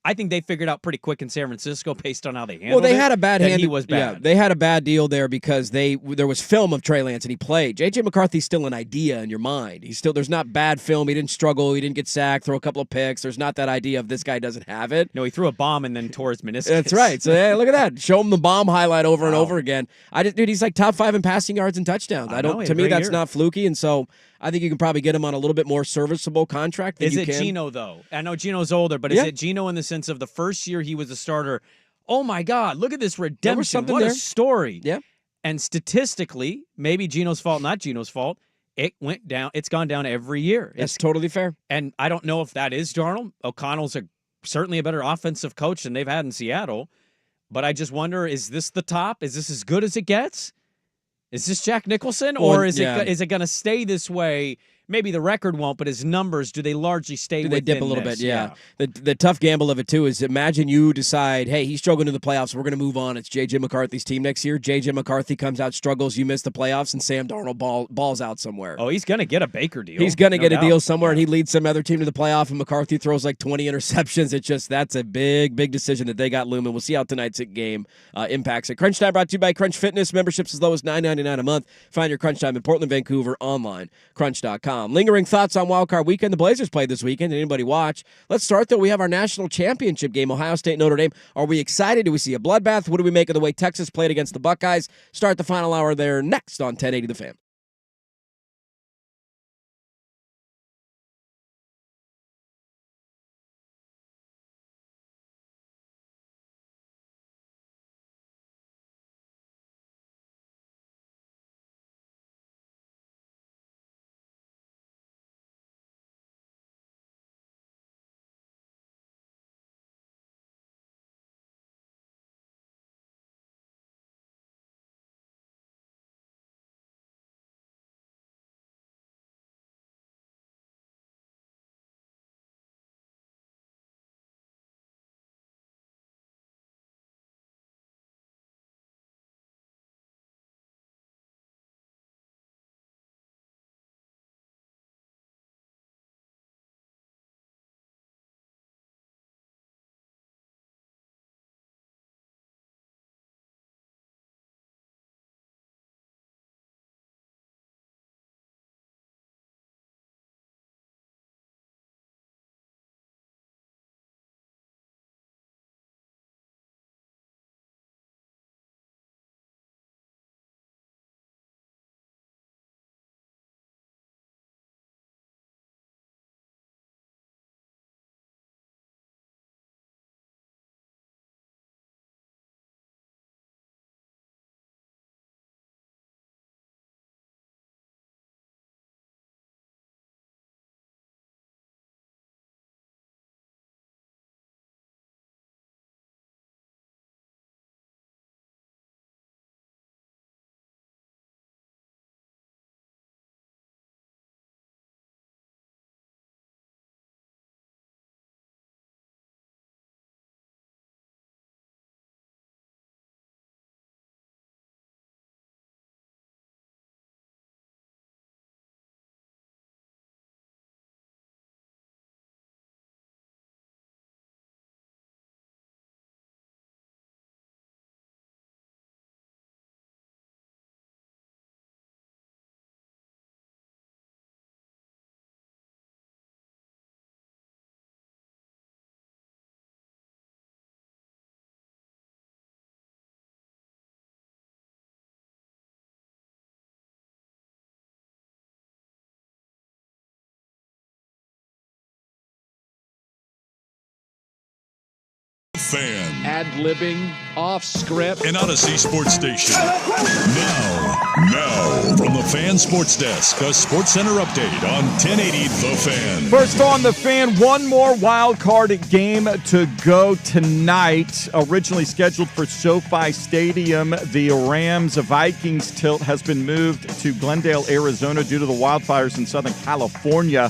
I think they figured out pretty quick in San Francisco based on how they handled it.
Well, they had a bad hand.
He was bad.
Yeah, they had a bad deal there because there was film of Trey Lance and he played. J.J. McCarthy's still an idea in your mind. There's not bad film. He didn't struggle. He didn't get sacked, throw a couple of picks. There's not that idea of this guy doesn't have it.
No, he threw a bomb and then tore his meniscus.
That's right. So hey, look at that. Show him the bomb highlight over and over again. Dude, he's like top 5 in passing yards and touchdowns. To me, that's not fluky, and so I think you can probably get him on a little bit more serviceable contract than
you can. Is it Geno, though? I know Geno's older, but is it Geno in the sense of the first year he was a starter? Oh, my God, look at this redemption. What a story.
Yeah.
And statistically, maybe Geno's fault, not Geno's fault, it went down. It's gone down every year.
That's totally fair.
And I don't know if that is Darnold. O'Connell's certainly a better offensive coach than they've had in Seattle. But I just wonder, is this the top? Is this as good as it gets? Is this Jack Nicholson, or is it going to stay this way? Maybe the record won't, but his numbers, do they largely stay within
they dip a little
this?
bit, yeah. The tough gamble of it, too, is imagine you decide, hey, he's struggling in the playoffs, we're going to move on. It's J.J. McCarthy's team next year. J.J. McCarthy comes out, struggles, you miss the playoffs, and Sam Darnold balls out somewhere.
Oh, he's going to get a Baker deal.
He's going to get a deal somewhere, and he leads some other team to the playoff, and McCarthy throws 20 interceptions. That's a big, big decision that they got looming. We'll see how tonight's game impacts it. Crunch Time brought to you by Crunch Fitness. Memberships as low as $9.99 a month. Find your Crunch Time in Portland, Vancouver, online, crunch.com. Lingering thoughts on Wild Card Weekend. The Blazers played this weekend. Did anybody watch? Let's start, though. We have our national championship game, Ohio State, Notre Dame. Are we excited? Do we see a bloodbath? What do we make of the way Texas played against the Buckeyes? Start the final hour there next on 1080 The Fan.
Fan.
Ad-libbing, off script.
An Odyssey Sports Station. Now, from the Fan Sports Desk, a Sports Center update on 1080 The Fan.
First on The Fan, one more wild card game to go tonight. Originally scheduled for SoFi Stadium, the Rams-Vikings tilt has been moved to Glendale, Arizona due to the wildfires in Southern California.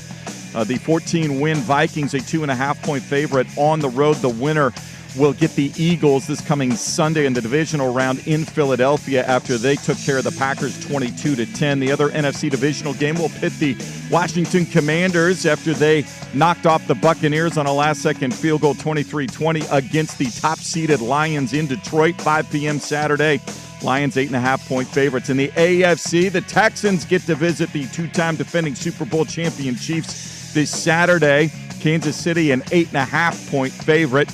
The 14-win Vikings, a 2.5-point favorite on the road. The winner will get the Eagles this coming Sunday in the divisional round in Philadelphia after they took care of the Packers 22-10. The other NFC divisional game will pit the Washington Commanders after they knocked off the Buccaneers on a last-second field goal 23-20 against the top-seeded Lions in Detroit, 5 p.m. Saturday. Lions 8.5-point favorites. In the AFC, the Texans get to visit the two-time defending Super Bowl champion Chiefs this Saturday. Kansas City, an 8.5-point favorite.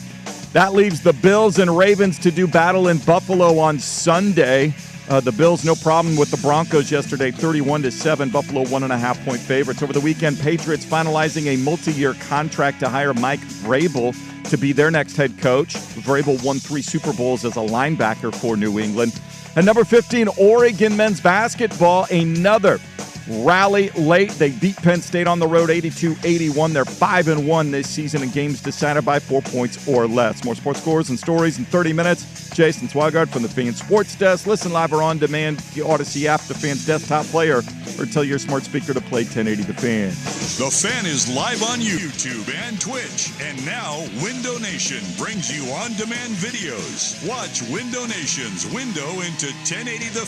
That leaves the Bills and Ravens to do battle in Buffalo on Sunday. The Bills, no problem with the Broncos yesterday, 31-7. Buffalo, 1.5-point favorites. Over the weekend, Patriots finalizing a multi-year contract to hire Mike Vrabel to be their next head coach. Vrabel won 3 Super Bowls as a linebacker for New England. And number 15, Oregon men's basketball, another rally late. They beat Penn State on the road 82-81. They're 5-1 this season in games decided by 4 points or less. More sports scores and stories in 30 minutes. Jason Swigard from the Fan Sports Desk. Listen live or on demand, the Odyssey app, the Fan's desktop player, or tell your smart speaker to play 1080 The Fan.
The Fan is live on YouTube and Twitch. And now, Window Nation brings you on-demand videos. Watch Window Nation's window into 1080 The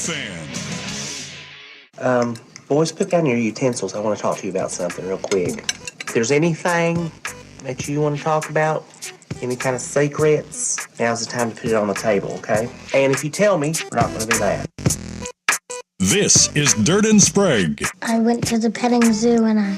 Fan.
Boys, put down your utensils. I want to talk to you about something real quick. If there's anything that you want to talk about, any kind of secrets, now's the time to put it on the table, okay? And if you tell me, we're not going to do that.
This is Dirt and Sprague.
I went to the petting zoo and I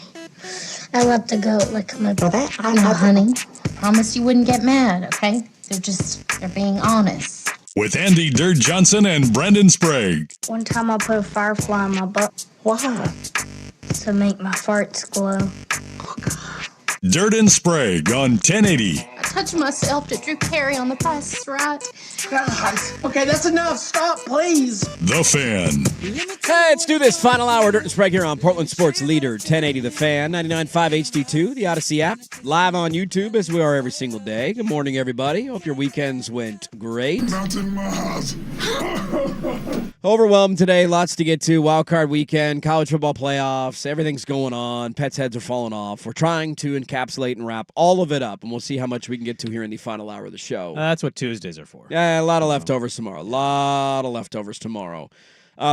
let the goat lick my butt. No, honey. Promise you wouldn't get mad, okay? They're being honest.
With Andy Dirt Johnson and Brendan Sprague.
One time I put a firefly in my butt. Why? To make my farts glow.
Dirt and Sprague on 1080.
I touched myself to Drew Carey on the Price is Right.
Guys, okay, that's enough. Stop, please.
The Fan.
Hey, let's do this. Final hour, Dirt and Sprague here on Portland Sports Leader, 1080 The Fan, 99.5 HD2, the Odyssey app, live on YouTube as we are every single day. Good morning, everybody. Hope your weekends went great.
Not in my house.
Overwhelmed today. Lots to get to. Wild card weekend, college football playoffs. Everything's going on. Pets' heads are falling off. We're trying to encapsulate and wrap all of it up, and we'll see how much we can get to here in the final hour of the show.
That's what Tuesdays are for.
Yeah, a lot of leftovers tomorrow.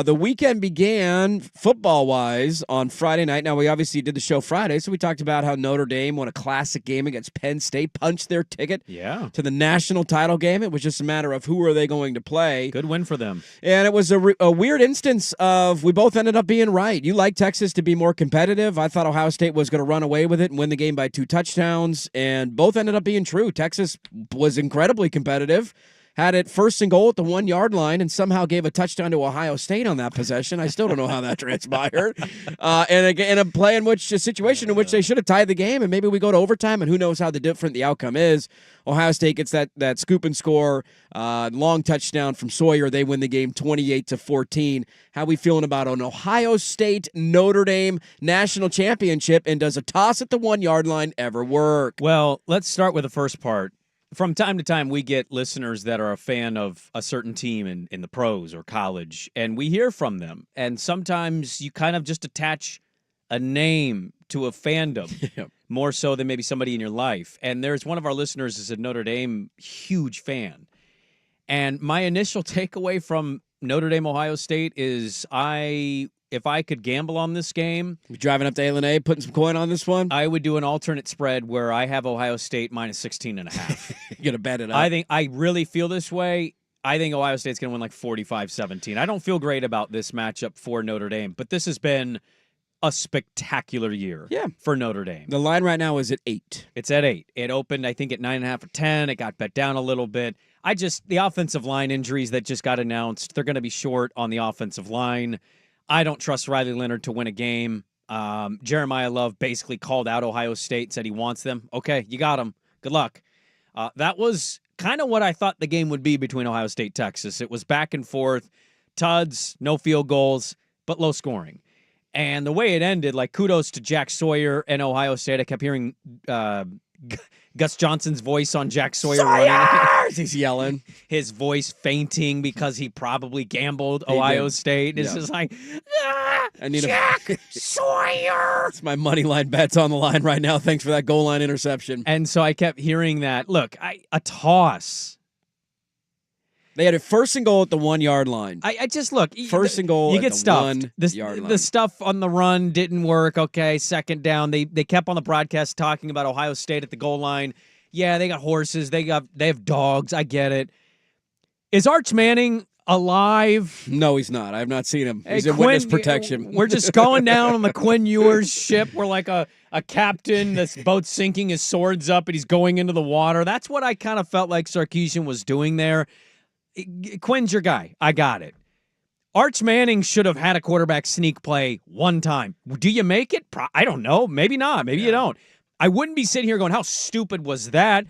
The weekend began football-wise on Friday night. Now, we obviously did the show Friday, so we talked about how Notre Dame won a classic game against Penn State, punched their ticket to the national title game. It was just a matter of who are they going to play.
Good win for them.
And it was a weird instance of we both ended up being right. You like Texas to be more competitive. I thought Ohio State was going to run away with it and win the game by 2 touchdowns, and both ended up being true. Texas was incredibly competitive. Had it first and goal at the 1-yard line and somehow gave a touchdown to Ohio State on that possession. I still don't know how that transpired. And again, a situation in which they should have tied the game, and maybe we go to overtime, and who knows how different the outcome is. Ohio State gets that scoop and score, long touchdown from Sawyer. They win the game 28-14. How we feeling about an Ohio State Notre Dame national championship, and does a toss at the 1-yard line ever work?
Well, let's start with the first part. From time to time, we get listeners that are a fan of a certain team in the pros or college, and we hear from them. And sometimes you kind of just attach a name to a fandom, more so than maybe somebody in your life. And there's one of our listeners is a Notre Dame huge fan. And my initial takeaway from Notre Dame, Ohio State is if I could gamble on this game.
You driving up to A&A, putting some coin on this one?
I would do an alternate spread where I have Ohio State minus 16.5.
You're going to bet it up?
I really feel this way. I think Ohio State's going to win like 45-17. I don't feel great about this matchup for Notre Dame, but this has been a spectacular year for Notre Dame.
The line right now is at 8.
It's at 8. It opened, I think, at 9.5 or 10. It got bet down a little bit. The offensive line injuries that just got announced, they're going to be short on the offensive line. I don't trust Riley Leonard to win a game. Jeremiah Love basically called out Ohio State, said he wants them. Okay, you got them. Good luck. That was kind of what I thought the game would be between Ohio State, Texas. It was back and forth, tuds, no field goals, but low scoring. And the way it ended, like, kudos to Jack Sawyer and Ohio State. I kept hearing Gus Johnson's voice on Jack Sawyer running.
He's yelling.
His voice fainting because he probably gambled Ohio State. It's just like, Jack Sawyer.
It's my money line bet's on the line right now. Thanks for that goal line interception.
And so I kept hearing that. Look, a toss.
They had a 1st and goal at the 1 yard line.
I just look.
1st and goal.
You get stuffed.
1 yard line.
The stuff on the run didn't work. Okay, 2nd down. They kept on the broadcast talking about Ohio State at the goal line. Yeah, they got horses. They have dogs. I get it. Is Arch Manning alive?
No, he's not. I have not seen him. He's in witness protection.
We're just going down on the Quinn Ewers ship. We're like a captain that's boat sinking, his sword's up, and he's going into the water. That's what I kind of felt like Sarkisian was doing there. Quinn's your guy. I got it. Arch Manning should have had a quarterback sneak play one time. Do you make it? I don't know. Maybe not. Maybe you don't. I wouldn't be sitting here going, how stupid was that?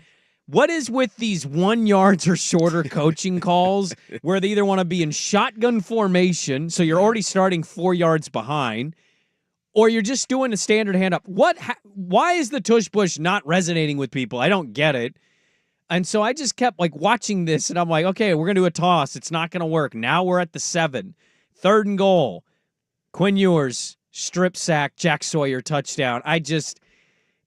What is with these 1 yards or shorter coaching calls where they either want to be in shotgun formation, so you're already starting 4 yards behind, or you're just doing a standard hand up? Why is the tush push not resonating with people? I don't get it. And so I just kept like watching this, and I'm like, okay, we're going to do a toss. It's not going to work. Now we're at the 7. 3rd and goal. Quinn Ewers, strip sack, Jack Sawyer, touchdown.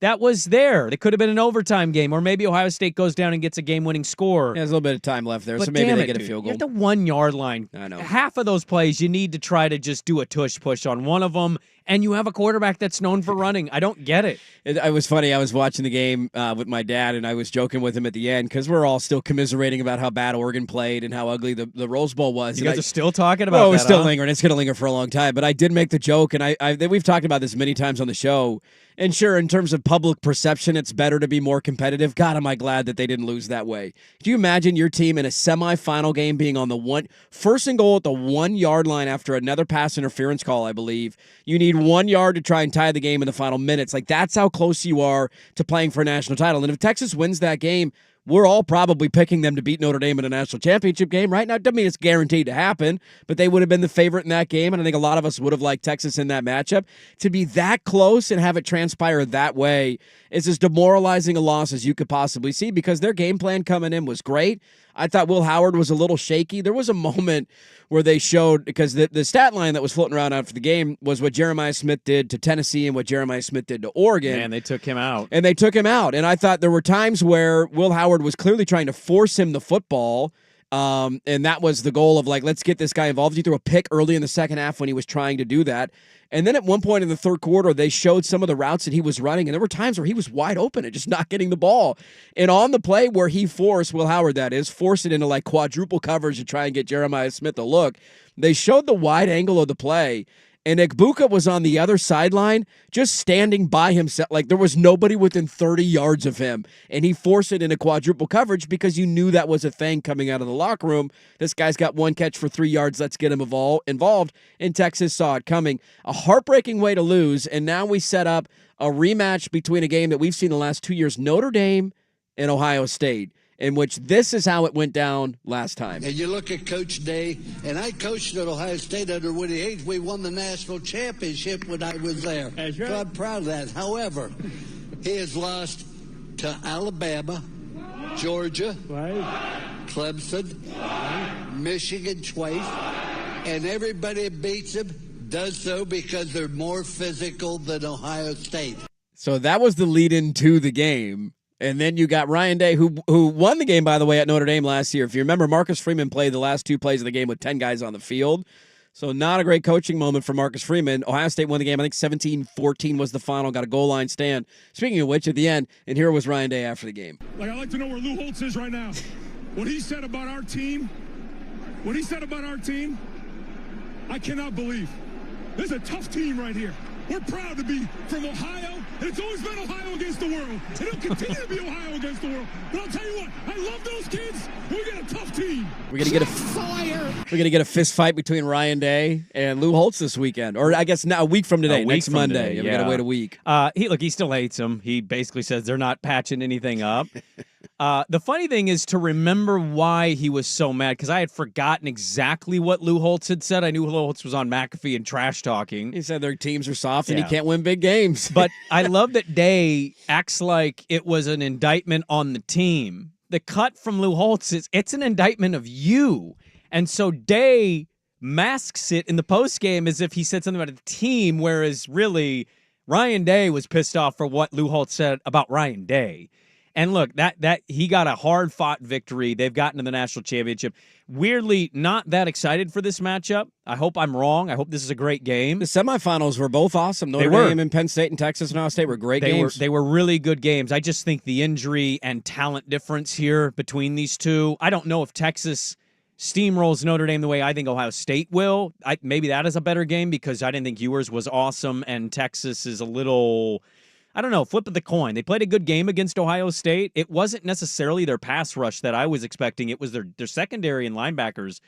That was there. It could have been an overtime game, or maybe Ohio State goes down and gets a game-winning score.
Yeah, there's a little bit of time left there,
but
so maybe they get a
dude,
field goal.
You're at the 1 yard line.
I know.
Half of those plays, you need to try to just do a tush push on one of them, and you have a quarterback that's known for running. I don't get it.
It was funny. I was watching the game with my dad, and I was joking with him at the end because we're all still commiserating about how bad Oregon played and how ugly the Rose Bowl was.
You guys are still talking about that,
it's still lingering. It's going to linger for a long time. But I did make the joke, and we've talked about this many times on the show. And sure, in terms of public perception, it's better to be more competitive. God, am I glad that they didn't lose that way. Can you imagine your team in a semifinal game being on the 1st and goal at the 1 yard line after another pass interference call, I believe? You need 1 yard to try and tie the game in the final minutes. Like, that's how close you are to playing for a national title. And if Texas wins that game, we're all probably picking them to beat Notre Dame in a national championship game, right? Now, it doesn't mean it's guaranteed to happen, but they would have been the favorite in that game, and I think a lot of us would have liked Texas in that matchup. To be that close and have it transpire that way is as demoralizing a loss as you could possibly see, because their game plan coming in was great. I thought Will Howard was a little shaky. There was a moment where they showed, because the stat line that was floating around after the game was what Jeremiah Smith did to Tennessee and what Jeremiah Smith did to Oregon.
Man, they took him out.
And they took him out. And I thought there were times where Will Howard was clearly trying to force him the football. And that was the goal of, like, let's get this guy involved. He threw a pick early in the second half when he was trying to do that. And then at one point in the third quarter, they showed some of the routes that he was running, and there were times where he was wide open and just not getting the ball. And on the play where he forced, Will Howard that is, forced it into like quadruple coverage to try and get Jeremiah Smith a look, they showed the wide angle of the play. And Egbuka was on the other sideline just standing by himself. Like, there was nobody within 30 yards of him. And he forced it into quadruple coverage because you knew that was a thing coming out of the locker room. This guy's got 1 catch for 3 yards. Let's get him involved. And Texas saw it coming. A heartbreaking way to lose. And now we set up a rematch between a game that we've seen the last 2 years, Notre Dame and Ohio State, in which this is how it went down last time.
And you look at Coach Day, and I coached at Ohio State under Woody Hayes. We won the national championship when I was there. That's right. So I'm proud of that. However, he has lost to Alabama, Georgia, Clemson, Michigan twice, and everybody that beats him does so because they're more physical than Ohio State.
So that was the lead-in to the game. And then you got Ryan Day, who won the game, by the way, at Notre Dame last year. If you remember, Marcus Freeman played the last 2 plays of the game with 10 guys on the field. So not a great coaching moment for Marcus Freeman. Ohio State won the game. I think 17-14 was the final. Got a goal line stand. Speaking of which, at the end, and here was Ryan Day after the game.
Like, I'd like to know where Lou Holtz is right now. What he said about our team, I cannot believe. This is a tough team right here. We're proud to be from Ohio, and it's always been Ohio against the world. And it'll continue to be Ohio against the world. But I'll tell you what, I love those kids. We got a tough team.
We're going to get a
Sawyer
We're going to get a fist fight between Ryan Day and Lou Holtz this weekend. Or I guess now a week from today, next Monday. We got to wait a week.
He still hates him. He basically says they're not patching anything up. The funny thing is to remember why he was so mad, because I had forgotten exactly what Lou Holtz had said. I knew Lou Holtz was on McAfee and trash talking.
He said their teams are soft and he can't win big games.
But I love that Day acts like it was an indictment on the team. The cut from Lou Holtz is it's an indictment of you. And so Day masks it in the postgame as if he said something about the team, whereas really Ryan Day was pissed off for what Lou Holtz said about Ryan Day. And look, that he got a hard-fought victory. They've gotten to the national championship. Weirdly, not that excited for this matchup. I hope I'm wrong. I hope this is a great game.
The semifinals were both awesome. Notre Dame and Penn State and Texas and Ohio State were great games.
They were really good games. I just think the injury and talent difference here between these two, I don't know if Texas steamrolls Notre Dame the way I think Ohio State will. Maybe that is a better game because I didn't think Ewers was awesome and Texas is a little... I don't know, flip of the coin. They played a good game against Ohio State. It wasn't necessarily their pass rush that I was expecting. It was their secondary and linebackers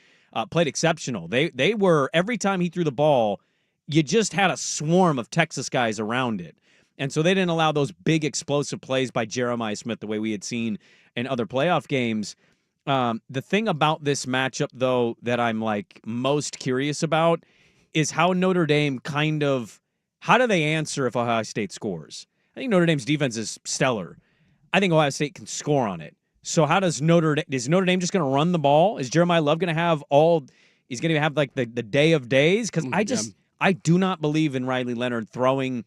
played exceptional. They were, every time he threw the ball, you just had a swarm of Texas guys around it. And so they didn't allow those big explosive plays by Jeremiah Smith the way we had seen in other playoff games. The thing about this matchup, though, that I'm most curious about is how Notre Dame how do they answer if Ohio State scores? I think Notre Dame's defense is stellar. I think Ohio State can score on it. So how does Notre Dame just going to run the ball? Is Jeremiah Love going to have he's going to have the day of days? Because I do not believe in Riley Leonard throwing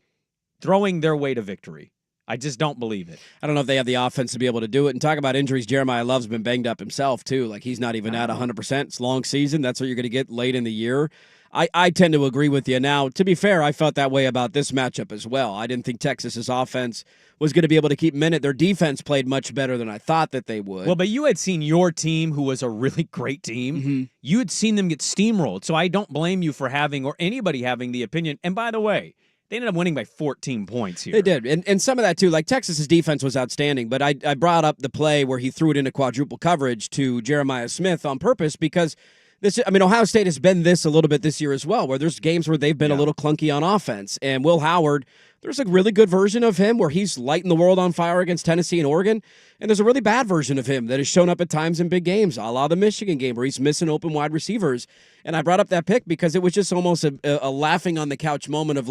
their way to victory. I just don't believe it.
I don't know if they have the offense to be able to do it. And talk about injuries, Jeremiah Love's been banged up himself too. He's not even at 100%. It's a long season. That's what you're going to get late in the year. I tend to agree with you. Now, to be fair, I felt that way about this matchup as well. I didn't think Texas's offense was going to be able to keep minute. Their defense played much better than I thought that they would.
Well, but you had seen your team, who was a really great team. Mm-hmm. You had seen them get steamrolled. So I don't blame you for having, or anybody having, the opinion. And by the way, they ended up winning by 14 points here.
They did. And some of that, too. Texas's defense was outstanding. But I brought up the play where he threw it into quadruple coverage to Jeremiah Smith on purpose because Ohio State has been this a little bit this year as well, where there's games where they've been a little clunky on offense. And Will Howard, there's a really good version of him where he's lighting the world on fire against Tennessee and Oregon. And there's a really bad version of him that has shown up at times in big games, a la the Michigan game where he's missing open wide receivers. And I brought up that pick because it was just almost a laughing on the couch moment of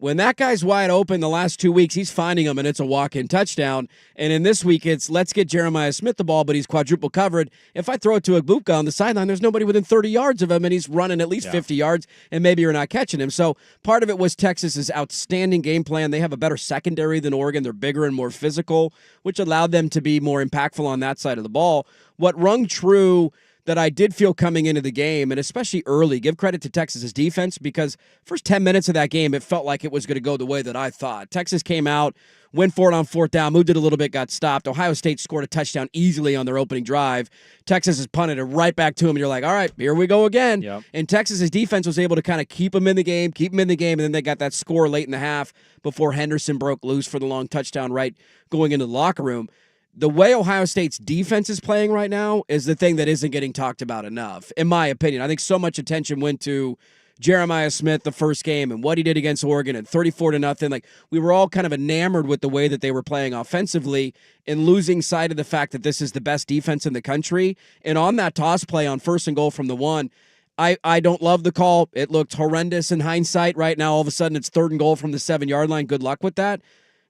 when that guy's wide open the last 2 weeks, he's finding them, and it's a walk-in touchdown. And in this week, it's let's get Jeremiah Smith the ball, but he's quadruple covered. If I throw it to a boot guy on the sideline, there's nobody within 30 yards of him, and he's running at least 50 yards, and maybe you're not catching him. So part of it was Texas's outstanding game plan. They have a better secondary than Oregon. They're bigger and more physical, which allowed them to be more impactful on that side of the ball. What rung true that I did feel coming into the game, and especially early, give credit to Texas's defense because first 10 minutes of that game, it felt like it was going to go the way that I thought. Texas came out, went for it on fourth down, moved it a little bit, got stopped. Ohio State scored a touchdown easily on their opening drive. Texas has punted it right back to him, and you're like, all right, here we go again. Yep. And Texas's defense was able to kind of keep them in the game, and then they got that score late in the half before Henderson broke loose for the long touchdown right going into the locker room. The way Ohio State's defense is playing right now is the thing that isn't getting talked about enough, in my opinion. I think so much attention went to Jeremiah Smith the first game and what he did against Oregon at 34-0. We were all kind of enamored with the way that they were playing offensively and losing sight of the fact that this is the best defense in the country. And on that toss play on 1st and goal from the 1, I don't love the call. It looked horrendous in hindsight. Right now, all of a sudden, it's 3rd and goal from the 7-yard line. Good luck with that.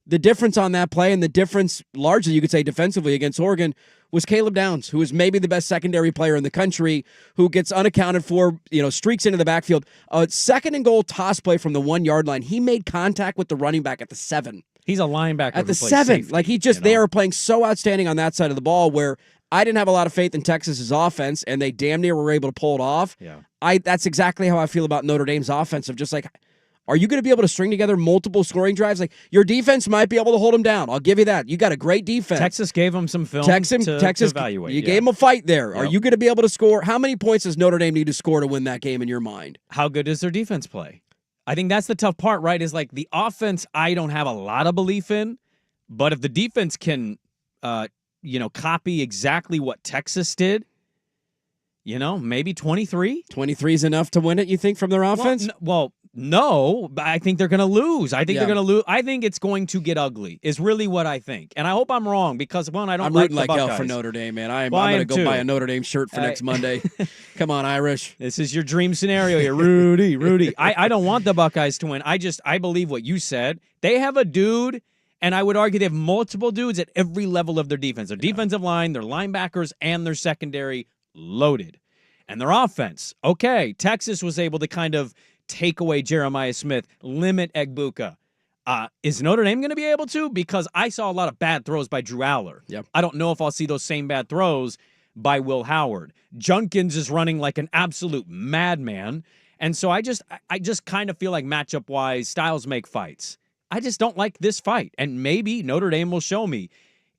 The difference on that play and the difference largely, you could say, defensively against Oregon was Caleb Downs, who is maybe the best secondary player in the country, who gets unaccounted for, streaks into the backfield. A 2nd and goal toss play from the 1-yard line. He made contact with the running back at the 7.
He's a linebacker
at the 7.
Safety,
they are playing so outstanding on that side of the ball where I didn't have a lot of faith in Texas's offense, and they damn near were able to pull it off.
Yeah.
That's exactly how I feel about Notre Dame's offense of just are you going to be able to string together multiple scoring drives? Your defense might be able to hold them down. I'll give you that. You got a great defense.
Texas gave them some film
Texas,
to evaluate.
You gave them a fight there. Yep. Are you going to be able to score? How many points does Notre Dame need to score to win that game in your mind?
How good does their defense play? I think that's the tough part, right? Is the offense I don't have a lot of belief in, but if the defense can, copy exactly what Texas did, maybe 23.
23 is enough to win it, you think, from their offense?
No, but I think they're going to lose. I think
Yeah.
they're going to lose. I think it's going to get ugly, is really what I think. And I hope I'm wrong because, one, I don't
I'm
like
rooting
the
like
Buckeyes.
hell for Notre Dame, man. I'm
Well, I
going
am
to go buy
too.
a Notre Dame shirt for next Monday. Come on, Irish.
This is your dream scenario here, Rudy. I don't want the Buckeyes to win. I believe what you said. They have a dude, and I would argue they have multiple dudes at every level of their defense. Their defensive line, their linebackers, and their secondary loaded. And their offense, okay, Texas was able to kind of take away Jeremiah Smith, limit Egbuka. Is Notre Dame going to be able to? Because I saw a lot of bad throws by Drew Aller.
Yep.
I don't know if I'll see those same bad throws by Will Howard. Junkins is running like an absolute madman. And so I just kind of feel like matchup-wise, styles make fights. I just don't like this fight. And maybe Notre Dame will show me.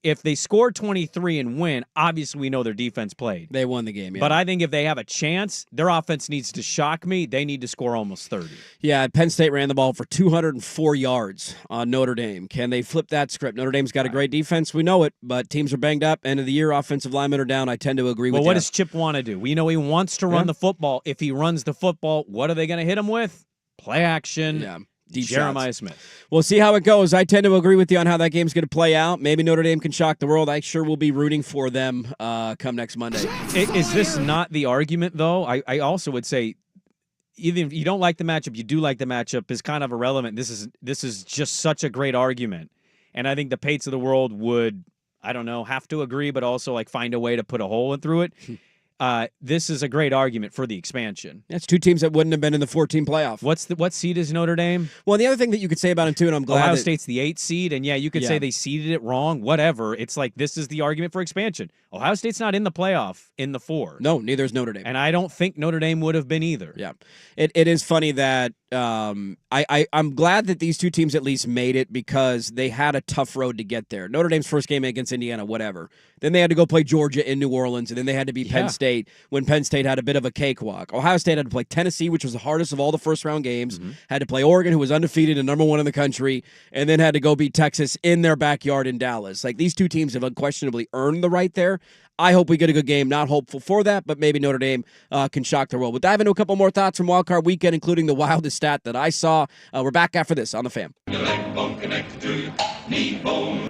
If they score 23 and win, obviously we know their defense played.
They won the game, yeah.
But I think if they have a chance, their offense needs to shock me. They need to score almost 30.
Yeah, Penn State ran the ball for 204 yards on Notre Dame. Can they flip that script? Notre Dame's got a great defense. We know it, but teams are banged up. End of the year, offensive linemen are down. I tend to agree with you.
Well, what does Chip want to do? We know he wants to run the football. If he runs the football, what are they going to hit him with? Play action.
Yeah. Deep
Jeremiah
shots.
Smith.
We'll see how it goes. I tend to agree with you on how that game's going to play out. Maybe Notre Dame can shock the world. I sure will be rooting for them come next Monday.
Is this not the argument, though? I also would say, even if you don't like the matchup, you do like the matchup is kind of irrelevant. This is just such a great argument. And I think the Pates of the world would, I don't know, have to agree, but also like find a way to put a hole in through it. This is a great argument for the expansion.
That's two teams that wouldn't have been in the 14 playoff.
What seed is Notre Dame?
Well, the other thing that you could say about them, too, and I'm glad
Ohio State's the 8th seed, and you could say
Yeah.
they seeded it wrong, whatever. It's like this is the argument for expansion. Ohio State's not in the playoff in the 4.
No, neither is Notre Dame.
And I don't think Notre Dame would have been either.
Yeah. It is funny that I'm glad that these two teams at least made it because they had a tough road to get there. Notre Dame's first game against Indiana, whatever. Then they had to go play Georgia in New Orleans, and then they had to beat Penn State when Penn State had a bit of a cakewalk. Ohio State had to play Tennessee, which was the hardest of all the first-round games, had to play Oregon, who was undefeated and number 1 in the country, and then had to go beat Texas in their backyard in Dallas. Like, these two teams have unquestionably earned the right there. I hope we get a good game. Not hopeful for that, but maybe Notre Dame can shock the world. We'll dive into a couple more thoughts from Wild Card Weekend, including the wildest stat that I saw. We're back after this on The Fan.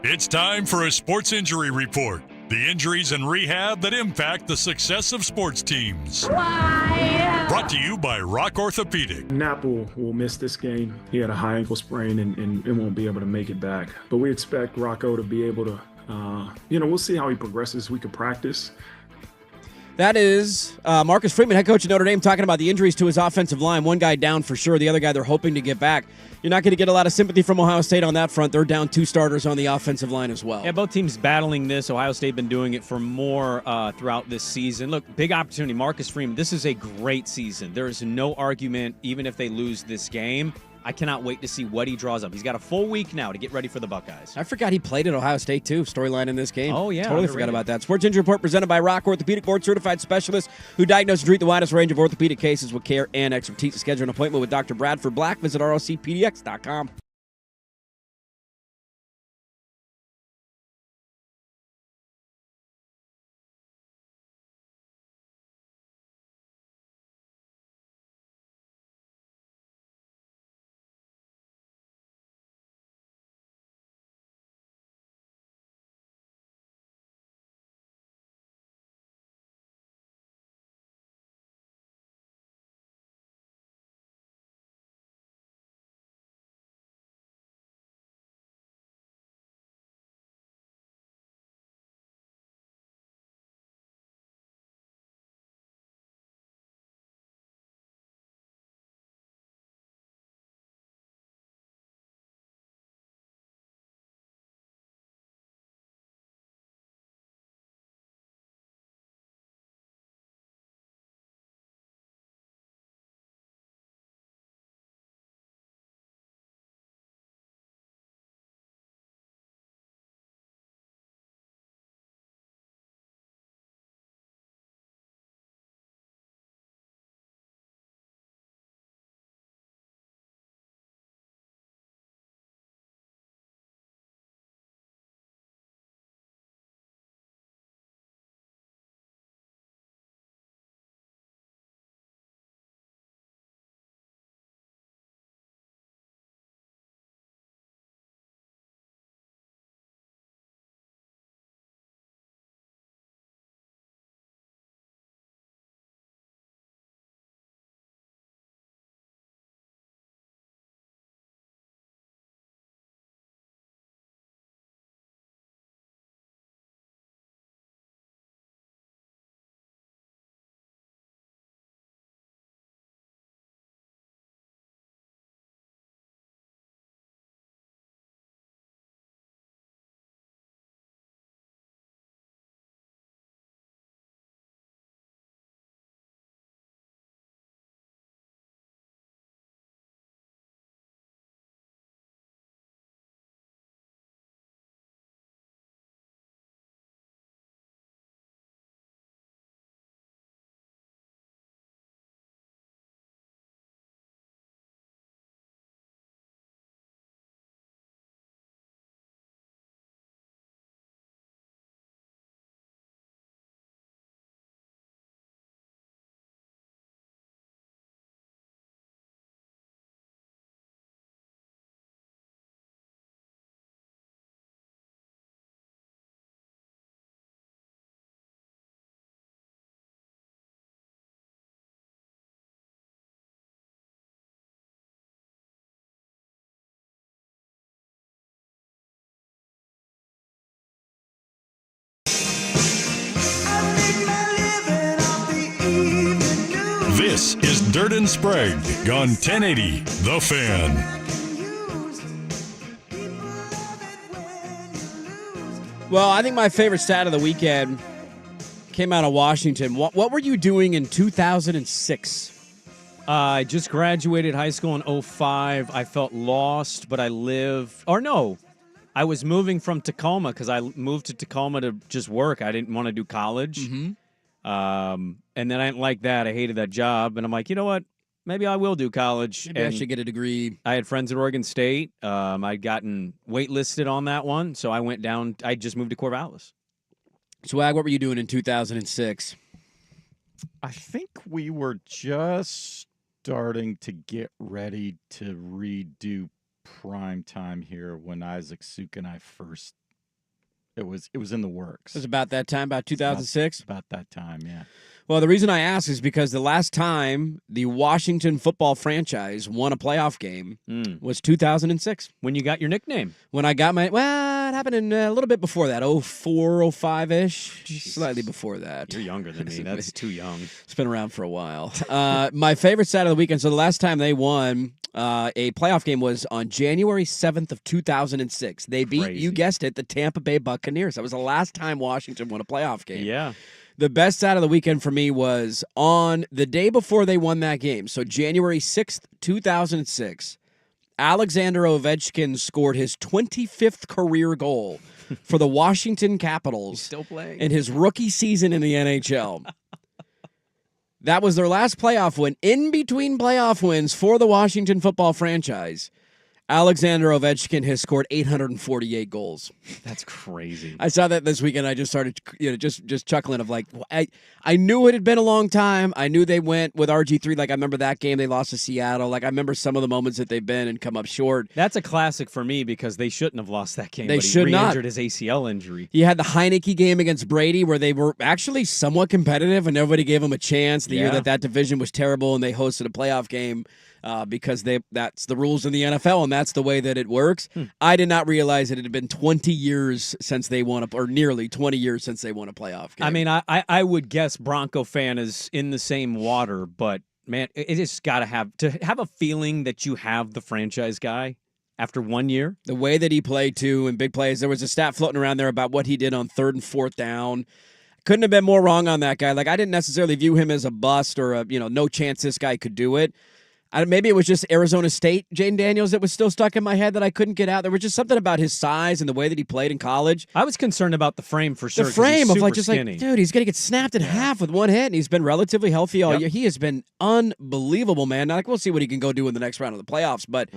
It's time for a sports injury report. The injuries and rehab that impact the success of sports teams. Brought to you by Rock Orthopedic.
Knapp will miss this game. He had a high ankle sprain and won't be able to make it back. But we expect Rocco to be able to, we'll see how he progresses. We could practice.
That is Marcus Freeman, head coach of Notre Dame, talking about the injuries to his offensive line. One guy down for sure. The other guy they're hoping to get back. You're not going to get a lot of sympathy from Ohio State on that front. They're down 2 starters on the offensive line as well.
Yeah, both teams battling this. Ohio State been doing it for more throughout this season. Look, big opportunity. Marcus Freeman, this is a great season. There is no argument, even if they lose this game. I cannot wait to see what he draws up. He's got a full week now to get ready for the Buckeyes.
I forgot he played at Ohio State, too. Storyline in this game.
Oh, yeah.
Totally forgot about that. Sports Injury Report presented by Rock Orthopedic, board-certified specialists who diagnose and treat the widest range of orthopedic cases with care and expertise. To schedule an appointment with Dr. Bradford Black, visit rocpdx.com.
This is Dirt and Sprague on 1080 The Fan.
Well, I think my favorite stat of the weekend came out of Washington. What were you doing in 2006?
I just graduated high school in 2005. I felt lost, but I was moving from Tacoma because I moved to Tacoma to just work. I didn't want to do college.
Mm-hmm.
And then I didn't like that. I hated that job. And I'm like, you know what? Maybe I will do college.
Maybe I should get a degree.
I had friends at Oregon State. I'd gotten waitlisted on that one. So I went down. I just moved to Corvallis.
Swag, what were you doing in 2006?
I think we were just starting to get ready to redo prime time here when Isaac Suk and I first. It was in the works.
It was about that time, about 2006?
About that time, yeah.
Well, the reason I ask is because the last time the Washington football franchise won a playoff game was 2006.
When you got your nickname.
When I got it happened in a little bit before that, 04, 05-ish, slightly before that.
You're younger than me. That's too young.
It's been around for a while. My favorite stat of the weekend, so the last time they won a playoff game was on January 7th of 2006. They beat, you guessed it, the Tampa Bay Buccaneers. That was the last time Washington won a playoff game.
Yeah.
The best stat of the weekend for me was on the day before they won that game, so January 6th, 2006, Alexander Ovechkin scored his 25th career goal for the Washington Capitals
still playing
in his rookie season in the NHL. That was their last playoff win. In between playoff wins for the Washington football franchise, Alexander Ovechkin has scored 848 goals.
That's crazy.
I saw that this weekend. I just started, just chuckling of like, I knew it had been a long time. I knew they went with RG3. Like I remember that game they lost to Seattle. Like I remember some of the moments that they've been and come up short.
That's a classic for me because they shouldn't have lost that game.
They
but
should
he
not.
Re-injured his ACL injury.
You had the Heineke game against Brady where they were actually somewhat competitive and nobody gave them a chance. The year that division was terrible and they hosted a playoff game. Because that's the rules in the NFL, and that's the way that it works. I did not realize that it had been 20 years since they won or nearly 20 years since they won a playoff game.
I mean, I would guess Bronco fan is in the same water, but man, it just got to have a feeling that you have the franchise guy after 1 year.
The way that he played too in big plays. There was a stat floating around there about what he did on 3rd and 4th down. Couldn't have been more wrong on that guy. Like I didn't necessarily view him as a bust or no chance this guy could do it. Maybe it was just Arizona State, Jaden Daniels, that was still stuck in my head that I couldn't get out. There was just something about his size and the way that he played in college.
I was concerned about the frame for sure.
The frame of
skinny.
dude, he's going to get snapped in half with one hit, and he's been relatively healthy all year. He has been unbelievable, man. Now, we'll see what he can go do in the next round of the playoffs, but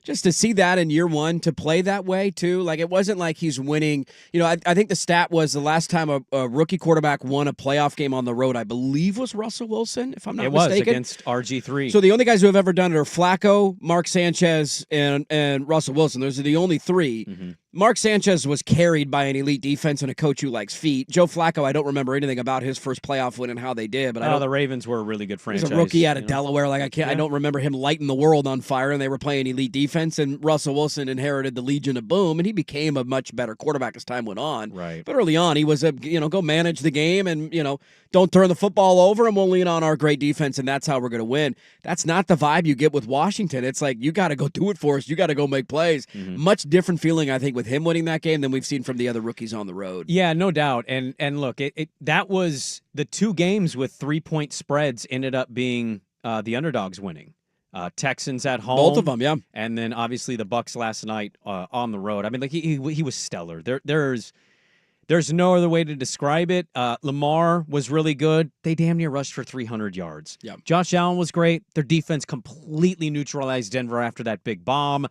just to see that in year one, to play that way too, like it wasn't like he's winning. I think the stat was the last time a rookie quarterback won a playoff game on the road, I believe was Russell Wilson, if I'm not mistaken.
It was against RG3.
So the only guys who have ever done it are Flacco, Mark Sanchez, and Russell Wilson. Those are the only three.
Mm-hmm.
Mark Sanchez was carried by an elite defense and a coach who likes feet. Joe Flacco, I don't remember anything about his first playoff win and how they did. But
the Ravens were a really good franchise.
He's a rookie out of Delaware. Like I don't remember him lighting the world on fire, and they were playing elite defense. And Russell Wilson inherited the Legion of Boom, and he became a much better quarterback as time went on.
Right.
But early on, he was go manage the game and don't turn the football over, and we'll lean on our great defense, and that's how we're going to win. That's not the vibe you get with Washington. It's like you got to go do it for us. You got to go make plays.
Mm-hmm.
Much different feeling, I think, with him winning that game than we've seen from the other rookies on the road.
Yeah, no doubt. And look, that was the 2 games with 3-point spreads ended up being the underdogs winning. Texans at home,
both of them, yeah,
and then obviously the Bucs last night on the road. I mean, like he was stellar. There's no other way to describe it. Lamar was really good. They damn near rushed for 300 yards.
Yeah.
Josh Allen was great. Their defense completely neutralized Denver after that big bomb.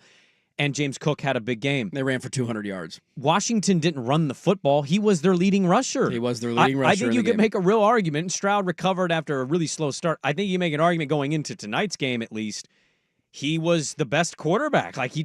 And James Cook had a big game.
They ran for 200 yards.
Washington didn't run the football. He was their leading rusher.
He was their leading rusher.
I think you could make a real argument. Stroud recovered after a really slow start. I think you make an argument going into tonight's game, at least. He was the best quarterback. Like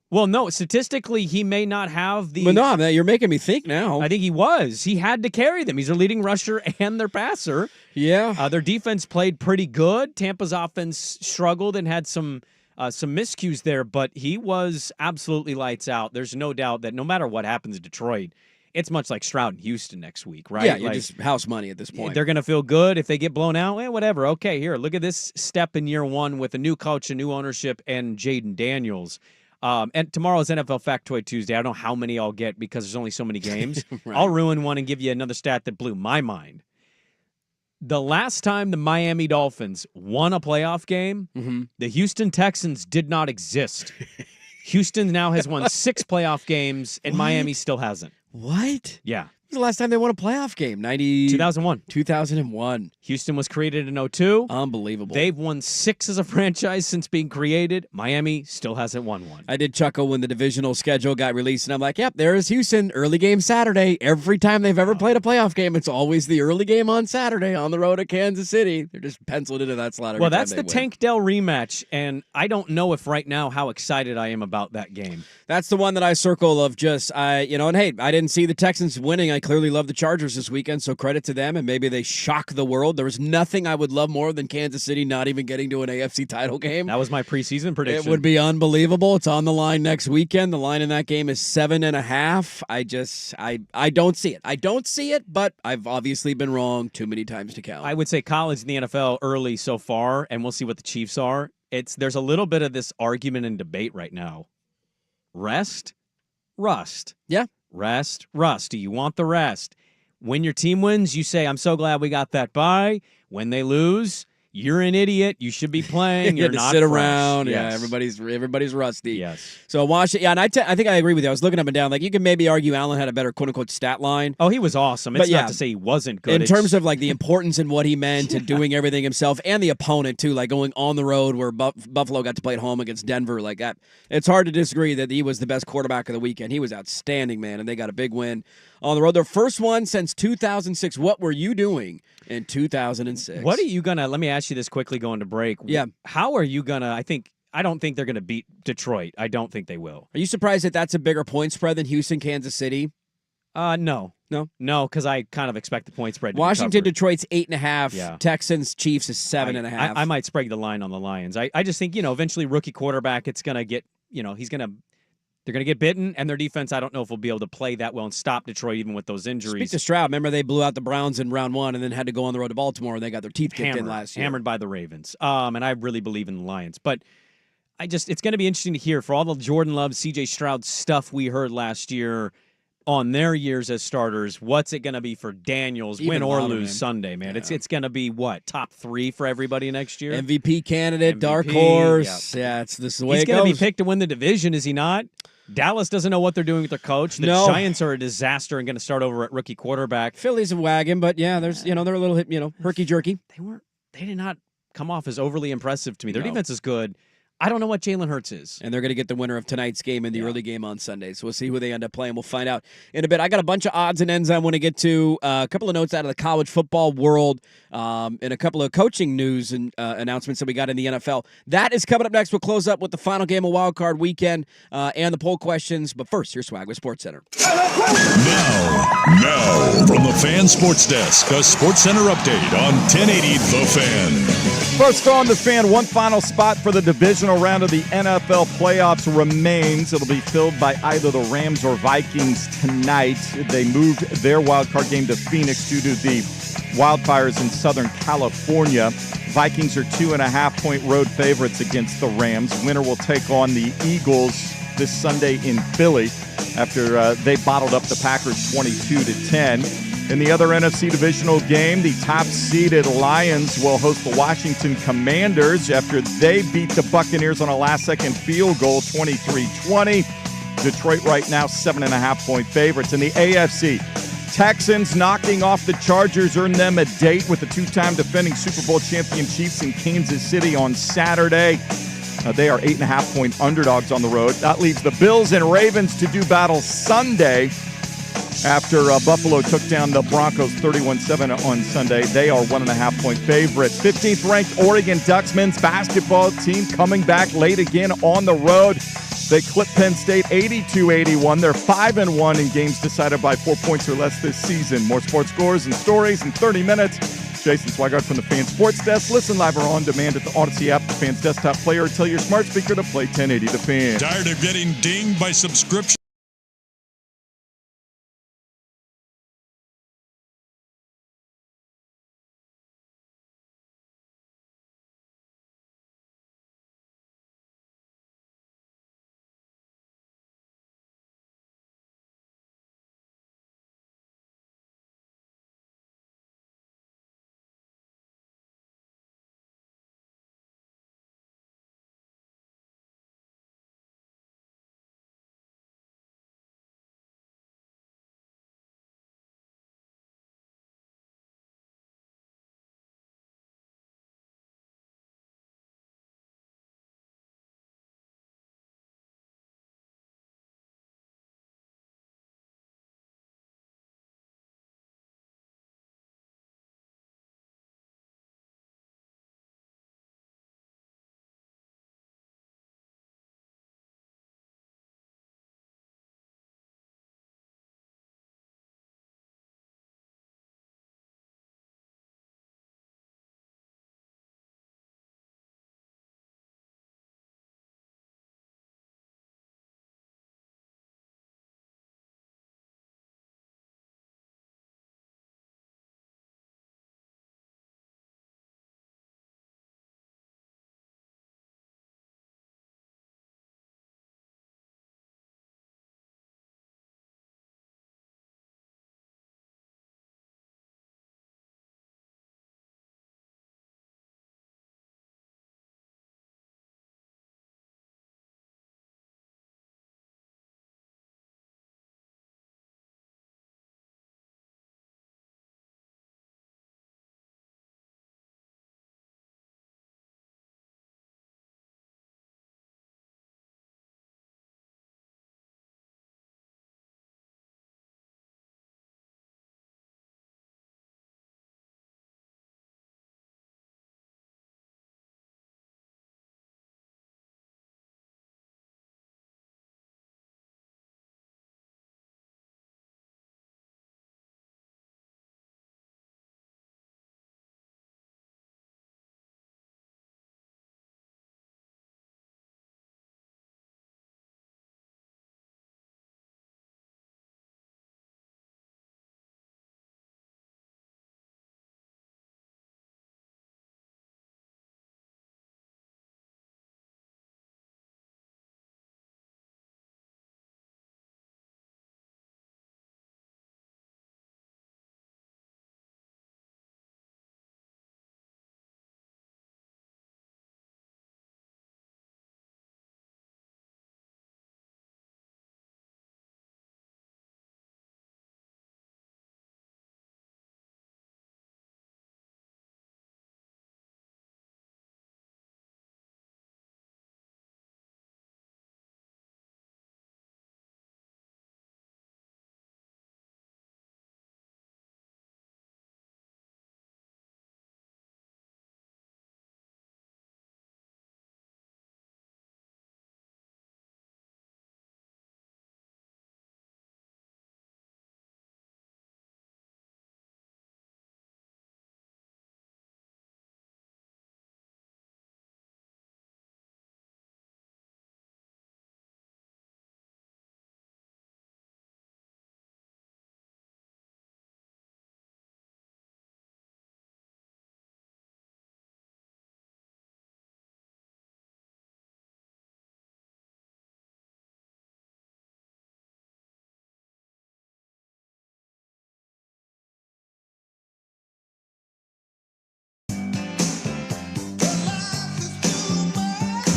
Well, no, statistically, he may not have the...
But no, man, you're making me think now.
I think he was. He had to carry them. He's their leading rusher and their passer.
Yeah.
Their defense played pretty good. Tampa's offense struggled and had some miscues there, but he was absolutely lights out. There's no doubt that no matter what happens to Detroit, it's much like Stroud and Houston next week, right?
Yeah, you're just house money at this point.
They're going to feel good. If they get blown out, whatever. Okay, here, look at this step in year one with a new coach, a new ownership, and Jaden Daniels. And tomorrow's NFL Factoid Tuesday. I don't know how many I'll get because there's only so many games.
Right.
I'll ruin one and give you another stat that blew my mind. The last time the Miami Dolphins won a playoff game, the Houston Texans did not exist. Houston now has won 6 playoff games, and Miami still hasn't.
What?
Yeah.
When was the last time they won a playoff game?
2001.
2001.
Houston was created in 2002.
Unbelievable.
They've won 6 as a franchise since being created. Miami still hasn't won one.
I did chuckle when the divisional schedule got released, and I'm like, yep, there's Houston, early game Saturday. Every time they've ever played a playoff game, it's always the early game on Saturday on the road at Kansas City. They're just penciled into that slot every
Well,
time
that's
they
the
win.
Tank Dell rematch, and I don't know if right now how excited I am about that game.
That's the one that I circle of just, and hey, I didn't see the Texans winning. I clearly love the Chargers this weekend, so credit to them, and maybe they shock the world. There was nothing I would love more than Kansas City not even getting to an AFC title game.
That was my preseason prediction.
It would be unbelievable. It's on the line next weekend. The line in that game is 7.5. I don't see it. I don't see it, but I've obviously been wrong too many times to count.
I would say college and the NFL early so far, and we'll see what the Chiefs are. There's a little bit of this argument and debate right now. Rest, rust.
Yeah.
Rest, rust. Do you want the rest? When your team wins, you say, I'm so glad we got that bye. When they lose, you're an idiot. You should be playing.
You
You're
had to
not
sit
fresh.
around.
Yes.
Yeah, everybody's rusty.
Yes.
So Washington, and I think I agree with you. I was looking up and down. Like, you can maybe argue Allen had a better quote unquote stat line.
Oh, he was awesome. It's
But
not to say he wasn't good.
In terms of like the importance and what he meant and doing everything himself, and the opponent too, like going on the road where Buffalo got to play at home against Denver, like that. It's hard to disagree that he was the best quarterback of the weekend. He was outstanding, man, and they got a big win on the road. Their first one since 2006. What were you doing in 2006?
What are you gonna? Let me ask you this quickly going to break.
Yeah.
How are you gonna? I don't think they're gonna beat Detroit. I don't think they will.
Are you surprised that that's a bigger point spread than Houston, Kansas City?
No, because I kind of expect the point spread. To
Washington,
be covered.
Detroit's 8.5.
Yeah.
Texans, Chiefs is 7.5.
I might spread the line on the Lions. I just think eventually rookie quarterback. It's gonna get They're going to get bitten, and their defense, I don't know if we'll be able to play that well and stop Detroit even with those injuries.
Speak to Stroud. Remember they blew out the Browns in round 1 and then had to go on the road to Baltimore, and they got their teeth kicked in last year.
Hammered by the Ravens. And I really believe in the Lions. But it's going to be interesting to hear for all the Jordan Love, C.J. Stroud stuff we heard last year on their years as starters. What's it going to be for Daniels,
Even
win or
louder,
lose
man.
Sunday, man?
Yeah.
It's going to be, what, top 3 for everybody next year?
MVP candidate, dark
MVP,
horse.
yep.
Yeah, this is the way
He's
it goes.
going to be picked to win the division, is he not? Dallas doesn't know what they're doing with their coach. The
No.
Giants are a disaster and going to start over at rookie quarterback.
Philly's a wagon, but yeah, there's they're a little herky-jerky.
They did not come off as overly impressive to me. Their
No.
defense is good. I don't know what Jalen Hurts is.
And they're going to get the winner of tonight's game in the early game on Sunday. So we'll see who they end up playing. We'll find out in a bit. I got a bunch of odds and ends I want to get to. A couple of notes out of the college football world and a couple of coaching news and announcements that we got in the NFL. That is coming up next. We'll close up with the final game of Wild Card Weekend and the poll questions. But first, here's Swag with Sports Center.
Now, from the Fan Sports Desk, a Sports Center update on 1080 The Fan.
First on the Fan, one final spot for the divisional round of the NFL playoffs remains. It'll be filled by either the Rams or Vikings tonight. They moved their wild card game to Phoenix due to the wildfires in Southern California. Vikings are 2.5-point road favorites against the Rams. Winner will take on the Eagles this Sunday in Philly after they bottled up the Packers 22-10. In the other NFC divisional game, the top-seeded Lions will host the Washington Commanders after they beat the Buccaneers on a last-second field goal, 23-20. Detroit right now 7.5-point favorites. In the AFC, Texans knocking off the Chargers earned them a date with the two-time defending Super Bowl champion Chiefs in Kansas City on Saturday. They are 8.5-point underdogs on the road. That leaves the Bills and Ravens to do battle Sunday. After Buffalo took down the Broncos 31-7 on Sunday, they are 1.5-point favorites. 15th-ranked Oregon Ducks men's basketball team coming back late again on the road. They clipped Penn State 82-81. They're 5-1 in games decided by 4 points or less this season. More sports scores and stories in 30 minutes. Jason Swigart from the Fan Sports Desk. Listen live or on demand at the Odyssey app, the Fan's desktop player, or tell your smart speaker to play 1080 The Fan.
Tired of getting dinged by subscription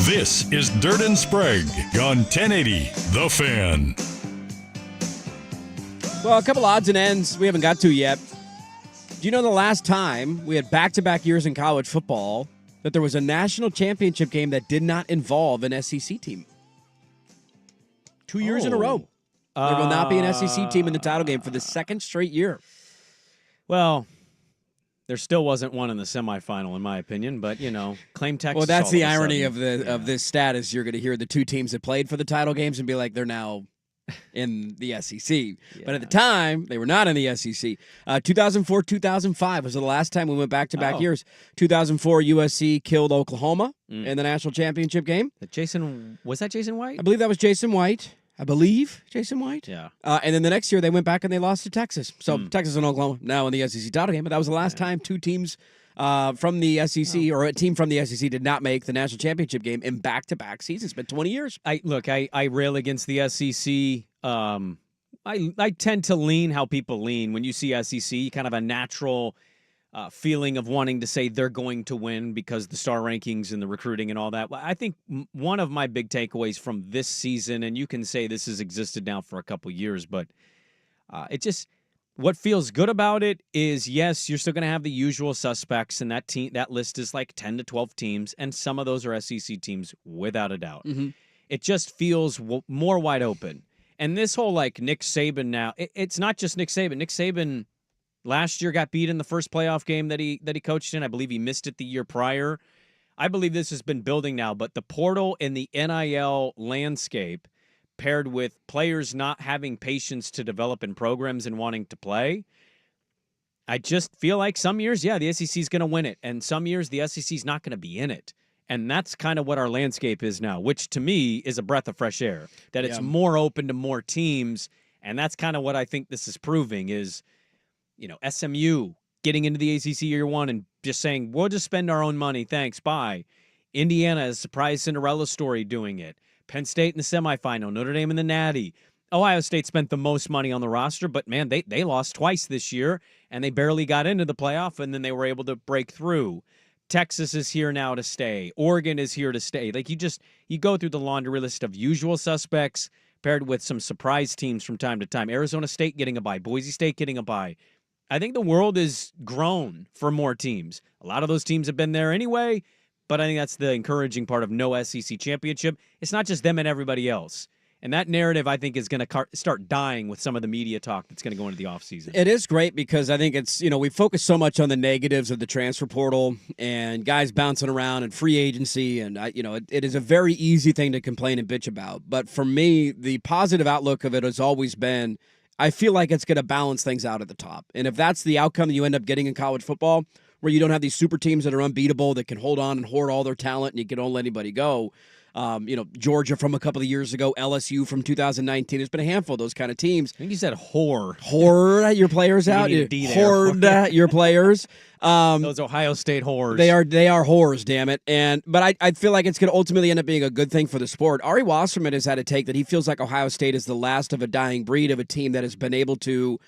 This is Dirt and Sprague on 1080 The Fan.
Well, a couple odds and ends we haven't got to yet. Do you know the last time we had back-to-back years in college football that there was a national championship game that did not involve an SEC team? 2 years in a row. There will not be an SEC team in the title game for the second straight year.
Well, there still wasn't one in the semifinal, in my opinion, but, claim Texas.
Well, that's the irony
of
of this stat is you're going to hear the two teams that played for the title games and be like, they're now in the SEC. But at the time, they were not in the SEC. 2004, 2005 was the last time we went back-to-back years. 2004, USC killed Oklahoma in the national championship game.
Was that Jason White?
I believe that was Jason White. Yeah. And then the next year, they went back and they lost to Texas. So Texas and Oklahoma now in the SEC title game. But that was the last time two teams from the SEC or a team from the SEC did not make the national championship game in back-to-back seasons. It's been 20 years.
I rail against the SEC. I tend to lean how people lean. When you see SEC, kind of a natural feeling of wanting to say they're going to win because the star rankings and the recruiting and all that. I think one of my big takeaways from this season, and you can say this has existed now for a couple years, but what feels good about it is, yes, you're still going to have the usual suspects, and that list is like 10 to 12 teams, and some of those are SEC teams without a doubt. Mm-hmm. It just feels more wide open. And this whole Nick Saban now, it's not just Nick Saban. Nick Saban last year got beat in the first playoff game that he coached in. I believe he missed it the year prior. I believe this has been building now, but the portal and the NIL landscape paired with players not having patience to develop in programs and wanting to play, I just feel like some years, the SEC is going to win it, and some years the SEC is not going to be in it. And that's kind of what our landscape is now, which to me is a breath of fresh air, that it's more open to more teams, and that's kind of what I think this is proving is, SMU getting into the ACC year one and just saying, we'll just spend our own money, thanks, bye. Indiana is a surprise Cinderella story doing it. Penn State in the semifinal, Notre Dame in the Natty. Ohio State spent the most money on the roster, but, man, they lost twice this year, and they barely got into the playoff, and then they were able to break through. Texas is here now to stay. Oregon is here to stay. You go through the laundry list of usual suspects paired with some surprise teams from time to time. Arizona State getting a bye. Boise State getting a bye. I think the world is grown for more teams. A lot of those teams have been there anyway, but I think that's the encouraging part of no SEC championship. It's not just them and everybody else. And that narrative, I think, is going to start dying with some of the media talk that's going to go into the offseason.
It is great because I think it's, we focus so much on the negatives of the transfer portal and guys bouncing around and free agency. And, it is a very easy thing to complain and bitch about. But for me, the positive outlook of it has always been, I feel like it's going to balance things out at the top. And if that's the outcome that you end up getting in college football, where you don't have these super teams that are unbeatable, that can hold on and hoard all their talent and you can don't let anybody go, Georgia from a couple of years ago, LSU from 2019. There's been a handful of those kind of teams.
I think you said whore.
Hoard your players out. Hoard your players.
Those Ohio State whores.
They are whores, damn it. But I feel like it's going to ultimately end up being a good thing for the sport. Ari Wasserman has had a take that he feels like Ohio State is the last of a dying breed of a team that has been able to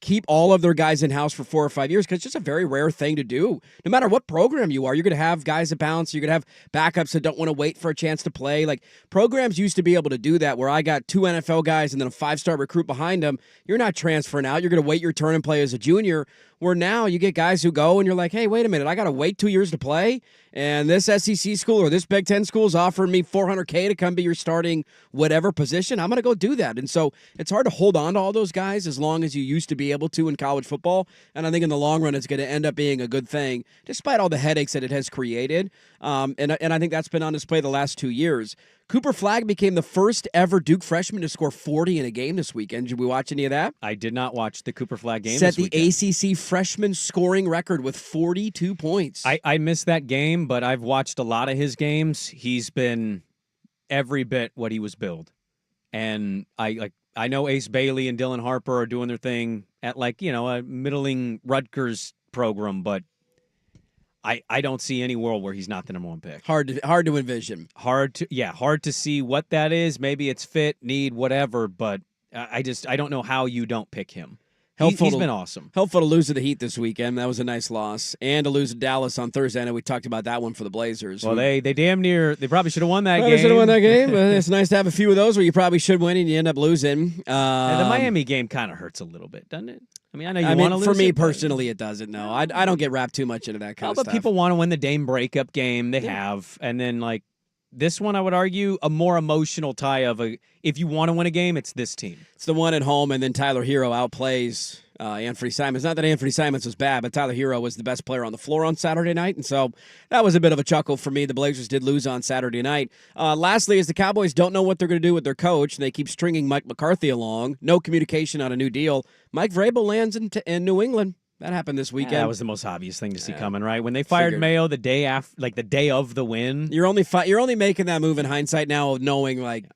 keep all of their guys in-house for 4 or 5 years because it's just a very rare thing to do. No matter what program you are, you're going to have guys that bounce. You're going to have backups that don't want to wait for a chance to play. Like, programs used to be able to do that where I got 2 NFL guys and then a 5-star recruit behind them. You're not transferring out. You're going to wait your turn and play as a junior, where now you get guys who go and you're like, hey, wait a minute, I got to wait 2 years to play? And this SEC school or this Big Ten school is offering me $400K to come be your starting whatever position. I'm going to go do that. And so it's hard to hold on to all those guys as long as you used to be able to in college football. And I think in the long run, it's going to end up being a good thing, despite all the headaches that it has created. And I think that's been on display the last 2 years. Cooper Flagg became the first ever Duke freshman to score 40 in a game this weekend. Did we watch any of that?
I did not watch the Cooper Flagg game
Set
this
the ACC freshman scoring record with 42 points.
I missed that game, but I've watched a lot of his games. He's been every bit what he was billed. And I know Ace Bailey and Dylan Harper are doing their thing at a middling Rutgers program, but I don't see any world where he's not the number 1 pick.
Hard to envision.
Hard to see what that is. Maybe it's fit, need, whatever, but I don't know how you don't pick him. He's been awesome.
Helpful to lose to the Heat this weekend. That was a nice loss. And to lose to Dallas on Thursday. I know we talked about that one for the Blazers.
Well, they damn near, they probably should have won that game.
Probably should have won that game, but it's nice to have a few of those where you probably should win and you end up losing.
And the Miami game kind of hurts a little bit, doesn't it? I mean, I know you want to lose.
For me
it,
personally, it doesn't. No, I don't get wrapped too much into that kind of
but
stuff.
people want to win the Dame breakup game. They have. And then, like, this one, I would argue, a more emotional tie of if you want to win a game, it's this team.
It's the one at home, and then Tyler Hero outplays Anthony Simons. Not that Anthony Simons was bad, but Tyler Hero was the best player on the floor on Saturday night, and so that was a bit of a chuckle for me. The Blazers did lose on Saturday night. Lastly, as the Cowboys don't know what they're going to do with their coach, they keep stringing Mike McCarthy along. No communication on a new deal. Mike Vrabel lands in New England. That happened this weekend.
That was the most obvious thing to see coming, right? When they fired Mayo the day after, like the day of the win.
You're only making that move in hindsight now, knowing like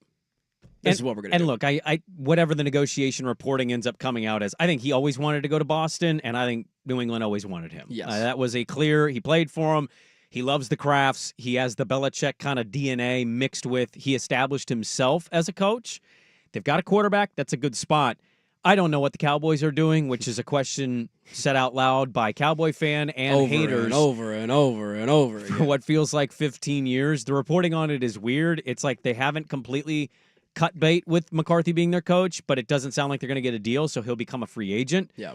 this is what we're going to do.
And look, I whatever the negotiation reporting ends up coming out as, I think he always wanted to go to Boston, and I think New England always wanted him.
Yes.
That was he played for him. He loves the crafts. He has the Belichick kind of DNA mixed with he established himself as a coach. They've got a quarterback. That's a good spot. I don't know what the Cowboys are doing, which is a question said out loud by Cowboy fan and haters
over and over again.
For what feels like 15 years. The reporting on it is weird. It's like they haven't completely cut bait with McCarthy being their coach, but it doesn't sound like they're going to get a deal, so he'll become a free agent.
Yeah.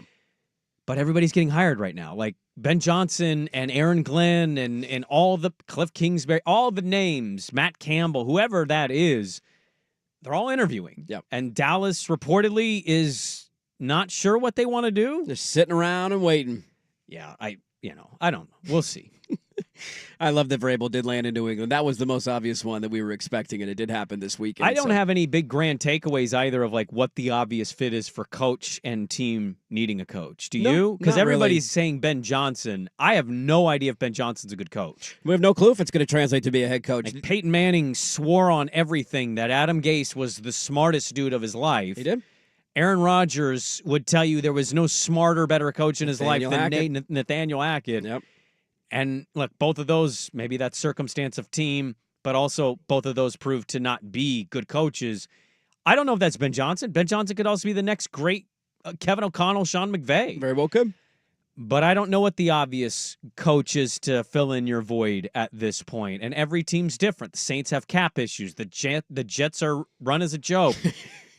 But everybody's getting hired right now. Like Ben Johnson and Aaron Glenn and all the Cliff Kingsbury, all the names, Matt Campbell, whoever that is, they're all interviewing.
Yep.
And Dallas reportedly is not sure what they want to do.
They're sitting around and waiting.
Yeah, I don't know. We'll see.
I love that Vrabel did land in New England. That was the most obvious one that we were expecting, and it did happen this weekend.
I don't have any big grand takeaways either of like what the obvious fit is for coach and team needing a coach. Do you? Because everybody's saying Ben Johnson. I have no idea if Ben Johnson's a good coach.
We have no clue if it's going to translate to be a head coach.
Like Peyton Manning swore on everything that Adam Gase was the smartest dude of his life.
He did.
Aaron Rodgers would tell you there was no smarter, better coach in his life than Nathaniel Hackett.
Yep.
And look, both of those, maybe that's circumstance of team, but also both of those proved to not be good coaches. I don't know if that's Ben Johnson. Ben Johnson could also be the next great Kevin O'Connell, Sean McVay.
Very well could.
But I don't know what the obvious coach is to fill in your void at this point. And every team's different. The Saints have cap issues. The Jets are run as a joke.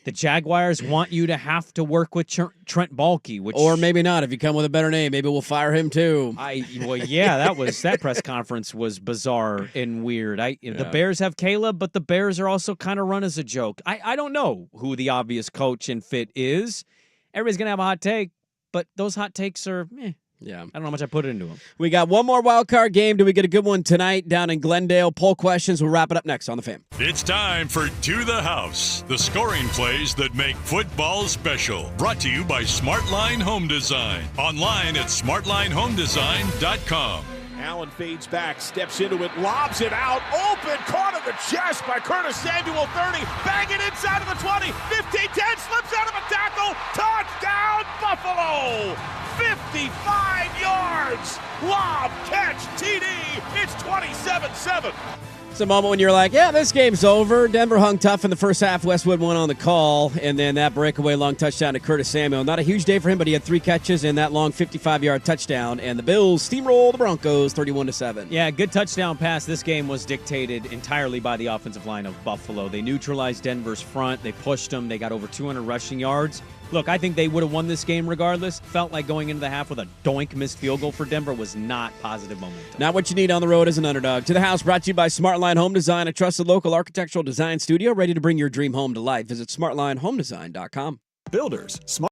The Jaguars want you to have to work with Trent Baalke,
or maybe not. If you come with a better name, maybe we'll fire him too.
That press conference was bizarre and weird. The Bears have Caleb, but the Bears are also kind of run as a joke. I don't know who the obvious coach and fit is. Everybody's gonna have a hot take, but those hot takes are
Yeah.
I don't know how much I put into them.
We got one more wild card game. Do we get a good one tonight down in Glendale? Poll questions. We'll wrap it up next on The Fan.
It's time for To the House, the scoring plays that make football special. Brought to you by Smartline Home Design. Online at smartlinehomedesign.com.
Allen fades back, steps into it, lobs it out, open, caught in the chest by Curtis Samuel, 30, bang it inside of the 20, 15, 10, slips out of a tackle, touchdown, Buffalo! 55 yards, lob, catch, TD, it's 27-7.
It's a moment when you're like, yeah, this game's over. Denver hung tough in the first half. Westwood won on the call, and then that breakaway long touchdown to Curtis Samuel. Not a huge day for him, but he had 3 catches and that long 55-yard touchdown, and the Bills steamroll the Broncos 31-7.
Yeah, good touchdown pass. This game was dictated entirely by the offensive line of Buffalo. They neutralized Denver's front. They pushed them. They got over 200 rushing yards. Look, I think they would have won this game regardless. Felt like going into the half with a doink missed field goal for Denver was not positive momentum.
Not what you need on the road as an underdog. To the House brought to you by Smartline Home Design, a trusted local architectural design studio ready to bring your dream home to life. Visit smartlinehomedesign.com.
Builders. Smart.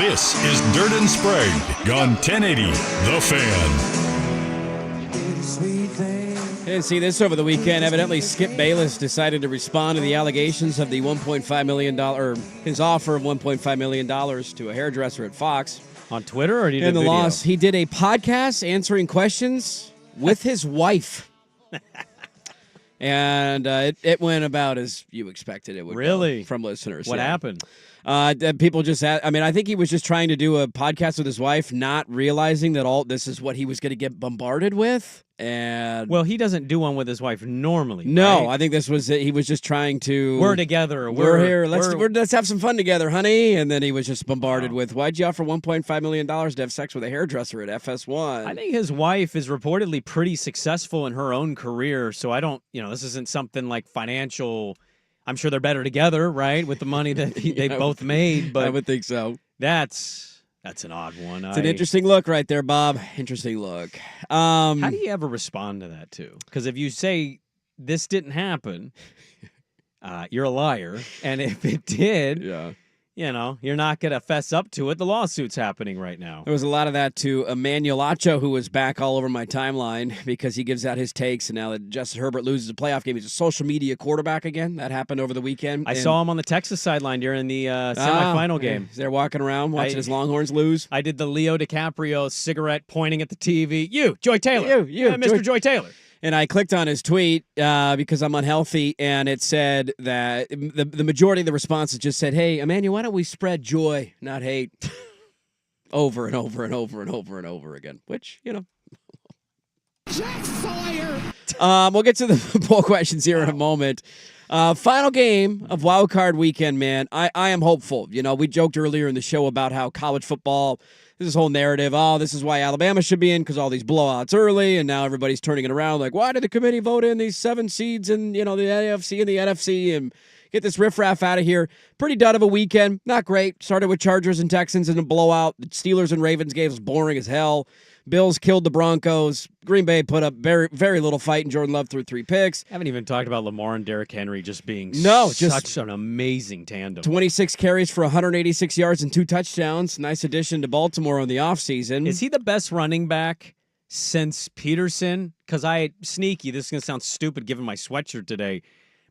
This is Dirt and Sprague on 1080 The Fan.
Didn't see this over the weekend. Evidently, Skip Bayless decided to respond to the allegations of the $1.5 million, or his offer of $1.5 million to a hairdresser at Fox.
On Twitter, or did he do
in the
video?
loss? He did a podcast answering questions with his wife. And it went about as you expected it would.
Really?
Go from listeners.
What happened?
People just I think he was just trying to do a podcast with his wife, not realizing that all this is what he was going to get bombarded with. And
well, he doesn't do one with his wife normally.
No,
right?
I think this was it. He was just trying to.
We're together.
We're here. Let's have some fun together, honey. And then he was just bombarded with, why'd you offer $1.5 million to have sex with a hairdresser at FS1?
I think his wife is reportedly pretty successful in her own career. So I don't, this isn't something like financial. I'm sure they're better together, right? With the money that they both made. But
I would think so.
That's an odd one.
It's an interesting look right there, Bob. Interesting look.
How do you ever respond to that, too? Because if you say this didn't happen, you're a liar. And if it did, you're not going to fess up to it. The lawsuit's happening right now.
There was a lot of that to Emmanuel Acho, who was back all over my timeline because he gives out his takes. And now that Justin Herbert loses a playoff game, he's a social media quarterback again. That happened over the weekend.
I saw him on the Texas sideline during the semifinal game.
He's there walking around, watching his Longhorns lose.
I did the Leo DiCaprio cigarette pointing at the TV. You, Joy Taylor. You, Mr. Joy Taylor.
And I clicked on his tweet because I'm unhealthy, and it said that the majority of the responses just said, hey, Emmanuel, why don't we spread joy, not hate, over and over and over and over and over again, which,
Jack Sawyer!
We'll get to the poll questions here in a moment. Final game of Wild Card Weekend, man. I am hopeful. We joked earlier in the show about how college football, this whole narrative, this is why Alabama should be in because all these blowouts early, and now everybody's turning it around like, why did the committee vote in these 7 seeds in, the AFC and the NFC and get this riffraff out of here? Pretty dud of a weekend. Not great. Started with Chargers and Texans in a blowout. The Steelers and Ravens games was boring as hell. Bills killed the Broncos. Green Bay put up very, very little fight, and Jordan Love threw 3 picks.
Haven't even talked about Lamar and Derrick Henry just being such an amazing tandem.
26 carries for 186 yards and 2 touchdowns. Nice addition to Baltimore on the offseason.
Is he the best running back since Peterson? Because this is going to sound stupid given my sweatshirt today.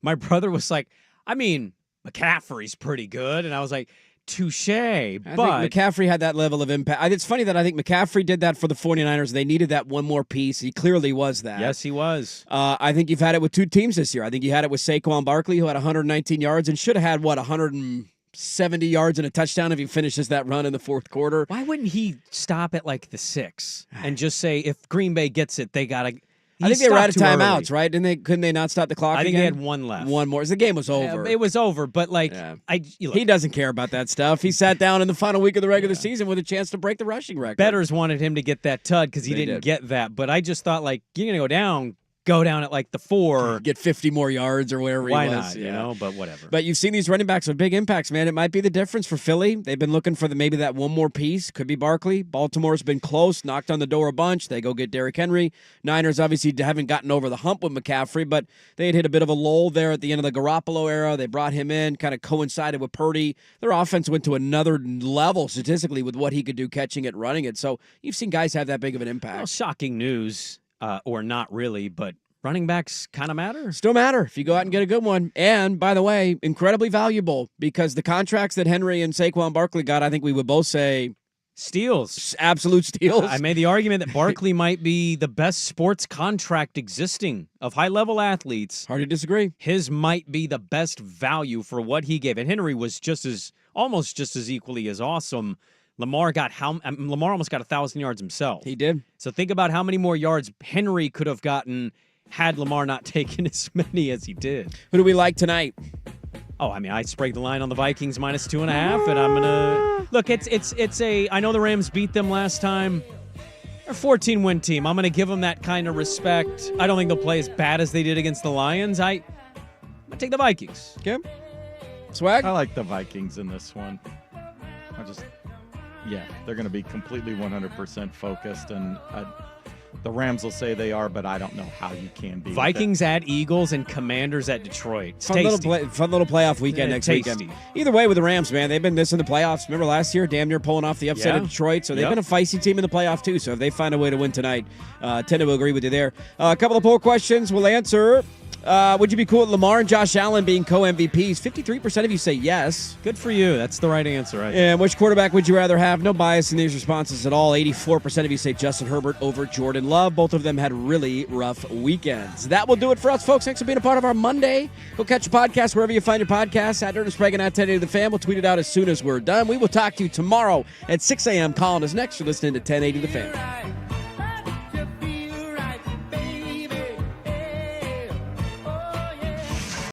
My brother was like, McCaffrey's pretty good. And I was like, touche, but
I think McCaffrey had that level of impact. It's funny that I think McCaffrey did that for the 49ers. They needed that one more piece. He clearly was that.
Yes, he was.
I think you've had it with 2 teams this year. I think you had it with Saquon Barkley, who had 119 yards and should have had, 170 yards and a touchdown if he finishes that run in the fourth quarter.
Why wouldn't he stop at like the 6 and just say, if Green Bay gets it, they got to...
I think they were out of timeouts, right? Couldn't they not stop the clock?
I think
again?
they had 1 left.
One more. The game was over.
It was over, but look,
he doesn't care about that stuff. He sat down in the final week of the regular season with a chance to break the rushing record.
Bettors wanted him to get that tud because he didn't get that, but I just thought you're gonna go down at like the 4,
get 50 more yards or whatever.
Why
he was.
not? But whatever.
But you've seen these running backs with big impacts, man. It might be the difference for Philly. They've been looking for maybe that one more piece. Could be Barkley. Baltimore's been close, knocked on the door a bunch. They go get Derrick Henry. Niners obviously haven't gotten over the hump with McCaffrey, but they had hit a bit of a lull there at the end of the Garoppolo era. They brought him in, kind of coincided with Purdy. Their offense went to another level statistically with what he could do catching it, running it. So you've seen guys have that big of an impact.
Well, shocking news, or not really, but running backs kind of matter.
Still matter if you go out and get a good one. And, by the way, incredibly valuable because the contracts that Henry and Saquon Barkley got, I think we would both say
steals.
Absolute steals.
I made the argument that Barkley might be the best sports contract existing of high-level athletes.
Hard to disagree.
His might be the best value for what he gave. And Henry was almost just as equally as awesome. Lamar almost got 1,000 yards himself.
He did.
So think about how many more yards Henry could have gotten had Lamar not taken as many as he did.
Who do we like tonight?
I spragued the line on the Vikings -2.5, and I'm gonna look. I know the Rams beat them last time. They're a 14-win team. I'm gonna give them that kind of respect. I don't think they'll play as bad as they did against the Lions. I'm gonna take the Vikings.
Okay. Swag?
I like the Vikings in this one. they're going to be completely 100% focused, and The Rams will say they are, but I don't know how you can be.
Vikings at Eagles and Commanders at Detroit. It's
fun little playoff weekend next weekend. Either way with the Rams, man, they've been missing the playoffs. Remember last year, damn near pulling off the upset of Detroit. So they've been a feisty team in the playoff too. So if they find a way to win tonight, tend to agree with you there. A couple of poll questions we'll answer. Would you be cool with Lamar and Josh Allen being co-MVPs? 53% of you say yes.
Good for you. That's the right answer.
And which quarterback would you rather have? No bias in these responses at all. 84% of you say Justin Herbert over Jordan Love. Both of them had really rough weekends. That will do it for us, folks. Thanks for being a part of our Monday. Go catch the podcast wherever you find your podcasts. At Dirt and Sprague and at 1080 The Fan. We'll tweet it out as soon as we're done. We will talk to you tomorrow at 6 a.m. Colin is next. You're listening to 1080 The Fan.